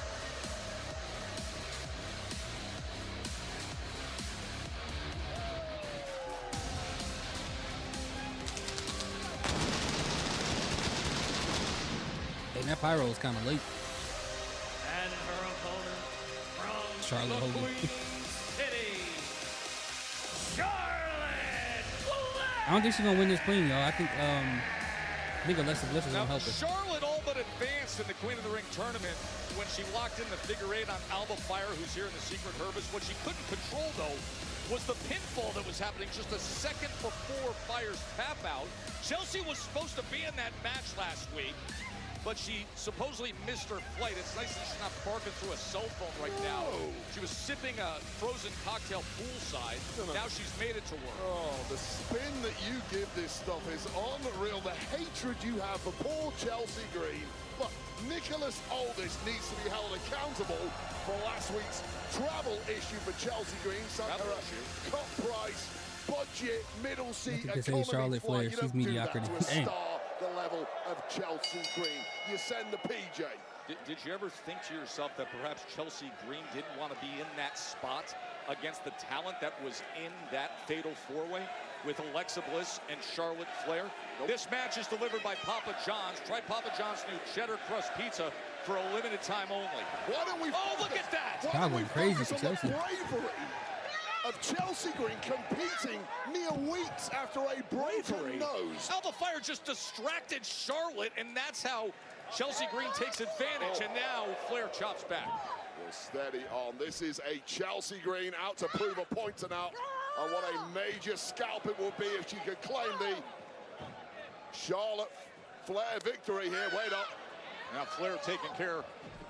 Hey, that pyro is kind of late. And her opponent from Charlotte the Hogan. Queen City, Charlotte Flair. I don't think she's gonna win this clean, y'all. I think I think Alexa Bliss is Now, gonna help us. Charlotte all but advanced in the Queen of the Ring tournament when she locked in the figure eight on Alba Fire, who's here in the Secret Harvest. What she couldn't control, though, was the pinfall that was happening just a second before Fire's tap out. Chelsea was supposed to be in that match last week, but she supposedly missed her flight. It's nice that she's not barking through a cell phone right now. She was sipping a frozen cocktail poolside. Now she's made it to work. Oh, the spin that you give this stuff is unreal. The hatred you have for poor Chelsea Green. Look, Nicholas Aldis needs to be held accountable for last week's travel issue for Chelsea Green. Sakoa, cut price, budget, middle seat, I think they say Charlotte Flair, she's mediocrity. Damn. The level of Chelsea Green. You send the PJ. Did you ever think to yourself that perhaps Chelsea Green didn't want to be in that spot against the talent that was in that fatal four-way with Alexa Bliss and Charlotte Flair? This match is delivered by Papa John's. Try Papa John's new cheddar crust pizza for a limited time only. Why don't we? Oh, look at that! Why don't we crazy focus for on the Chelsea. bravery of Chelsea Green competing mere weeks after a broken nose? Alba Fire just distracted Charlotte, and that's how Chelsea Green takes advantage, and now Flair chops back. Well, steady on. This is a Chelsea Green out to prove a point tonight, and what a major scalp it would be if she could claim the Charlotte Flair victory here. Wait up. Now Flair taking care I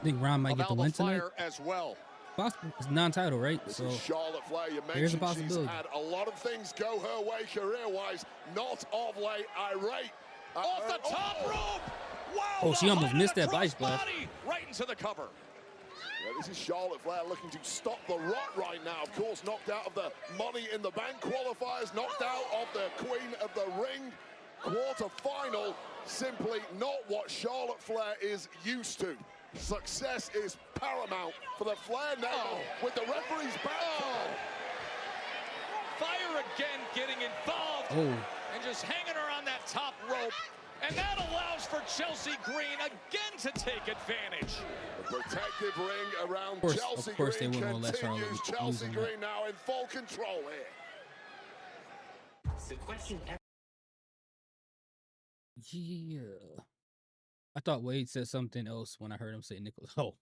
think Ron might of get the Alba win tonight. Fire as well. Possible. It's non-title, right? This So is Charlotte Flair. You there's a mentioned she's possibility. had a lot of things go her way career-wise. Not of late. Irate. Off the top rope! Wow! Oh, she almost missed that body body splash. right into the cover. Yeah, this is Charlotte Flair looking to stop the rot right now. Of course, knocked out of the Money in the Bank qualifiers, knocked out of the Queen of the Ring quarter-final. Simply not what Charlotte Flair is used to. Success is paramount for the Flair now with the referee's back. Fire again getting involved and just hanging her on that top rope. And that allows for Chelsea Green again to take advantage. The protective ring around Of Chelsea course they Green wouldn't let Charlotte continues. lose Chelsea on Green now in full control here. The question. Yeah. I thought Wade said something else when I heard him say Nicholas. Oh,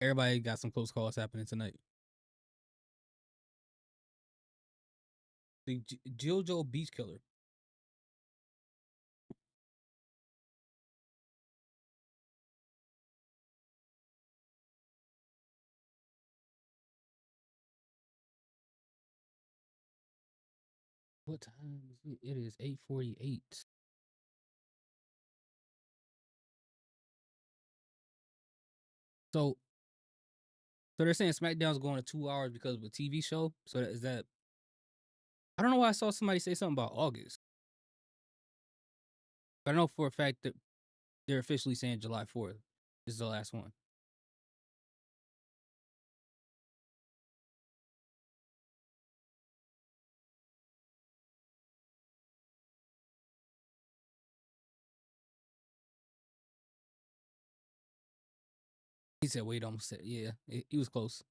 everybody got some close calls happening tonight. The JoJo Beach Killer. What time is it? It is 8:48. So they're saying SmackDown's going to 2 hours because of a TV show. So is that? I don't know why I saw somebody say something about August. But I know for a fact that they're officially saying July 4th is the last one. He said, wait, almost said, yeah, he was close.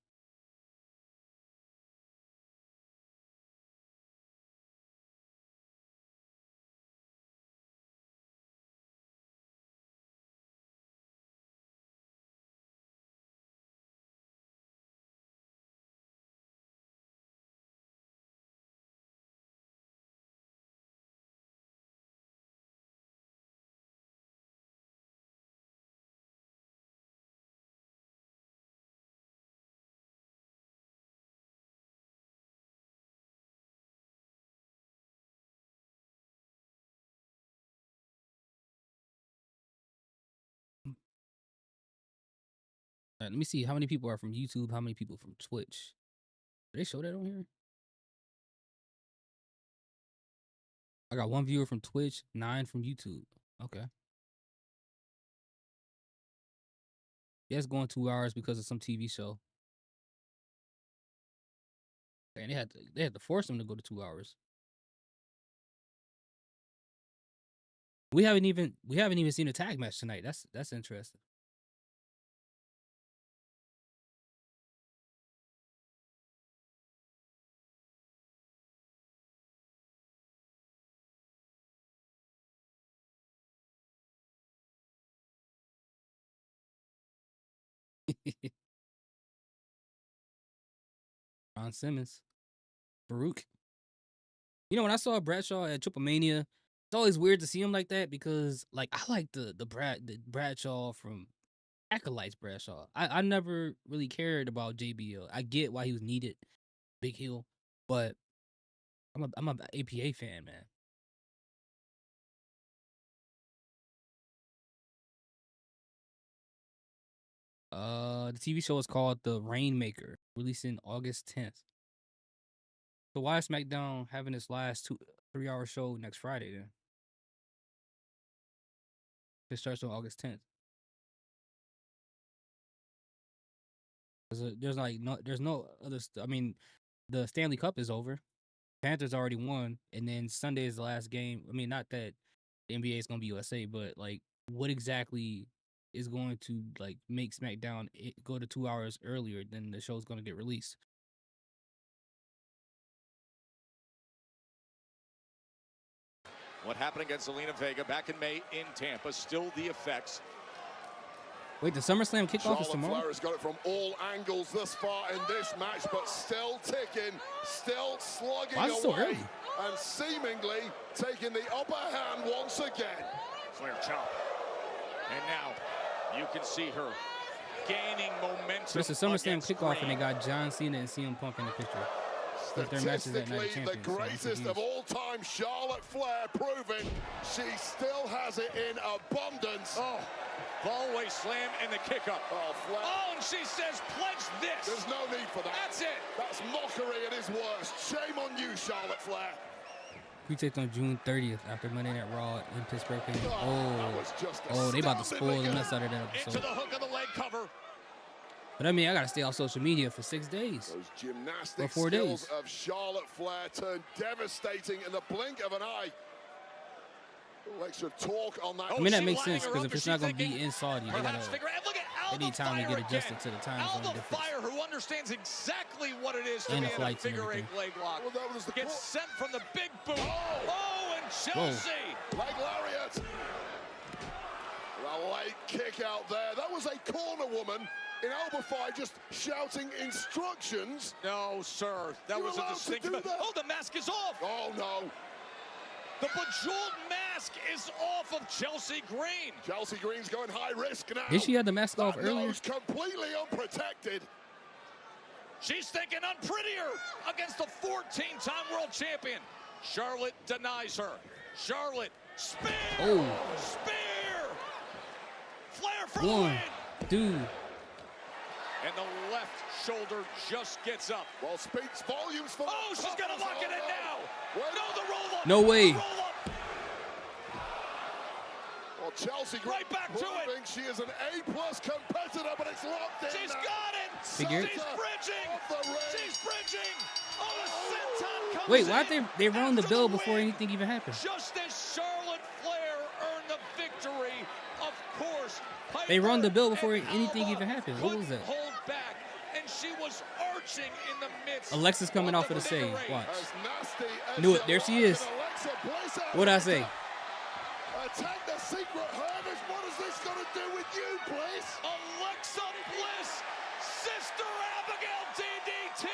All right, let me see how many people are from YouTube, how many people from Twitch. Do they show that on here? I got 1 viewer from Twitch, 9 from YouTube. Okay. Yeah, it's going 2 hours because of some TV show. And they had to force them to go to 2 hours. We haven't even seen a tag match tonight. That's interesting. Ron Simmons. Farouk. You know, when I saw Bradshaw at Triple Mania, it's always weird to see him like that because, like, I like the Bradshaw from Acolytes Bradshaw. I never really cared about JBL. I get why he was needed, big heel, but I'm a APA fan, man. The TV show is called The Rainmaker, releasing August 10th. So why is SmackDown having its last 3-hour show next Friday then? It starts on August 10th. There's no other. I mean, the Stanley Cup is over. Panthers already won, and then Sunday is the last game. I mean, not that the NBA is gonna be USA, but like, what exactly is going to like make SmackDown go to 2 hours earlier than the show's gonna get released? What happened against Zelina Vega back in May in Tampa, still the effects. Wait, the SummerSlam kickoff is tomorrow? Flair has got it from all angles thus far in this match, but still ticking, still slugging Why is it so away, early? and seemingly taking the upper hand once again. Flair chop. And now you can see her gaining momentum. It's a SummerSlam kickoff, and they got John Cena and CM Punk in the picture. But their matches at Night of Statistically, the Champions, greatest of all time, Charlotte Flair, proving she still has it in abundance. Oh, Ballway slam and the kick up. Oh, Flair. Oh, and she says, pledge this. There's no need for that. That's it. That's mockery at its worst. Shame on you, Charlotte Flair. Pre-taped on June 30th after Monday Night Raw in Pittsburgh. that was just They about to spoil the mess out of that Into episode. the hook of the leg cover. But I mean, I gotta stay off social media for 6 days. Those gymnastic or 4 skills days. of Charlotte Flair turned devastating in the blink of an eye. Extra talk on that. I mean, that makes sense because if it's not gonna be in Saudi, they need time to get adjusted to the time zone Alba difference. Fire, who understands exactly what it is to And be the in a flights and figure eight everything. leg lock. Well, that was the Gets sent from the big boot. Oh, and Chelsea. Leg lariat. A late kick out there. That was a corner woman in Alba Fire just shouting instructions. No, sir. That You're was a allowed to distinct. do that? Oh, the mask is off. Oh, no. The bejeweled mask is off of Chelsea Green. Chelsea Green's going high risk now. Did she have the mask off That earlier? nose completely unprotected. She's thinking unprettier against the 14-time world champion. Charlotte denies her. Charlotte, spear! Oh. Spear! Flair for the 1, win! 2. And the left shoulder just gets up. Well, speaks volumes for. Oh, she's gonna lock it in now. No, the roll up. No way. The roll up. Well, Chelsea Green Right back to it. proving she is an A+ competitor, but it's locked in. She's now. got it. Figure. She's bridging. Off the ring. She's bridging. Oh, the senton comes Wait, why in they rung the after bell win. before anything even happened? Just as Charlotte Flair earned the victory, of course. They rung the bell before and anything Alba even happened. What was that? couldn't hold back, and she was arching in the midst. Alexa's coming of off of the save. figure eight. Watch. As nasty as Knew it. you There she like, is. and Alexa Bliss out What'd I of say? it. Attack the secret harvest. What is this going to do with you, Bliss? Alexa Bliss, Sister Abigail DDT.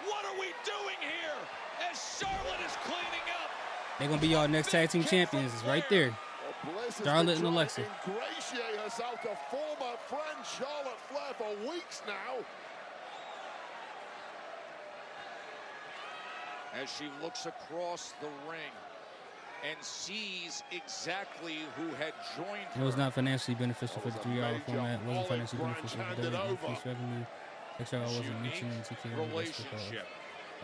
What are we doing here? As Charlotte is cleaning up. They're gonna be y'all next tag team champions. It's right there. Bliss has Charlotte been and trying Alexa. to ingratiate herself to former friend Charlotte Flair for weeks now. As she looks across the ring and sees exactly who had joined It her. was not financially beneficial for the 3-hour format. It wasn't financially beneficial for the increased revenue. XR wasn't mentioned in TKO. Relationship.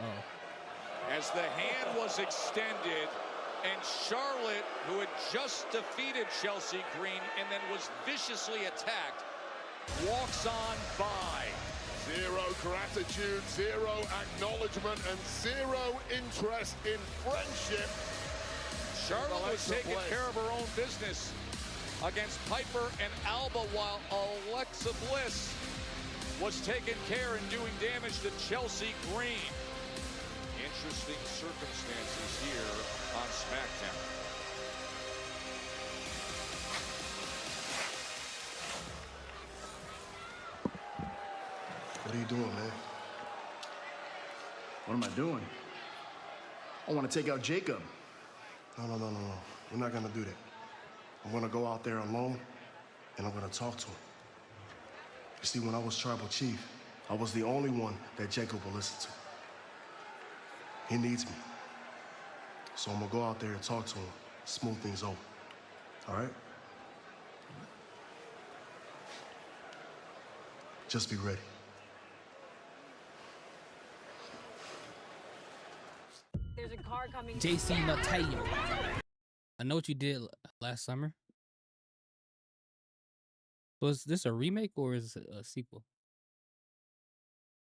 Oh. As the hand was extended, and Charlotte, who had just defeated Chelsea Green and then was viciously attacked, walks on by. Zero gratitude, zero acknowledgement, and zero interest in friendship. Charlotte was Alexa taking Bliss. care of her own business against Piper and Alba, while Alexa Bliss was taking care and doing damage to Chelsea Green. Interesting circumstances here on SmackDown. What are you doing, man? What am I doing? I want to take out Jacob. No. We're not gonna do that. I'm gonna go out there alone, and I'm gonna talk to him. You see, when I was tribal chief, I was the only one that Jacob will listen to. He needs me. So I'm gonna go out there and talk to him, smooth things over. All right? Just be ready. There's a car coming. JC Natalia. I know what you did last summer. So is this a remake or is it a sequel?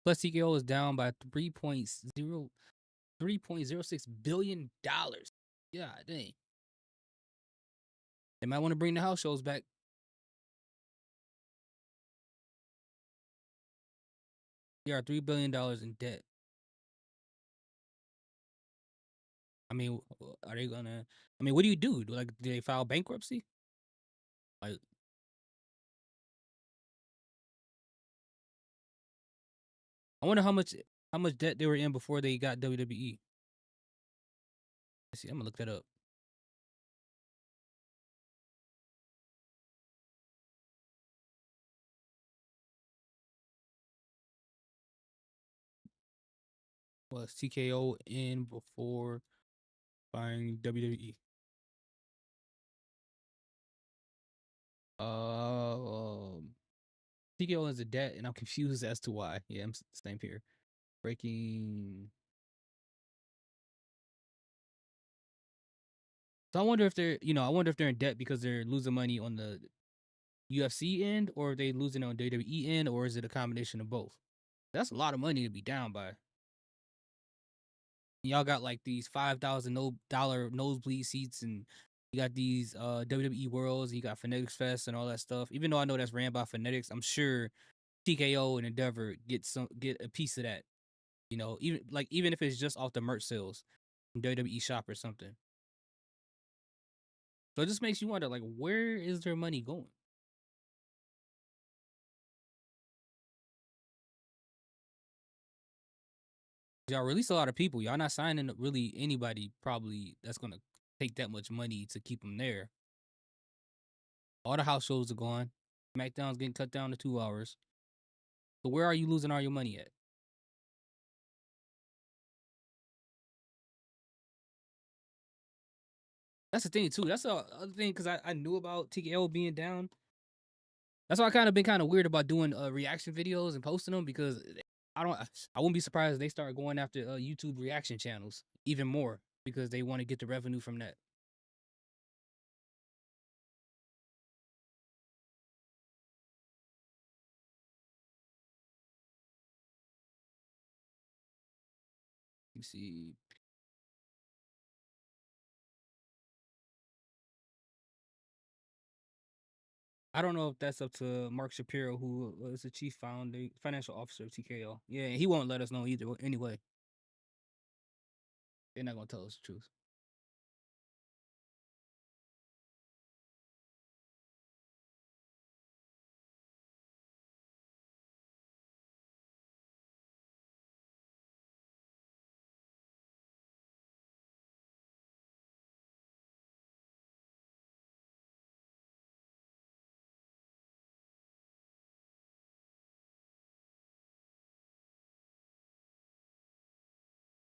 Plus TKO is down by $3.06 billion. Yeah, dang. They might want to bring the house shows back. They are $3 billion in debt. I mean, are they gonna? I mean, what do you do? Like, do they file bankruptcy? Like, I wonder how much debt they were in before they got WWE. Let's see, I'm gonna look that up. Was TKO in before buying WWE? TKO is a debt, and I'm confused as to why. Yeah, I'm same here. Breaking. So I wonder if they're, I wonder if they're in debt because they're losing money on the UFC end, or are they losing on WWE end, or is it a combination of both? That's a lot of money to be down by. Y'all got like these $5,000 nosebleed seats, and you got these WWE Worlds, you got Fanatics Fest and all that stuff. Even though I know that's ran by Fanatics, I'm sure TKO and Endeavor get a piece of that. Even if it's just off the merch sales from WWE shop or something. So it just makes you wonder, like, where is their money going? Y'all release a lot of people. Y'all not signing really anybody probably that's going to take that much money to keep them there. All the house shows are gone. Smackdown's getting cut down to 2 hours. So where are you losing all your money at? That's the thing, too. That's the other thing, because I knew about TKO being down. That's why I kind of been weird about doing reaction videos and posting them, because I wouldn't be surprised if they start going after YouTube reaction channels even more, because they want to get the revenue from that. Let me see. I don't know if that's up to Mark Shapiro, who is the chief financial officer of TKO. Yeah, he won't let us know either. Anyway, they're not gonna tell us the truth.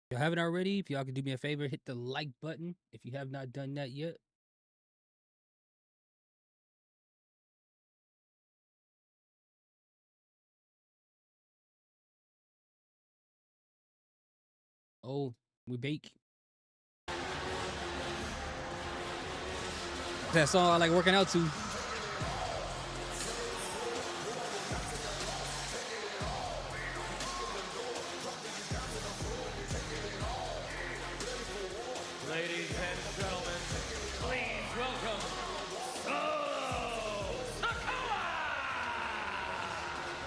If you haven't already, if y'all could do me a favor, hit the like button if you have not done that yet. Oh, we bake. That song I like working out to. Ladies and gentlemen, please welcome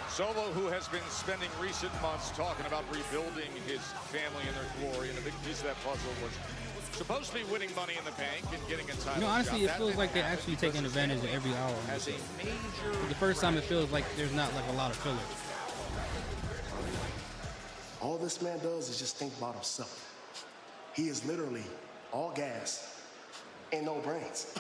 Solo, who has been spending recent months talking about rebuilding his family and their glory, and a big piece of that puzzle was supposed to be winning Money in the Bank and getting a title. Honestly, it feels like they're actually taking advantage of every hour. As a major the first time, it feels like there's not like a lot of filler. All this man does is just think about himself. He is literally all gas and no brains.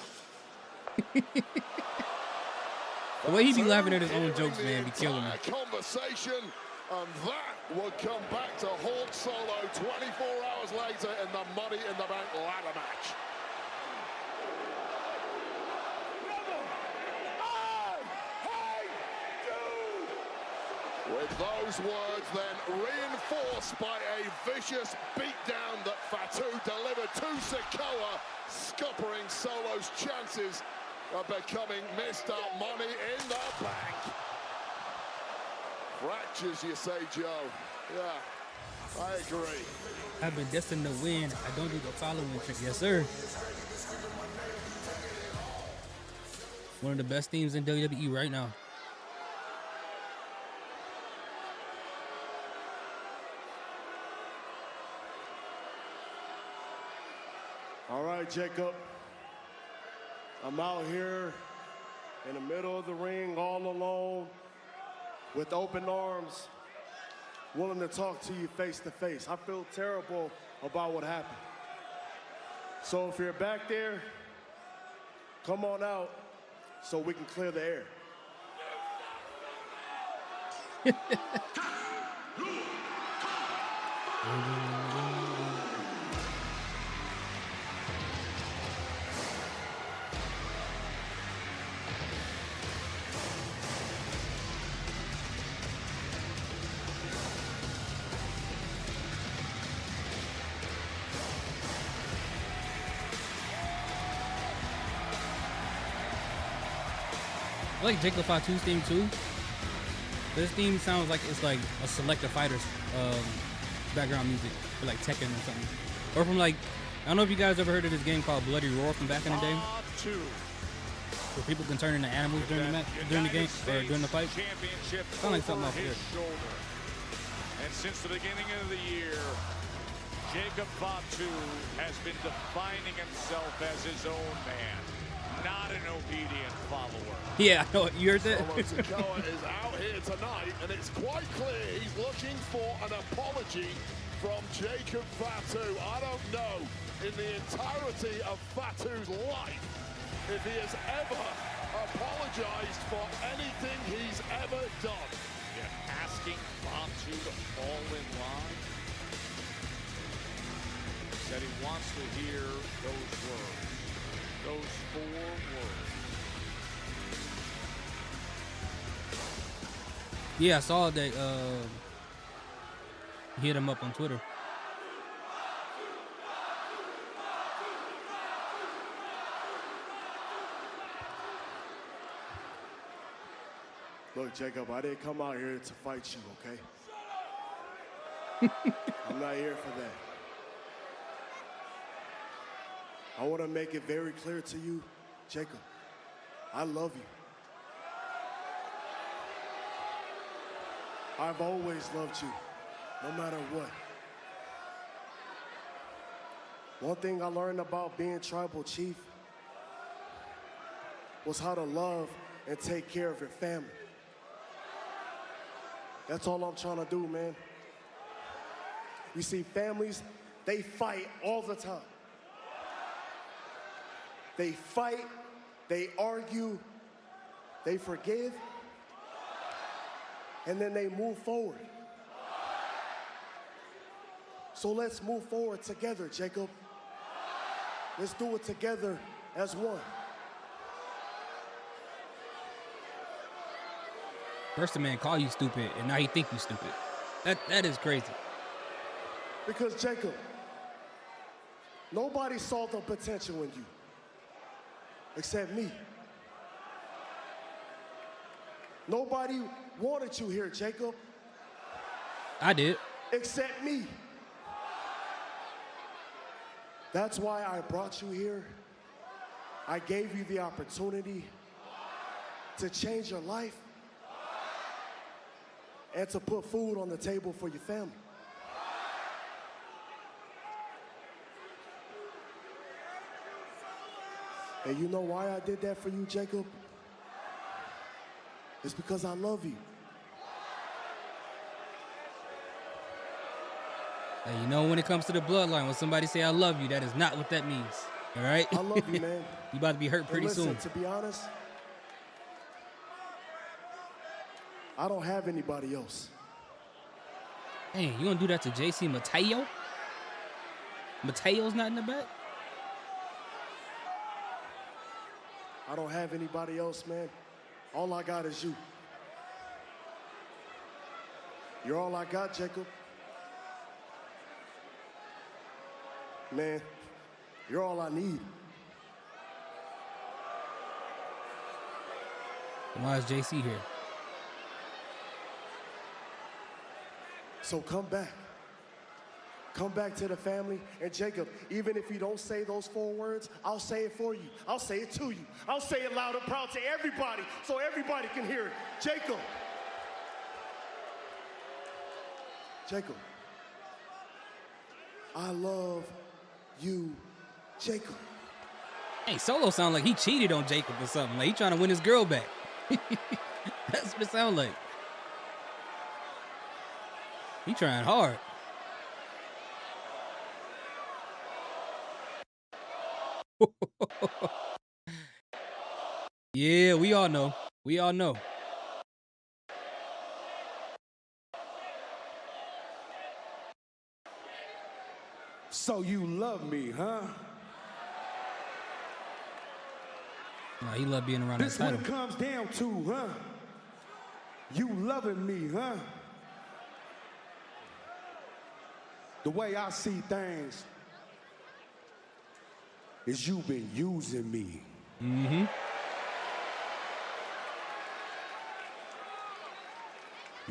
The way he be laughing at his own jokes, man, be killing me. Conversation, and that would come back to haunt Solo 24 hours later in the Money in the Bank ladder match. With those words then reinforced by a vicious beatdown that Fatu delivered to Sakoa, scuppering Solo's chances of becoming Mr. Money in the Bank. Fractures, you say, Joe? Yeah, I agree. I've been destined to win. I don't do the following trick. Yes, sir. One of the best themes in WWE right now. All right, Jacob. I'm out here in the middle of the ring all alone with open arms, willing to talk to you face to face. I feel terrible about what happened. So if you're back there, come on out so we can clear the air. I like Jacob Fatu's theme too. This theme sounds like it's like a Selector Fighters background music for like Tekken or something. Or from like, I don't know if you guys ever heard of this game called Bloody Roar from back in the day. Where people can turn into animals during the match, during the game, or during the fight. Sound like something off there. And since the beginning of the year, Jacob Fatu has been defining himself as his own man, not an obedient follower. Yeah, I know. You heard that? Sakoa is out here tonight, and it's quite clear he's looking for an apology from Jacob Fatu. I don't know, in the entirety of Fatu's life, if he has ever apologized for anything he's ever done. Yeah, asking Fatu to fall in line. Said he wants to hear those words. Those 4 words. Yeah, I saw that hit him up on Twitter. Look, Jacob, I didn't come out here to fight you, okay? I'm not here for that. I want to make it very clear to you, Jacob, I love you. I've always loved you, no matter what. One thing I learned about being tribal chief was how to love and take care of your family. That's all I'm trying to do, man. You see, families, they fight all the time. They fight, they argue, they forgive, and then they move forward. So let's move forward together, Jacob. Let's do it together as one. First a man call you stupid, and now he think you stupid. That is crazy. Because, Jacob, nobody saw the potential in you. Except me. Nobody wanted you here, Jacob. I did. Except me. That's why I brought you here. I gave you the opportunity to change your life and to put food on the table for your family. And you know why I did that for you, Jacob? It's because I love you. Hey, you know, when it comes to the bloodline, when somebody say I love you, that is not what that means. All right? I love you, man. You about to be hurt pretty listen, soon. To be honest, I don't have anybody else. Dang, you gonna do that to JC Mateo? Mateo's not in the back? I don't have anybody else, man. All I got is you. You're all I got, Jacob. Man, you're all I need. Why is JC here? So come back. Come back to the family. And Jacob, even if you don't say those 4 words, I'll say it for you. I'll say it to you. I'll say it loud and proud to everybody so everybody can hear it. Jacob. Jacob. I love you, Jacob. Hey, Solo sound like he cheated on Jacob or something. Like he trying to win his girl back. That's what it sound like. He trying hard. Yeah, we all know. We all know. So you love me, huh? Nah, he love being around This that what title. it comes down to, huh? You loving me, huh? The way I see things is you've been using me. Mm-hmm.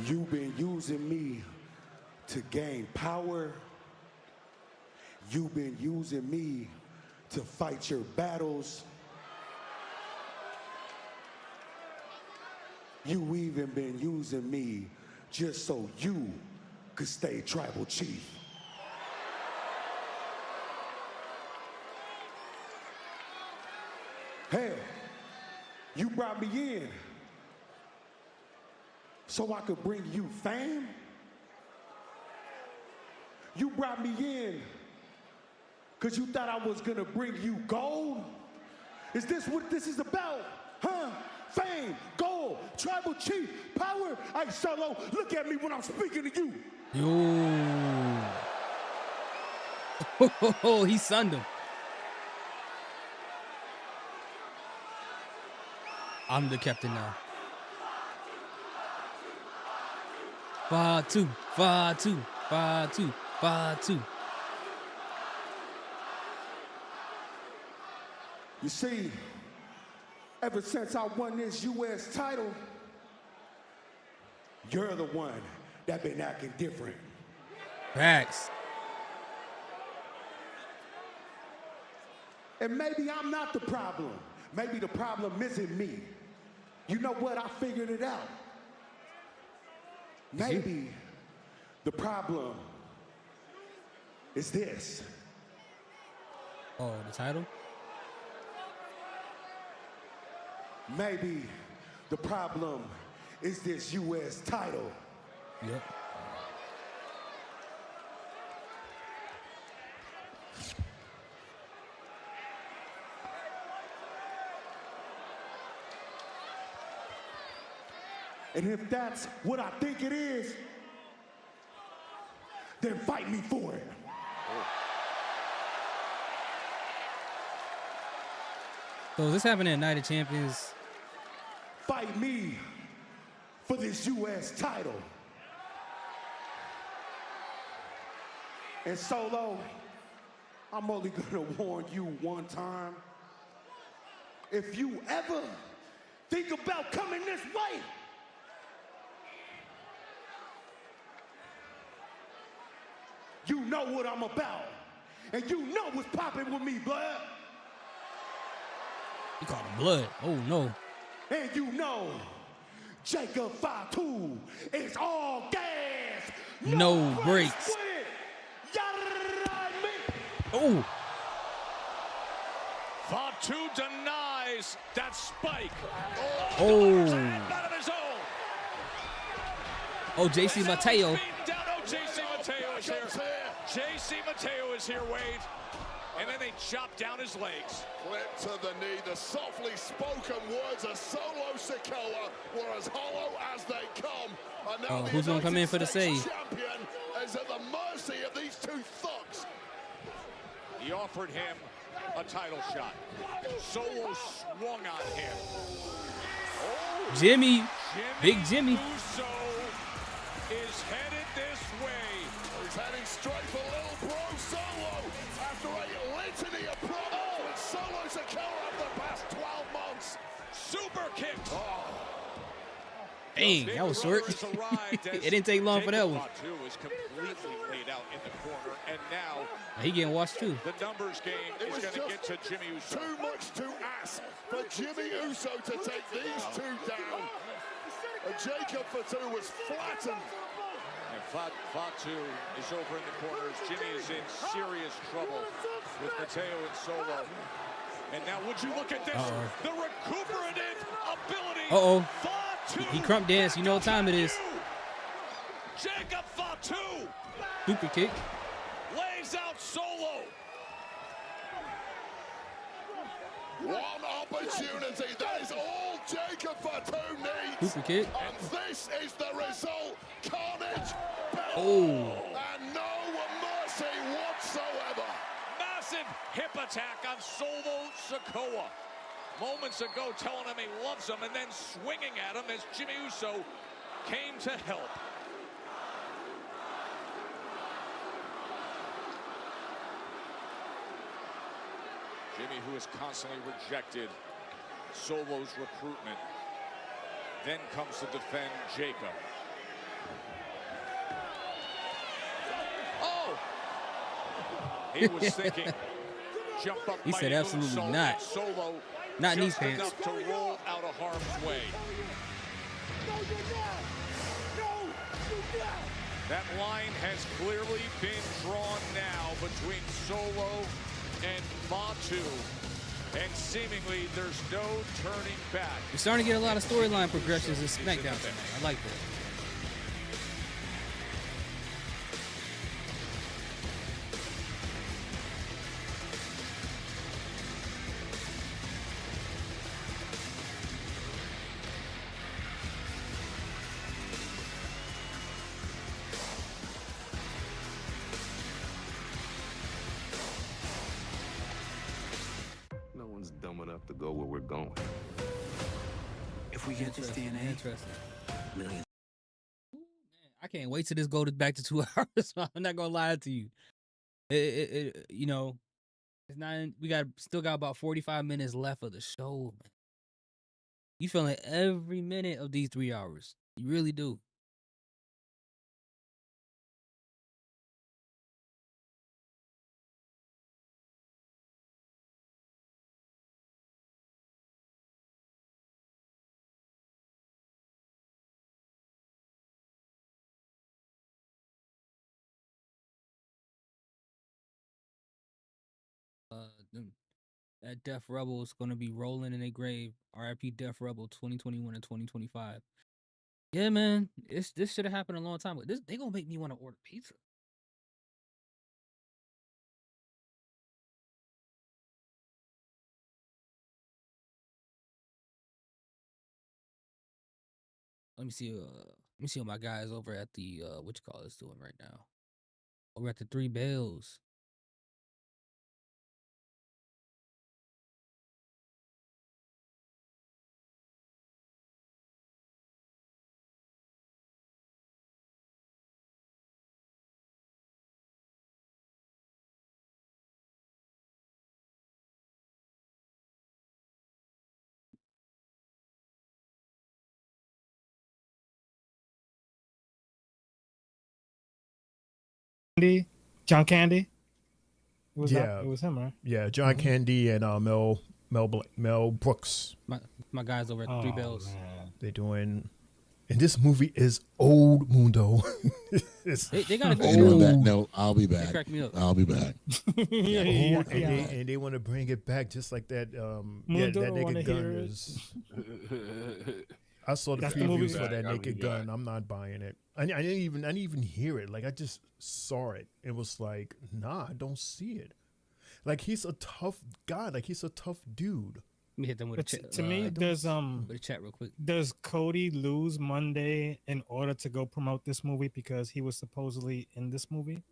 You've been using me to gain power. You've been using me to fight your battles. You even been using me just so you could stay tribal chief. Hell, you brought me in so I could bring you fame. You brought me in because you thought I was gonna bring you gold. Is this what this is about? Huh? Fame, gold, tribal chief, power. Hey, Solo, look at me when I'm speaking to you. Yo. He sunned him. I'm the captain now. Fatu, Fatu, Fatu, Fatu. You see, ever since I won this U.S. title, you're the one that been acting different. Facts. And maybe I'm not the problem. Maybe the problem isn't me. You know what? I figured it out. Maybe the problem is this. Oh, the title? Maybe the problem is this U.S. title. Yep. And if that's what I think it is, then fight me for it. So is this happening at Night of Champions? Fight me for this U.S. title. And Solo, I'm only gonna warn you one time. If you ever think about coming this way, you know what I'm about. And you know what's popping with me, blood. He called him blood. Oh, no. And you know, Jacob Fatu is all gas. No brakes. Oh. Fatu denies that spike. Oh. Out of his own. Oh, JC Mateo. JC Mateo is here. JC Mateo is here, Wade. And then they chop down his legs. Flip to the knee. The softly spoken words of Solo Sakoa were as hollow as they come. And now the who's gonna come in for the United save? States champion is at the mercy of these two thugs. He offered him a title shot. Solo swung on him. Oh, Jimmy. Big Jimmy. Uso is headed this way. He's heading straight for little bro Solo after a litany of promos with Solo Sakoa over the past 12 months. Super kicked. Dang, that was short. It didn't take long for that one. Fatu is completely laid out in the corner, and now He getting watched too. the numbers game is going to get to Jimmy Uso. Too much to ask for Jimmy Uso to take these two down. And Jacob Fatu was flattened. And Fatu is over in the corners. Jimmy is in serious trouble with Mateo and Solo. And now would you look at this? The recuperative ability. Fatu. He crump dance. You know what time it is. Jacob Fatu Super kick. lays out Solo. One opportunity. That is all Jacob Fatu needs. Super kick. And this is the result. Carnage. And no mercy whatsoever. Massive hip attack on Solo Sakoa. Moments ago telling him he loves him and then swinging at him as Jimmy Uso came to help. Jimmy, who has constantly rejected Solo's recruitment, then comes to defend Jacob. Oh! He was thinking, jump up. He said absolutely not. Solo not in these just pants. enough to roll out of harm's way. That line has clearly been drawn now between Solo and Fatu, and seemingly there's no turning back. We're starting to get a lot of storyline progressions in Smackdown tonight. I like that. No one's dumb enough to go where we're going. If we get this DNA, millions. I can't wait till this goes back to 2 hours. I'm not gonna lie to you. You know, it's not. We still got about 45 minutes left of the show, man. You feeling every minute of these 3 hours. You really do. That Death Rebel is going to be rolling in their grave. RIP Death Rebel 2021 and 2025. Yeah, man. This should have happened a long time ago. They going to make me want to order pizza. Let me see what my guys over at the what you call this doing right now. Over at the Three Bells. John Candy. It was Yeah, it was him, right? Yeah, John Candy and Mel Brooks. My guys over at the Three Bells. Man. They're doing, and this movie is old Mundo. They got a good Old. show. No, I'll be back. They cracked me up. I'll be back. And they want to bring it back just like that. Mundo that don't wanna nigga hear Gunners. I saw the That's the movie. previews for that I'll be Naked Gun. I'm not buying it. I didn't even hear it. Like I just saw it. It was like, nah, I don't see it. Like he's a tough guy. Like he's a tough dude. Let me hit them with a chat. To me, there's with a chat real quick. Does Cody lose Monday in order to go promote this movie because he was supposedly in this movie?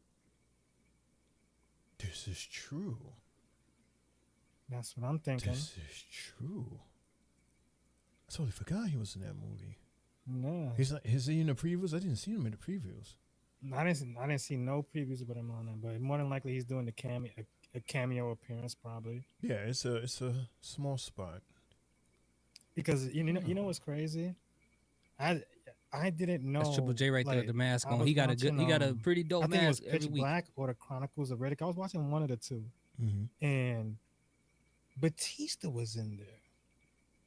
This is true. That's what I'm thinking. This is true. I totally forgot he was in that movie. No, Is he in the previews? I didn't see him in the previews. I didn't see no previews about him on that, but more than likely he's doing the a cameo appearance probably. Yeah, it's a small spot. Because you know what's crazy? I didn't know. That's Triple J right there, like, the mask I on. was He got watching, a pretty dope I think mask it was Pitch every week. Black or the Chronicles of Riddick. I was watching one of the two, Mm-hmm. and Batista was in there.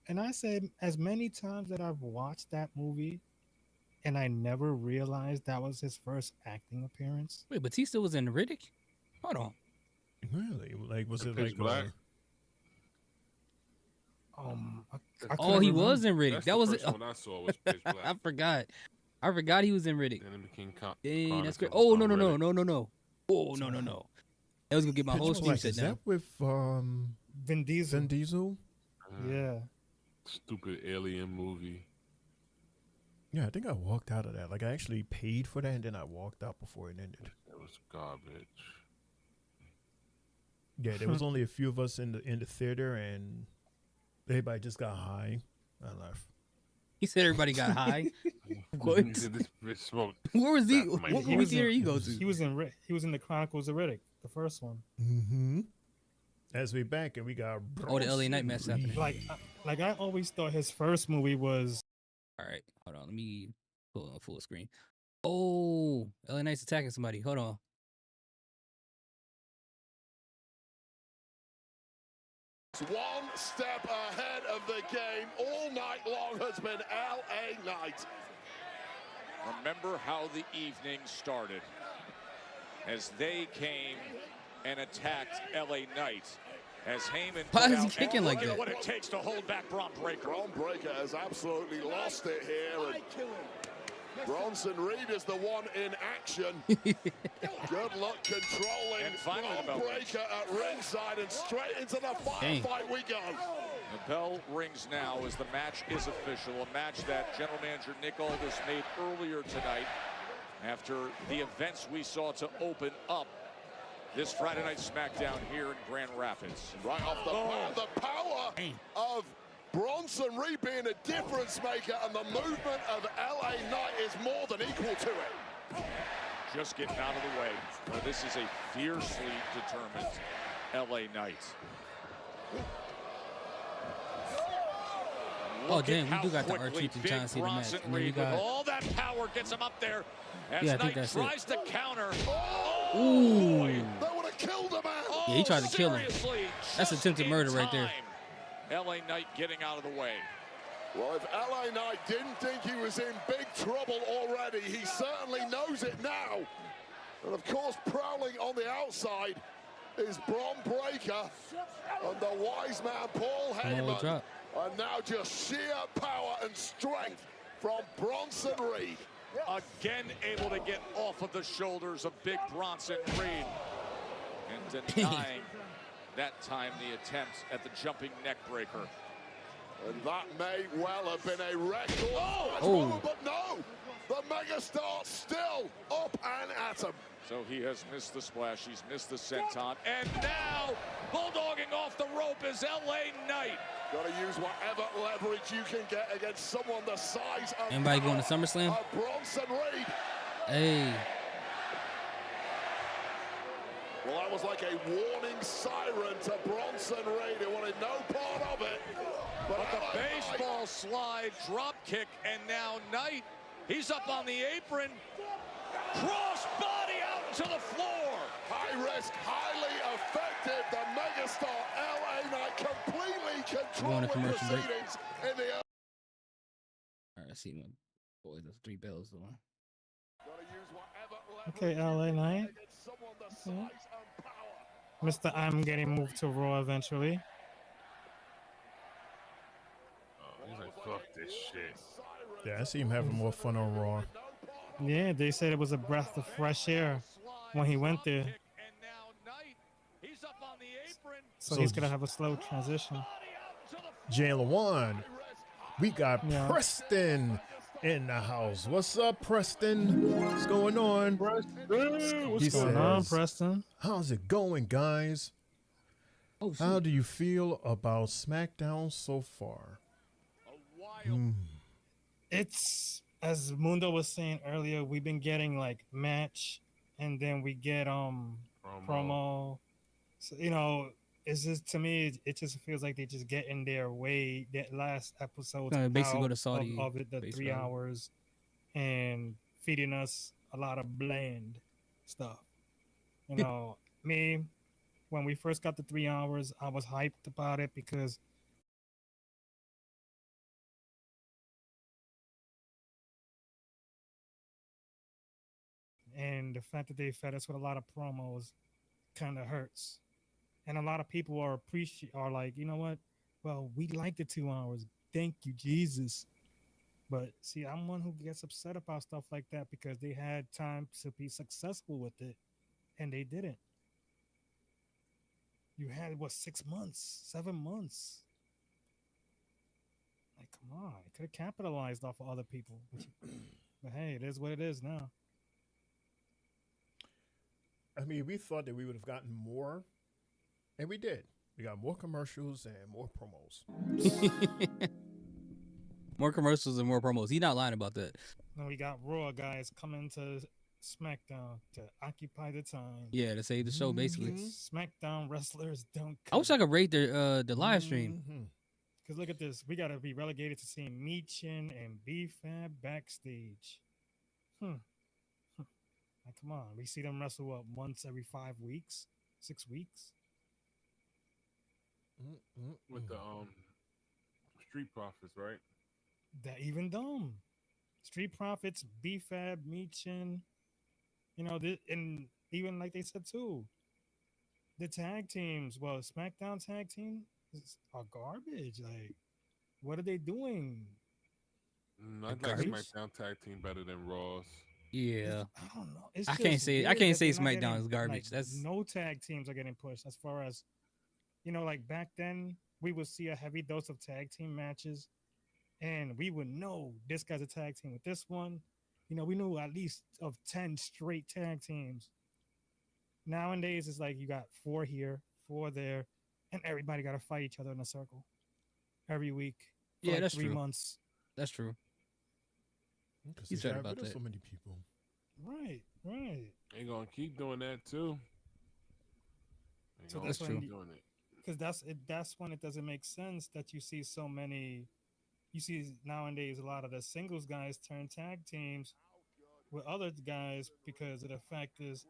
And I said, as many times that I've watched that movie, and I never realized that was his first acting appearance. Wait, Batista was in Riddick? Hold on. Really? Like, was it Pitch like Black? He was in Riddick. That's that the was first one I saw was Pitch Black. I forgot he was in Riddick. Then it became Dang, that's great. Chronicles Oh, no. on Riddick. Oh, no. That was gonna get my whole stream Like, set is down. that with Vin Diesel? Vin Diesel? Yeah. Stupid alien movie. Yeah, I think I walked out of that. Like I actually paid for that, and then I walked out before it ended. That was garbage. Yeah, there was only a few of us in the theater, and everybody just got high. I left. He said everybody got high. What? Where was he? What movie theater he go to? He was in the Chronicles of Riddick, the first one. Mm-hmm. As we back and we got the LA Night mess happening. Like I always thought his first movie was. All right, hold on. Let me pull on full screen. Oh, LA Knight's attacking somebody. Hold on. One step ahead of the game all night long has been LA Knight. Remember how the evening started as they came and attacked LA Knight. As Heyman Why put is he out, kicking and like look at that? what it takes to hold back Braun Breaker. Braun Breaker has absolutely lost it here. And Bronson Reed is the one in action. Good luck controlling And finally the Braun bell rings. Breaker at ringside, and straight into the firefight we go. The bell rings now as the match is official. A match that General Manager Nick Aldis made earlier tonight after the events we saw to open up this Friday night SmackDown here in Grand Rapids. Right off the bat, the power of Bronson Reed being a difference maker, and the movement of LA Knight is more than equal to it. Just getting out of the way. Well, this is a fiercely determined LA Knight. Oh, damn, we do got the R-Truth and John Cena match. Bronson And then we Reed got... with all that power gets him up there as Yeah, I think Knight that's tries to counter. Ooh. That would have killed him, man. Yeah, he tried to kill him. Seriously, That's just attempted in murder right there. time. LA Knight getting out of the way. Well, if LA Knight didn't think he was in big trouble already, he certainly knows it now. And of course, prowling on the outside is Braun Breaker and the wise man Paul Heyman. drop. And now just sheer power and strength from Bronson Reed. Again able to get off of the shoulders of big Bronson Reed. And denying that time the attempt at the jumping neck breaker. And that may well have been a record. Oh. But no, the megastar still up and at him. So he has missed the splash, he's missed the senton, and now bulldogging off the rope is LA Knight. Got to use whatever leverage you can get against someone the size of Anybody going to SummerSlam? Bronson Reed. Hey. Well, that was like a warning siren to Bronson Reed, who wanted no part of it. But the baseball slide, drop kick, and now Knight, he's up on the apron. Cross body out into the floor. High risk, highly effective. The megastar LA Knight completely controlling proceedings in the. All right, let's see my boy. Those 3 bells on. Okay, LA Knight. Okay. Mr. I'm getting moved to Raw eventually. He's like, fuck this shit. Yeah, I see him having more fun on Raw. Yeah, they said it was a breath of fresh air when he went there. So he's gonna have a slow transition. Jalen One, we got Preston in the house. What's up, Preston? What's going on? What's going on, Preston? How's it going, guys? How do you feel about SmackDown so far? It's, as Mundo was saying earlier, we've been getting like match, and then we get promo. So, you know, it's just, to me, it just feels like they just get in their way. That last episode basically go to Saudi of it, the 3 hours, and feeding us a lot of bland stuff. You know, me, when we first got the 3 hours, I was hyped about it because and the fact that they fed us with a lot of promos kind of hurts. And a lot of people are like, you know what? Well, we like the 2 hours. Thank you, Jesus. But see, I'm one who gets upset about stuff like that because they had time to be successful with it, and they didn't. You had, what, 6 months, 7 months? Like, come on. I could have capitalized off of other people. But hey, it is what it is now. I mean, we thought that we would have gotten more, and we did. We got more commercials and more promos. More commercials and more promos. He's not lying about that. Then we got Raw guys coming to SmackDown to occupy the time. Yeah, to save the show, basically. SmackDown wrestlers don't. I wish I could rate the live stream. Because look at this. We got to be relegated to seeing Meechin and B-Fab backstage. Like, come on. We see them wrestle, what, once every 5 weeks? 6 weeks? With the Street Profits, right? That even dumb. Street Profits, B-Fab, Meechin. You know, and even like they said too, the tag teams, well, SmackDown tag team are garbage. Like, what are they doing? I like SmackDown tag team better than Raw's. Yeah, I don't know. I can't say SmackDown is garbage. Like, That's no tag teams are getting pushed. As far as, you know, like back then, we would see a heavy dose of tag team matches, and we would know this guy's a tag team with this one. You know, we knew at least of 10 straight tag teams. Nowadays, it's like you got 4 here, 4 there, and everybody got to fight each other in a circle every week. For like that's 3 true. months. That's true. He's right about that. So many people. Right. They're gonna keep doing that too. So that's true. Because that's when it doesn't make sense that you see so many. You see nowadays a lot of the singles guys turn tag teams with other guys because of the fact is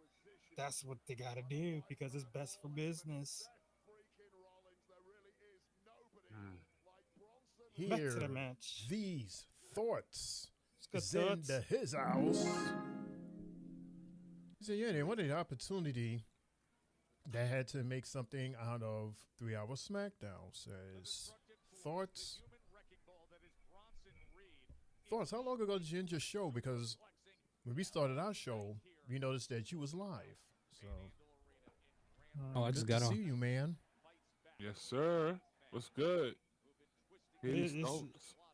that's what they gotta do because it's best for business. Here, back to the match. These thoughts. Thoughts. Into his house. He said, yeah, they wanted the opportunity. They had to make something out of 3 Hour SmackDown. Says, thoughts? Thoughts, how long ago did you end your show? Because when we started our show, we noticed that you was live. So, I just got on. See you, man. Yes, sir. What's good?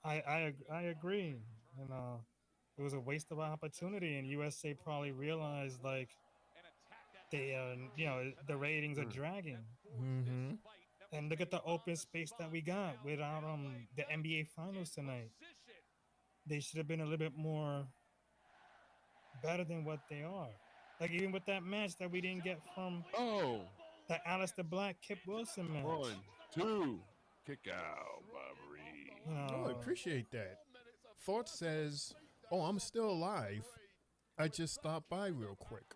I agree. And it was a waste of an opportunity, and USA probably realized like they, you know, the ratings are dragging. And look at the open space that we got without the NBA Finals tonight. They should have been a little bit more better than what they are. Like even with that match that we didn't get from the Aleister Black Kip Wilson match. 1, 2, kick out, Bobbery. I appreciate that. Thought says, oh, I'm still alive. I just stopped by real quick.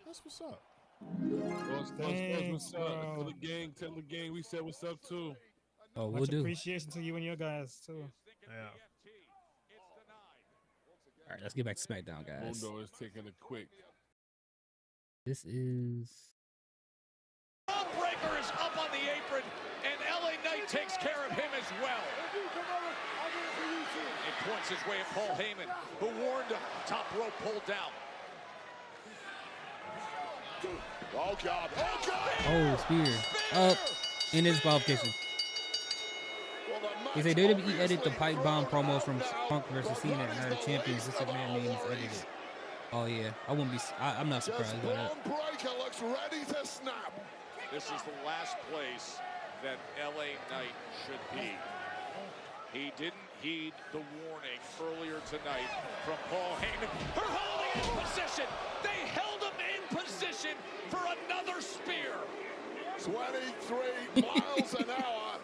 That's what's up. What's up? Tell the gang we said what's up too. Oh, we'll Much do. appreciation to you and your guys too. Yeah. All right, let's get back to SmackDown, guys. Mundo is taking it quick. This is. Breaker is up on the apron, and LA Knight takes care of him as well. points his way at Paul Heyman, who warned him. Top rope pulled down. Oh, God. Oh, God. Oh, spear. Up. In his qualification. They say WWE edited the pipe bomb promos from Punk versus Cena at Night of Champions. This man name is edited. Oh yeah, I wouldn't be. I'm not surprised by that. Breaker looks ready to snap. This is the last place that LA Knight should be. He didn't heed the warning earlier tonight from Paul Heyman. They're holding him in position. They held him in position for another spear. 23 miles an hour.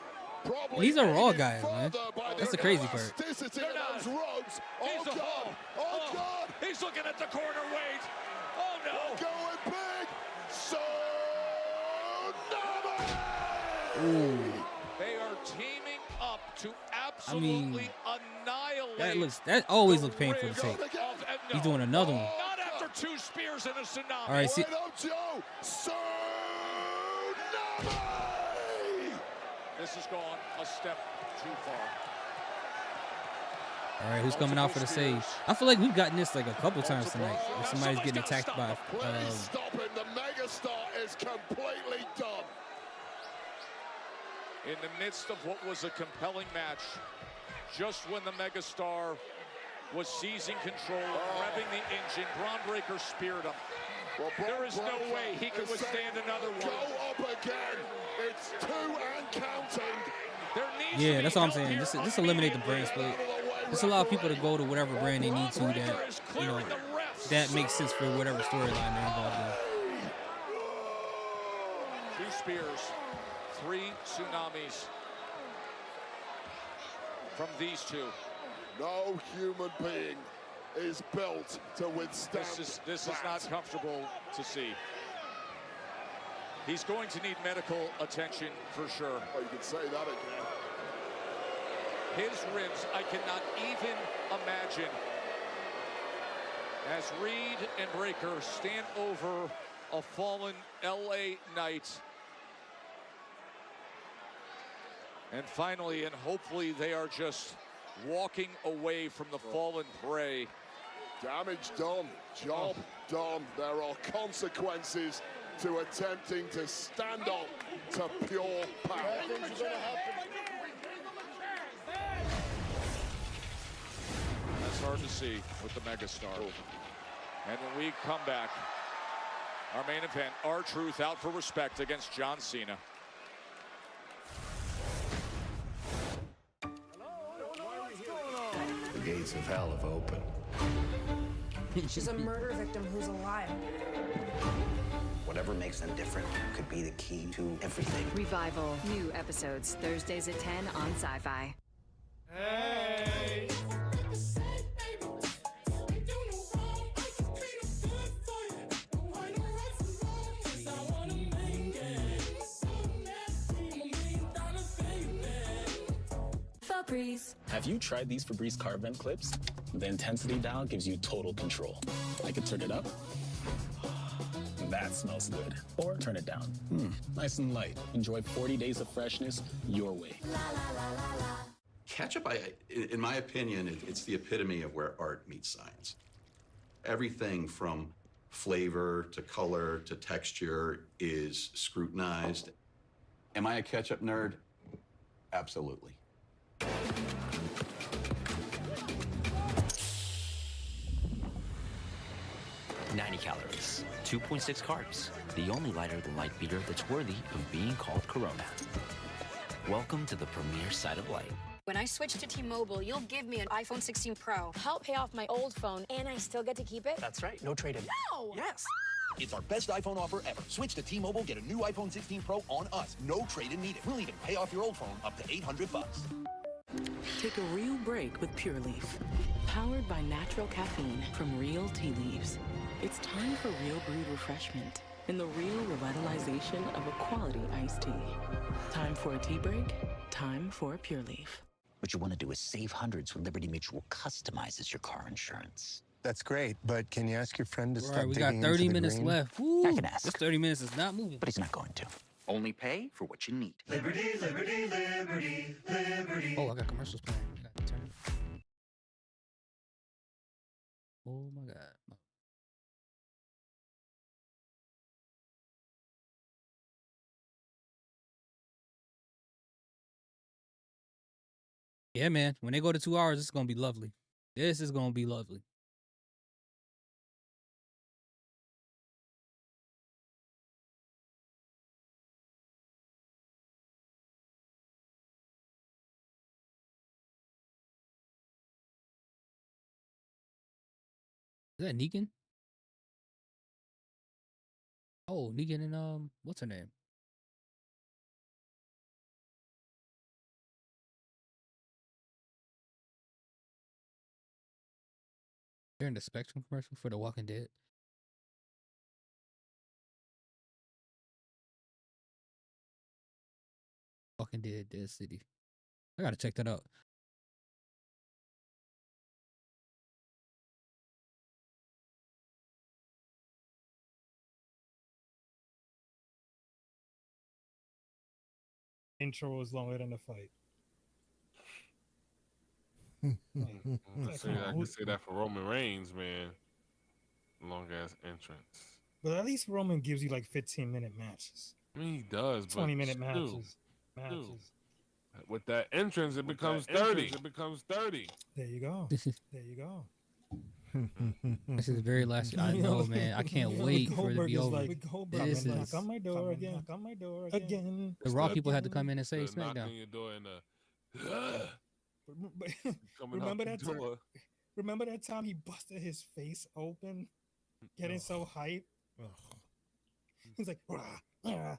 These are Raw guys, man. That's the crazy part. Rhodes. Oh, God. Oh, God. He's looking at the corner. Wait. Oh, no. Going big. So Ooh. They are teaming up to absolutely annihilate. That always looks painful to take. He's doing another one. Not after 2 spears and a tsunami. All right, see. This has gone a step too far. All right, who's coming out for the save? I feel like we've gotten this like a couple times tonight. If somebody's getting attacked by. Stopping the megastar is completely done. In the midst of what was a compelling match, just when the megastar was seizing control, revving the engine, Braun Breaker speared him. Well, there is no way he can withstand another one. Go up again. It's 2 and counting. Yeah, that's all I'm saying. Just eliminate the brand split. Just allow people to go to whatever brand they need to that, you know, that makes sense for whatever storyline they're involved in. 2 spears, 3 tsunamis from these 2. No human being is built to withstand. This is not comfortable to see. He's going to need medical attention for sure. Oh, you can say that again. His ribs, I cannot even imagine. As Reed and Breaker stand over a fallen LA Knight. And finally, and hopefully they are just walking away from the fallen prey. Damage done, job done. There are consequences to attempting to stand up to pure power. That's hard to see with the megastar. And when we come back, our main event, R-Truth out for respect against John Cena. The gates of hell have opened. She's a murder victim who's alive. Whatever makes them different could be the key to everything. Revival. New episodes Thursdays at 10 on Sci-Fi. Hey. Have you tried these Febreze carb vent clips? The intensity dial gives you total control. I could turn it up. That smells good. Or turn it down. Nice and light. Enjoy 40 days of freshness your way. Ketchup, in my opinion, it's the epitome of where art meets science. Everything from flavor to color to texture is scrutinized. Am I a ketchup nerd? Absolutely. 90 calories, 2.6 carbs, the only lighter than light beer that's worthy of being called Corona. Welcome to the premier side of light. When I switch to T-Mobile, you'll give me an iPhone 16 Pro, help pay off my old phone, and I still get to keep it? That's right. No trade-in. No! Yes. It's our best iPhone offer ever. Switch to T-Mobile, get a new iPhone 16 Pro on us. No trade-in needed. We'll even pay off your old phone up to $800. Take a real break with Pure Leaf. Powered by natural caffeine from real tea leaves. It's time for real brewed refreshment and the real revitalization of a quality iced tea. Time for a tea break. Time for a Pure Leaf. What you want to do is save hundreds when Liberty Mutual customizes your car insurance. That's great, but can you ask your friend to stop All right, we got digging 30 into the minutes green? left. Woo. I can ask. This 30 minutes is not moving. But he's not going to. Only pay for what you need. Oh, I got commercials playing. Oh my God. Yeah, man. When they go to 2 hours, it's gonna be lovely. This is gonna be lovely. Is that Negan? Oh, Negan and what's her name? They're in the Spectrum commercial for The Walking Dead. Walking Dead, Dead City. I gotta check that out. Intro is longer than the fight. I can say that for Roman Reigns, man. Long ass entrance. But at least Roman gives you like 15-minute matches. I mean, he does, 20-minute but matches. With that entrance, it becomes 30. It becomes 30. There you go. There you go. This is very last. I know, man. I can't wait for it to be over. This is knock on my door again. Knock on my door again. the Raw people had to come in and say Knock on SmackDown. your door and Remember that time? Remember that time he busted his face open, getting so hyped? He's like, I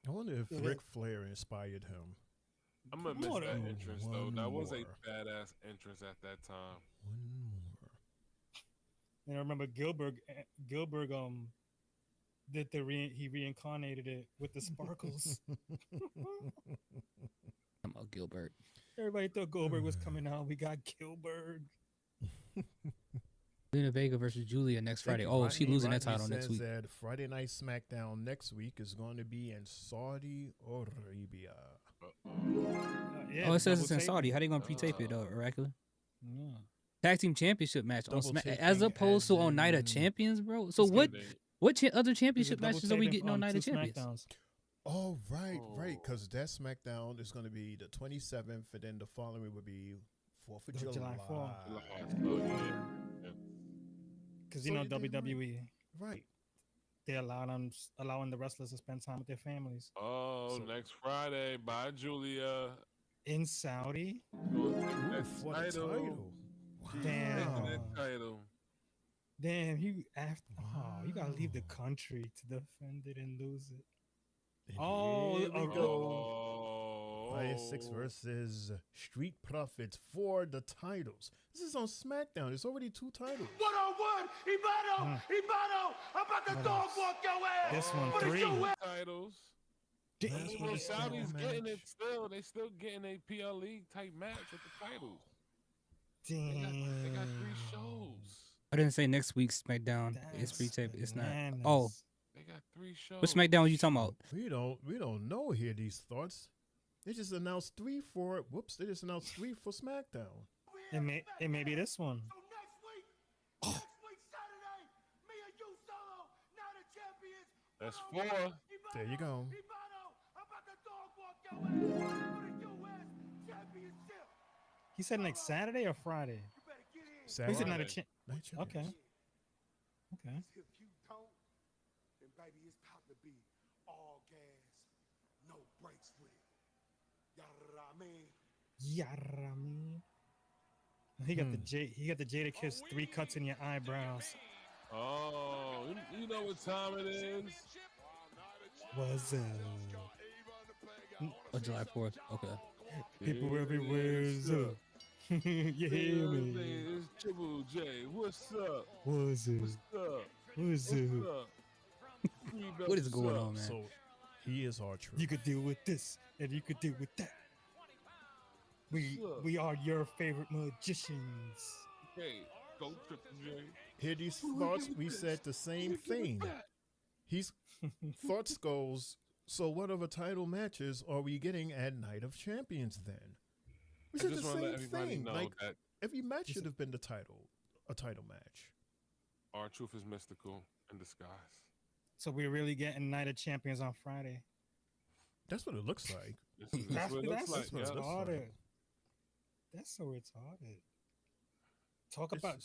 wonder if Ric Flair inspired him. I'm gonna miss that entrance though. That was a badass entrance at that time. One more. And I remember Gilbert did he reincarnated it with the sparkles. I'm about Gilbert. Everybody thought Goldberg was coming out. We got Gilbert. Lena Vega versus Julia next Friday. Oh, she losing that title next week. That Friday Night Smackdown next week is going to be in Saudi Arabia. Yeah, Oh, it says it's in Saudi. How they gonna pre-tape it though? Oracular. Yeah. Tag team championship match on Double taping as opposed to on as Night of in- Champions, bro. So what other championship matches are we getting on Night of Champions? Oh, right. Because that Smackdown is going to be the 27th, and then the following week would be 4th of July. 4th. Because you know WWE, right? They allowing the wrestlers to spend time with their families. Oh, next Friday, bye Julia. In Saudi. For the title. Damn. That title. Damn, you gotta leave the country to defend it and lose it. Here we go. Fire 6 versus Street Profits for the titles. This is on SmackDown. It's already 2 titles. 1-on-1, Ibano, I'm about to dog walk your ass. This one, What is 3 your ass? Titles. That's Well, what Saudi's getting it still. They still getting a PLE type match with the titles. Damn. They got 3 shows. I didn't say next week's SmackDown. It's pre-tape. It's not. bananas. Oh, They got 3 shows. what SmackDown are you talking about? We don't know here these thoughts. They just announced 3 for it. Whoops, they just announced 3 for SmackDown. It may be this one. Next week, Saturday, me and you solo, Night of Champions. That's 4. There you go. Ibano, I'm about to dog walk your ass for the US Championship. He said next Saturday or Friday? Saturday. He said not a Night Champions. Okay. Okay. If you don't, then baby, it's about to be all gas, no brakes with it. Yarami. He got the Jada Kiss 3 cuts in your eyebrows. Oh, you know what time it is? Was it? Oh, July 4th. Okay. People everywhere. You hear me? It's Triple J. What's up? Was it? What's up? What's it? What is going on, man? So he is our truth. You could deal with this, and you could deal with that. We are your favorite magicians. Hey, go Triple J. Hear these thoughts? We said the same thing. He's thoughts goes. So what other title matches are we getting at Night of Champions then? We I said just the want to same let everybody thing. know Like that Every match should have been a title match. R-Truth is mystical in disguise. So we're really getting Night of Champions on Friday. That's what it looks like. That's what it looks like. That's retarded. That's so retarded. Talk about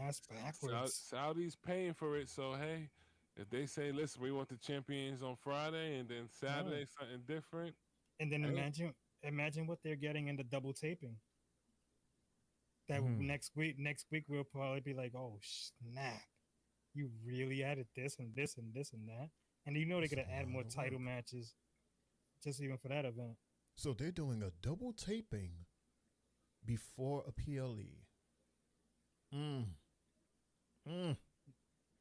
ass backwards. Saudi's paying for it, so hey, if they say, listen, we want the champions on Friday and then Saturday something different. And then imagine what they're getting in the double taping. That next week we'll probably be like, oh snap. You really added this and this and this and that. And you know they're gonna add more title matches just even for that event. So they're doing a double taping before a PLE. And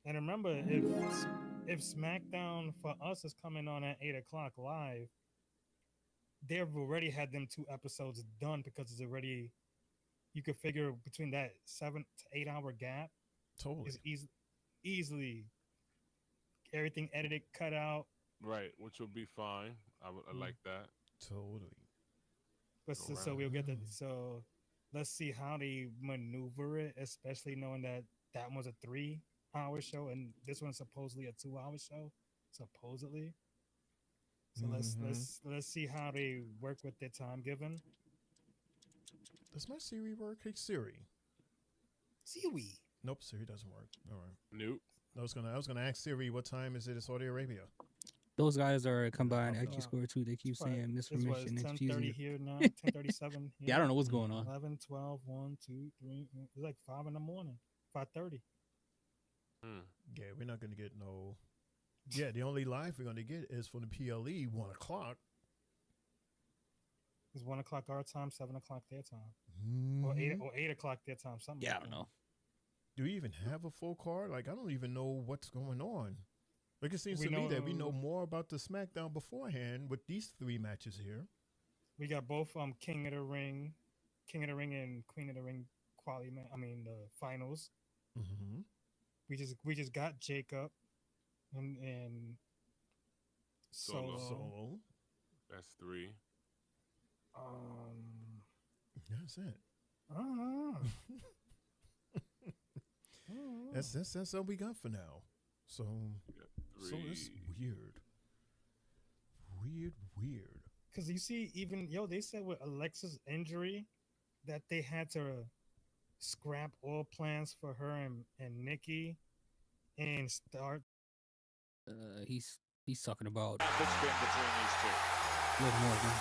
remember, if SmackDown for us is coming on at 8:00 live, they've already had them 2 episodes done because it's already, you could figure between that 7 to 8 hour gap. Totally. Is easily everything edited, cut out. Right, which will be fine. I like that. Totally. But so we'll get that. So let's see how they maneuver it, especially knowing that was a 3-hour show and this one's supposedly a 2-hour show, supposedly. So let's see how they work with their time given. Does my Siri work? Hey Siri. Siri. Nope, Siri doesn't work. All right. Nope. I was gonna ask Siri what time is it in Saudi Arabia. Those guys are combined actually score too. They keep saying misformation and confusing. 10:30 here now, 10:37 here. Yeah, I don't know what's going on. 11, 12, 1, 2, 3. It's like 5 in the morning. 5:30. Yeah, we're not gonna get no. Yeah, the only live we're gonna get is from the PLE 1:00. It's 1:00 our time, 7:00 their time, or 8:00 their time. Something. Yeah, like I don't know. Do we even have a full card? Like, I don't even know what's going on. Like, it seems to me that we know more about the SmackDown beforehand with these 3 matches here. We got both King of the Ring and Queen of the Ring quality. The finals. Mm-hmm. We just got Jacob and Solo. That's 3. That's it. That's all we got for now. So it's weird. Because you see, even they said with Alexa's injury that they had to scrap all plans for her and Nikki and start. He's talking about It's been between these two. Liv Morgan.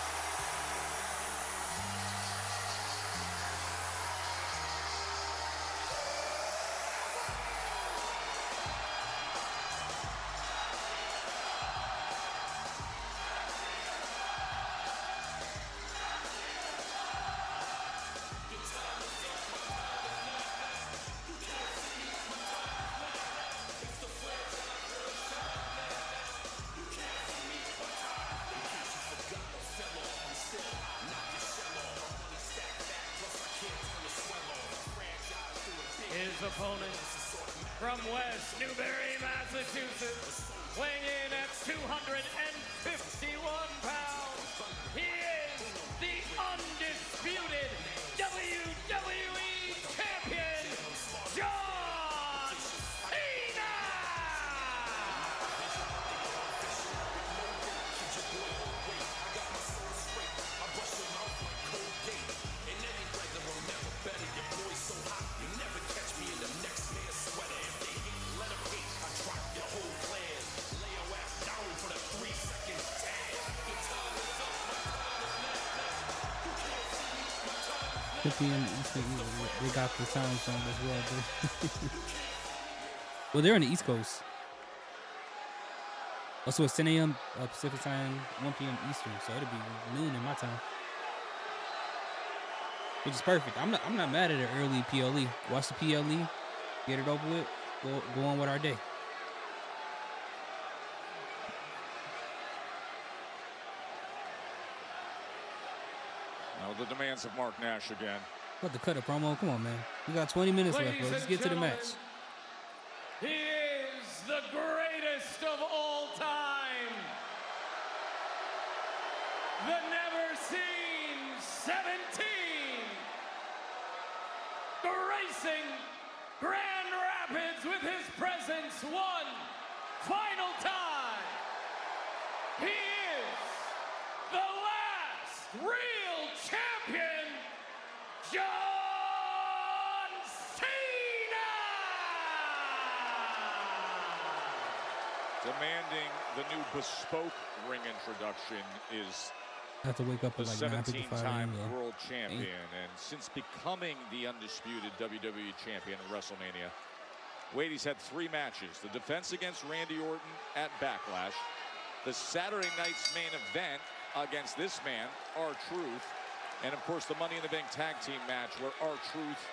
His opponent from West Newbury, Massachusetts, weighing in at 251 pounds, he is the undisputed WWE Champion, John Cena! They got the time zone as well. Well, they're on the East Coast. Also, it's 10 a.m. Pacific time, 1 p.m. Eastern, so it'll be noon in my time, which is perfect. I'm not mad at an early PLE. Watch the PLE, get it over with, go on with our day. Now the demands of Mark Nash again. About to cut a promo. Come on, man. We got 20 minutes left, bro. Let's get to the match. He is the greatest of all time. The never seen 17. one final time. He is the last real champion, John Cena! Demanding the new bespoke ring introduction is I have to wake up the at like 17-time 9:55 world champion, and since becoming the undisputed WWE champion at WrestleMania, Wade's had 3 matches: the defense against Randy Orton at Backlash, the Saturday night's main event against this man, R-Truth, and of course the Money in the Bank tag team match where R-Truth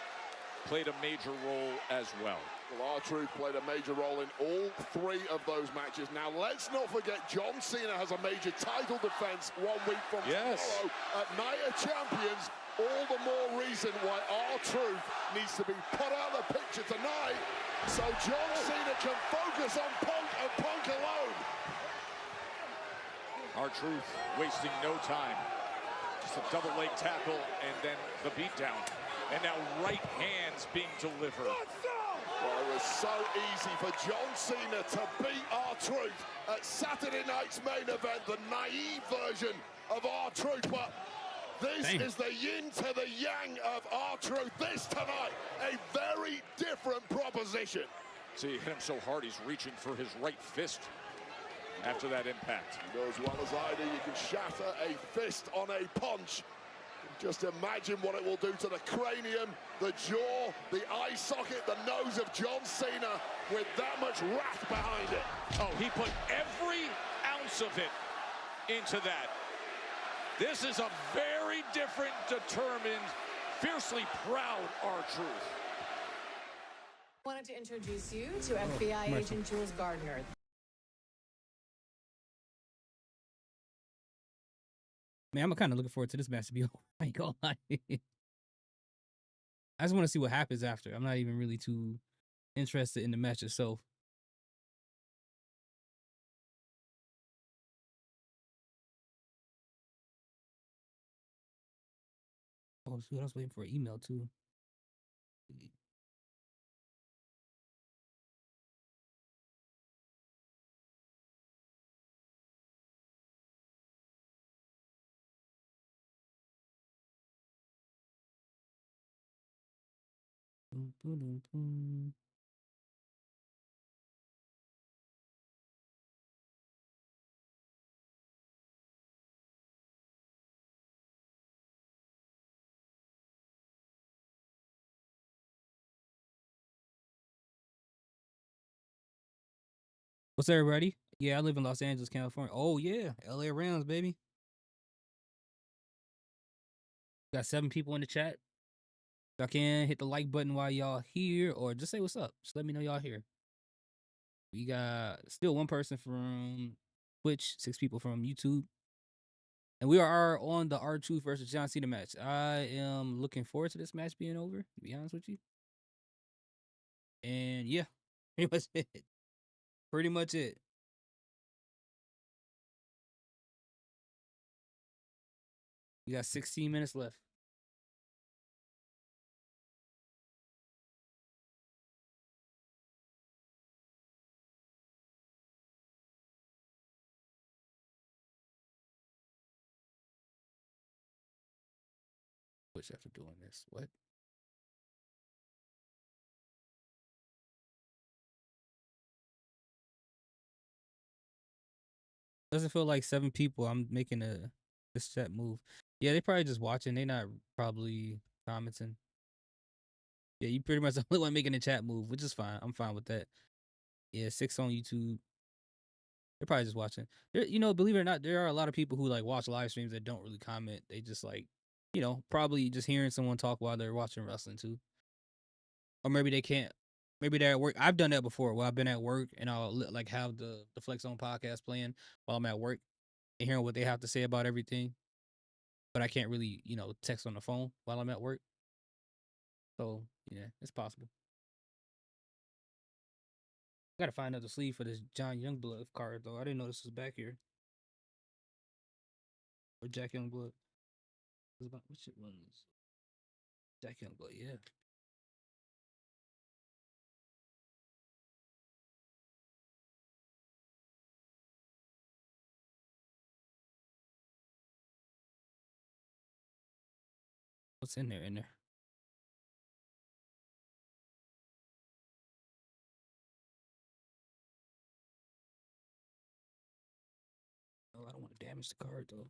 played a major role as well. Well, R-Truth played a major role in all 3 of those matches. Now, let's not forget John Cena has a major title defense 1 week from tomorrow at Night of Champions. All the more reason why R-Truth needs to be put out of the picture tonight so John Cena can focus on Punk and Punk alone. R-Truth wasting no time. Just a double leg tackle and then the beatdown. And now right hands being delivered. Well, it was so easy for John Cena to beat R-Truth at Saturday night's main event, the naive version of R-Truth. But this is the yin to the yang of R-Truth. This tonight, a very different proposition. See, he hit him so hard, he's reaching for his right fist after that impact. You know as well as I do, you can shatter a fist on a punch. Just imagine what it will do to the cranium, the jaw, the eye socket, the nose of John Cena with that much wrath behind it. Oh, he put every ounce of it into that. This is a very different, determined, fiercely proud R-Truth. I wanted to introduce you to FBI agent Jules Gardner. Man, I'm kind of looking forward to this match to be over. I ain't gonna lie. I just want to see what happens after. I'm not even really too interested in the match itself. Oh, shoot, I was waiting for an email too. What's up, everybody? Yeah, I live in Los Angeles, California. Oh yeah, LA Rams, baby. Got 7 people in the chat. Y'all can hit the like button while y'all here, or just say what's up. Just let me know y'all here. We got still 1 person from Twitch, 6 people from YouTube. And we are on the R-Truth versus John Cena match. I am looking forward to this match being over, to be honest with you. And yeah, pretty much it. Pretty much it. We got 16 minutes left. Twitch after doing this. What? Doesn't feel like 7 people. I'm making this chat move. Yeah, they probably just watching. They not probably commenting. Yeah, you pretty much the only one making the chat move, which is fine. I'm fine with that. Yeah, 6 on YouTube. They're probably just watching. You know, believe it or not, there are a lot of people who like watch live streams that don't really comment. They just like, you know, probably just hearing someone talk while they're watching wrestling too. Or maybe they can't. Maybe they're at work. I've done that before. Where I've been at work and I'll like have the Flex On podcast playing while I'm at work and hearing what they have to say about everything. But I can't really, you know, text on the phone while I'm at work. So yeah, it's possible. Gotta find another sleeve for this John Youngblood card though. I didn't know this was back here. Or Jack Youngblood. Which one is Jack Youngblood? Yeah. What's in there? In there. Oh, I don't want to damage the card though.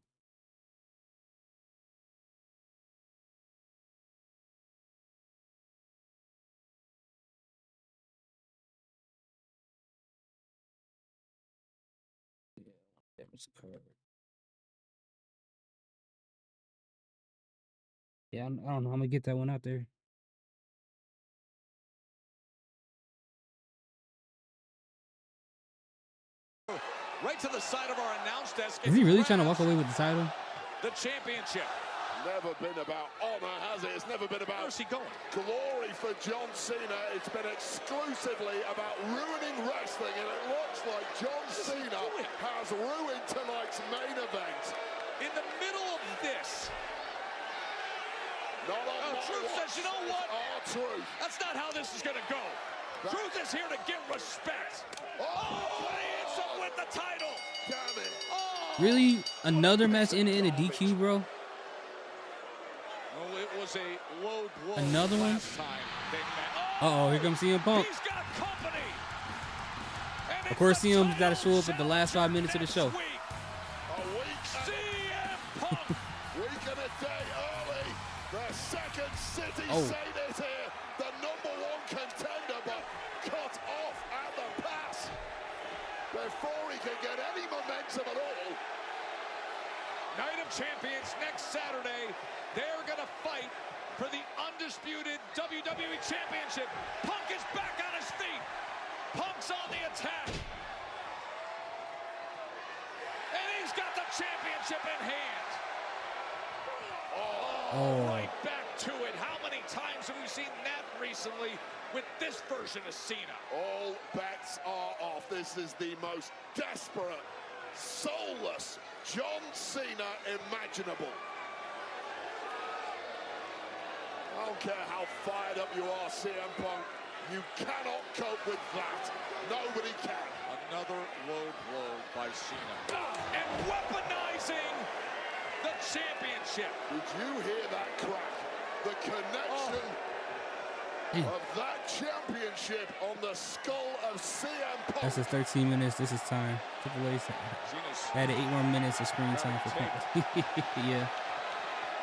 Yeah, damage the card. Yeah, I don't know. I'm gonna get that one out there. Right to the side of our announce desk. Is he really trying to walk away with the title? The championship. Never been about honor, has it? It's never been about Where's he going? Glory for John Cena. It's been exclusively about ruining wrestling, and it looks like John Cena has ruined tonight's main event. In the middle of this. Not on my Truth watch. says, you know what? Our truth. That's not how this is going to go. Truth is here to get respect. Oh, he hits him with the title. Damn it. Oh. Really? Another match in a DQ, bro? Well, it was a low blow. Another one? Last time they met. Uh-oh, here comes CM Punk. He's got company. Of course, CM's got to show up at the last 5 minutes of the show. A week CM Punk. Week and a day early. The second city Oh. Saint is here. The #1 contender, but cut off at the pass before he can get any momentum at all. Night of Champions next Saturday. They're going to fight for the undisputed WWE Championship. Punk is back on his feet. Punk's on the attack. And he's got the championship in hand. Oh. Right back to it. How many times have we seen that recently with this version of Cena? All bets are off. This is the most desperate, soulless John Cena imaginable. I don't care how fired up you are, CM Punk. You cannot cope with that. Nobody can. Another low blow by Cena. And weaponizing the championship. Did you hear that crack? The connection of that championship on the skull of CM Punk. That's his 13 minutes. This is time. Triple H added 8 more minutes of screen time for Punk. Yeah.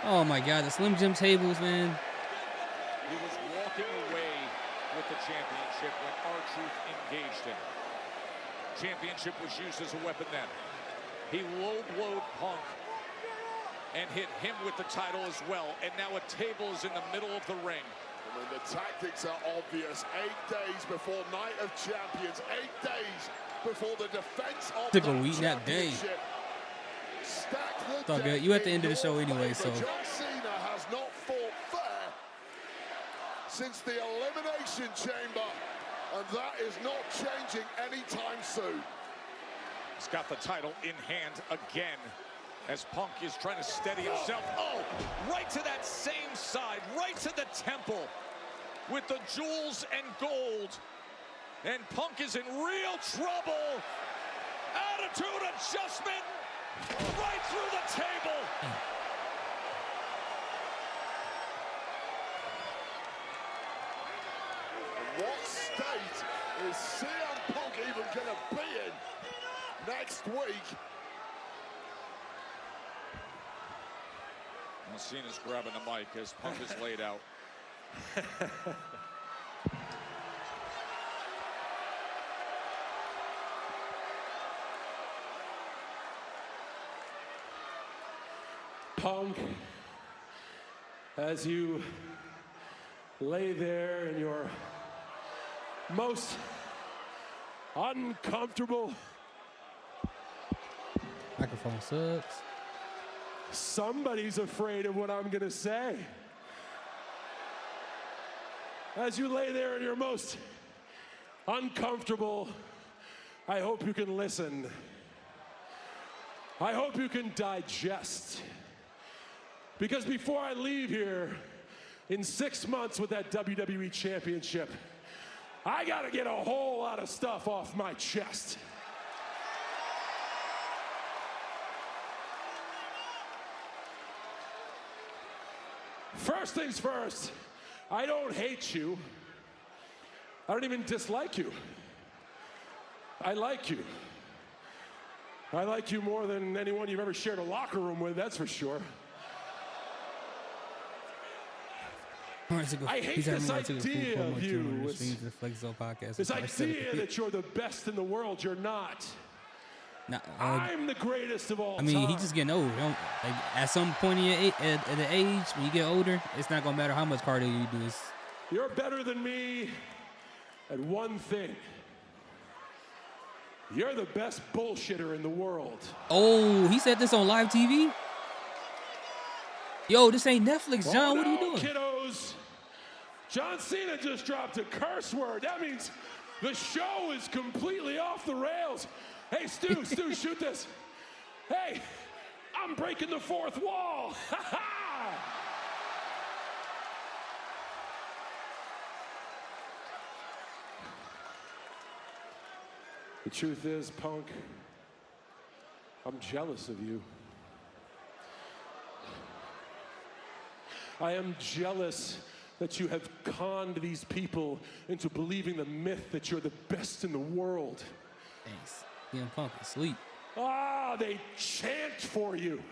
Oh my God, the Slim Jim tables, man. He was walking away with the championship when R-Truth engaged him. Championship was used as a weapon then. He low-blowed Punk and hit him with the title as well. And now a table is in the middle of the ring. I mean, the tactics are obvious. 8 days before Night of Champions. 8 days before the defense of Took a the week that day. championship. Stack the It's all good. deck You at the in end of the show your anyway, favor. so. John Cena has not fought fair since the Elimination Chamber, and that is not changing anytime soon. He's got the title in hand again as Punk is trying to steady himself. Oh, right to that same side, right to the temple with the jewels and gold. And Punk is in real trouble. Attitude adjustment right through the table. What state is CM Punk even going to be in next week? Well, Cena's grabbing the mic as Punk is laid out. Punk, as you lay there in your most uncomfortable. Microphone sucks. Somebody's afraid of what I'm gonna say. As you lay there in your most uncomfortable, I hope you can listen. I hope you can digest. Because before I leave here in 6 months with that WWE Championship, I gotta get a whole lot of stuff off my chest. First things first, I don't hate you. I don't even dislike you. I like you. I like you more than anyone you've ever shared a locker room with, that's for sure. I hate this idea of you. This idea that you're the best in the world. You're not. Nah, I'm the greatest of all I mean, time. he just getting old. Like, at some point in your at the age, when you get older, it's not going to matter how much cardio you do. You're better than me at one thing. You're the best bullshitter in the world. Oh, he said this on live TV? Yo, this ain't Netflix, John. What are you doing? Kiddos. John Cena just dropped a curse word. That means the show is completely off the rails. Hey, Stu, shoot this. Hey, I'm breaking the fourth wall. Ha ha! The truth is, Punk, I'm jealous of you. I am jealous that you have conned these people into believing the myth that you're the best in the world. Thanks. CM Punk is asleep. Ah, they chant for you.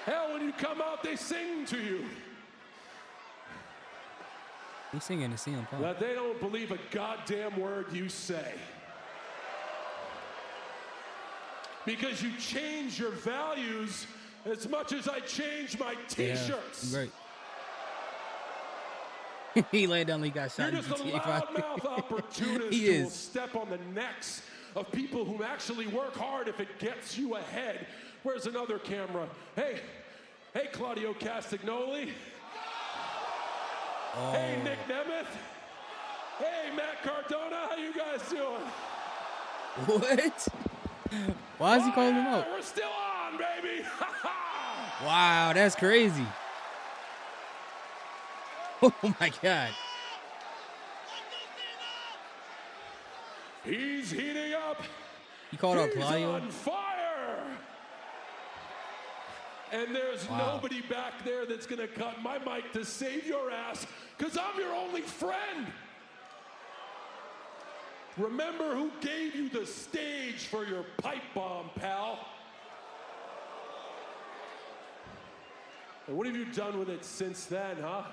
Hell, when you come out, they sing to you. Who's singing to CM Punk? That they don't believe a goddamn word you say. Because you change your values as much as I change my t-shirts. Yeah, great. He laid down, he got shot. You're just a loudmouth opportunist who will step on the necks of people who actually work hard if it gets you ahead. Where's another camera? Hey, Claudio Castagnoli. Oh. Hey, Nick Nemeth. Hey, Matt Cardona. How you guys doing? What? Why is he calling him out? We're still on, baby. Wow, that's crazy. Oh my God. He's heating up. You called out Claudio? He's on fire. And there's nobody back there that's going to cut my mic to save your ass because I'm your only friend. Remember who gave you the stage for your pipe bomb, pal. And what have you done with it since then, huh?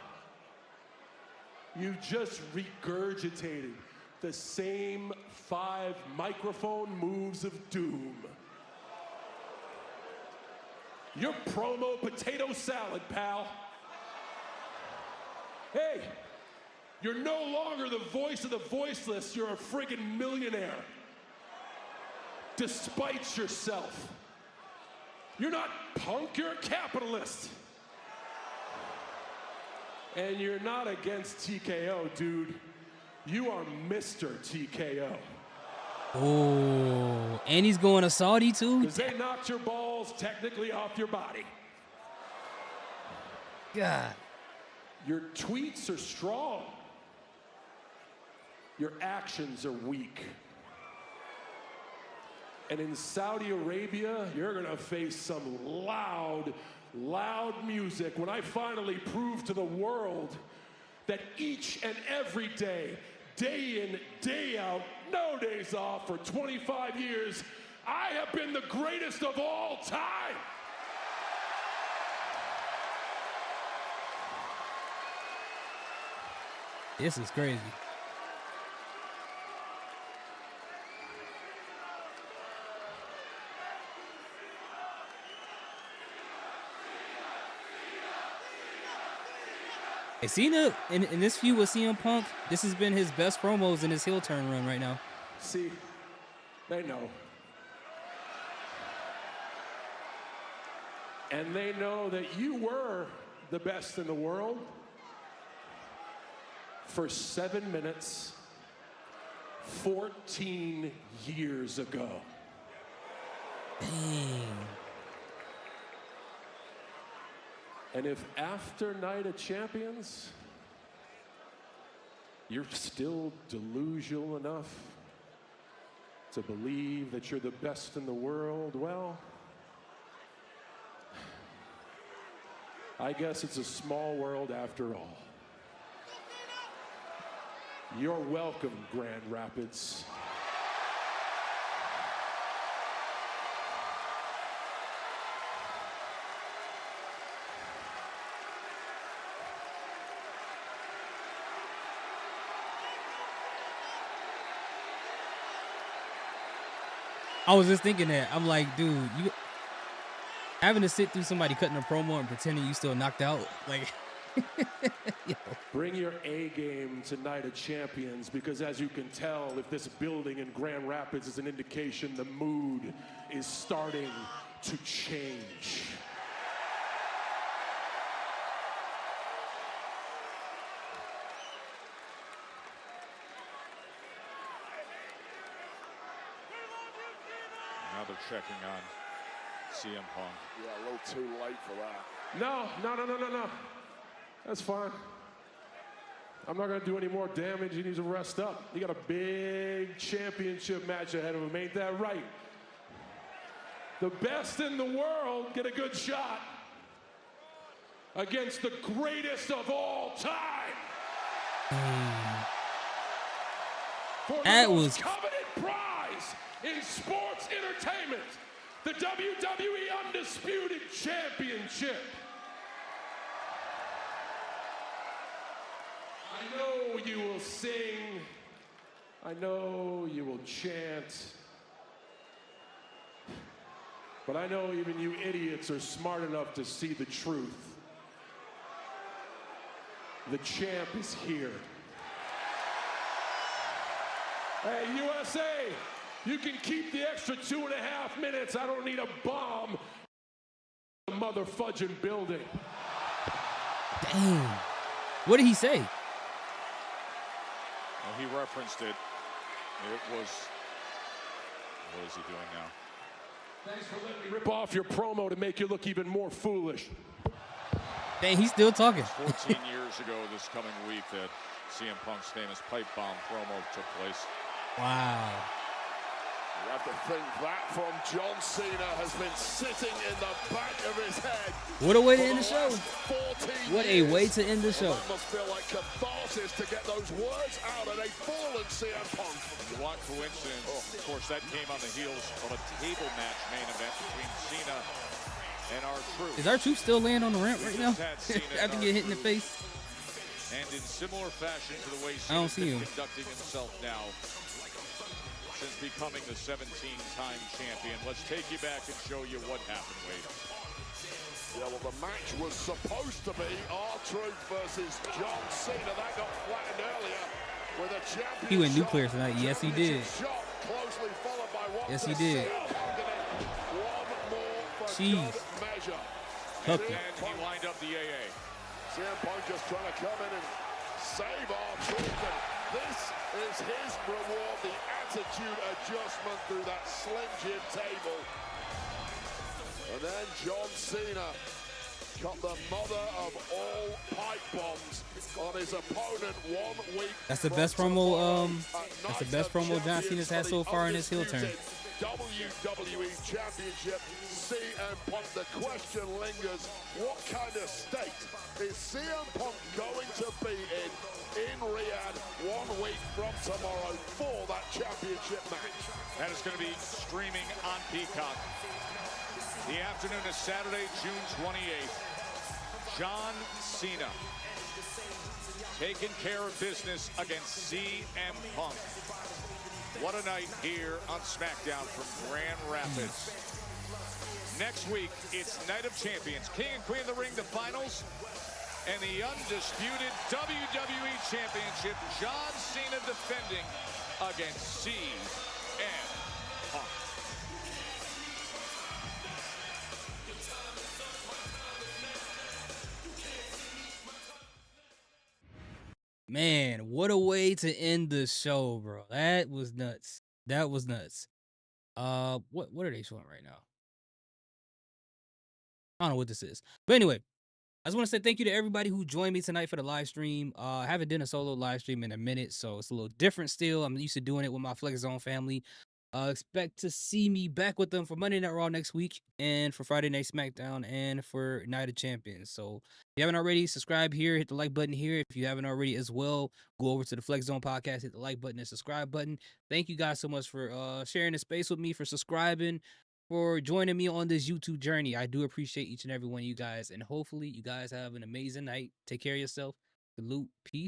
You've just regurgitated the same 5 microphone moves of doom. You're promo potato salad, pal. Hey, you're no longer the voice of the voiceless. You're a friggin' millionaire. Despite yourself. You're not Punk, you're a capitalist. And you're not against TKO, dude. You are Mr. TKO. Oh, and he's going to Saudi too? Because they knocked your balls technically off your body. God. Your tweets are strong. Your actions are weak. And in Saudi Arabia, you're going to face some loud music when I finally prove to the world that each and every day, day in, day out, no days off for 25 years, I have been the greatest of all time. This is crazy. Hey, Cena, in this feud with CM Punk, this has been his best promos in his heel turn run right now. See, they know. And they know that you were the best in the world for 7 minutes, 14 years ago. Dang. And if after Night of Champions, you're still delusional enough to believe that you're the best in the world, well, I guess it's a small world after all. You're welcome, Grand Rapids. I was just thinking that. I'm like, dude, you having to sit through somebody cutting a promo and pretending you still knocked out, like. Yo. Bring your A game to Night of Champions, because as you can tell, if this building in Grand Rapids is an indication, the mood is starting to change. Now they're checking on CM Punk. Yeah, a little too late for that. No. That's fine. I'm not going to do any more damage. He needs to rest up. He got a big championship match ahead of him. Ain't that right? The best in the world get a good shot against the greatest of all time. For the most coveted prize in sports entertainment, the WWE Undisputed Championship. I know you will sing. I know you will chant. But I know even you idiots are smart enough to see the truth. The champ is here. Hey, USA, you can keep the extra 2.5 minutes. I don't need a bomb in the motherfudging building. Damn. What did he say? Well, he referenced it. It was, what is he doing now? Thanks for letting me rip off your promo to make you look even more foolish. Dang, he's still talking. 14 years ago this coming week that CM Punk's famous pipe bomb promo took place. Wow. You have to think that from John Cena has been sitting in the back of his head. What a way to end the show. 14 What a way to end the show. That must feel like catharsis to get those words out of a fallen CM Punk. What coincidence. Of course, that came on the heels of a table match main event between Cena and R-Truth. Is R-Truth still laying on the ramp right now? After getting hit in the face? And in similar fashion to the way I don't Cena's see been him. conducting himself now since becoming the 17-time champion. Let's take you back and show you what happened, Wade. Yeah, well, the match was supposed to be R-Truth versus John Cena. That got flattened earlier with a champion. He went nuclear tonight. Yes, he did. Shot, closely followed by one. Yes, he did. One more for Jeez. good measure. Hooked him. And he lined up the AA. CM Punk just trying to come in and save R-Truth. And this is his reward, the attitude adjustment through that Slim Jim table. And then John Cena got the mother of all pipe bombs on his opponent 1 week. That's the best promo. That's the best promo John Cena's had so far in his heel turn. WWE Championship, CM Punk. The question lingers: what kind of state is CM Punk going to be in Riyadh 1 week from tomorrow for that championship match? That is going to be streaming on Peacock. The afternoon of Saturday, June 28th. John Cena taking care of business against CM Punk. What a night here on Smackdown from Grand Rapids. Next week, it's Night of Champions. King and Queen of the Ring, the finals, and the undisputed WWE Championship. John Cena defending against CM Punk. Man, what a way to end the show, bro. That was nuts. That was nuts. What are they showing right now? I don't know what this is. But anyway, I just want to say thank you to everybody who joined me tonight for the live stream. I haven't done a solo live stream in a minute, so it's a little different still. I'm used to doing it with my Flex Zone family. Expect to see me back with them for Monday Night Raw next week and for Friday Night SmackDown and for Night of Champions. So if you haven't already, subscribe here, hit the like button here. If you haven't already as well, go over to the Flex Zone Podcast, hit the like button and subscribe button. Thank you guys so much for sharing the space with me, for subscribing, for joining me on this YouTube journey. I do appreciate each and every one of you guys, and hopefully you guys have an amazing night. Take care of yourself. Salute. Peace.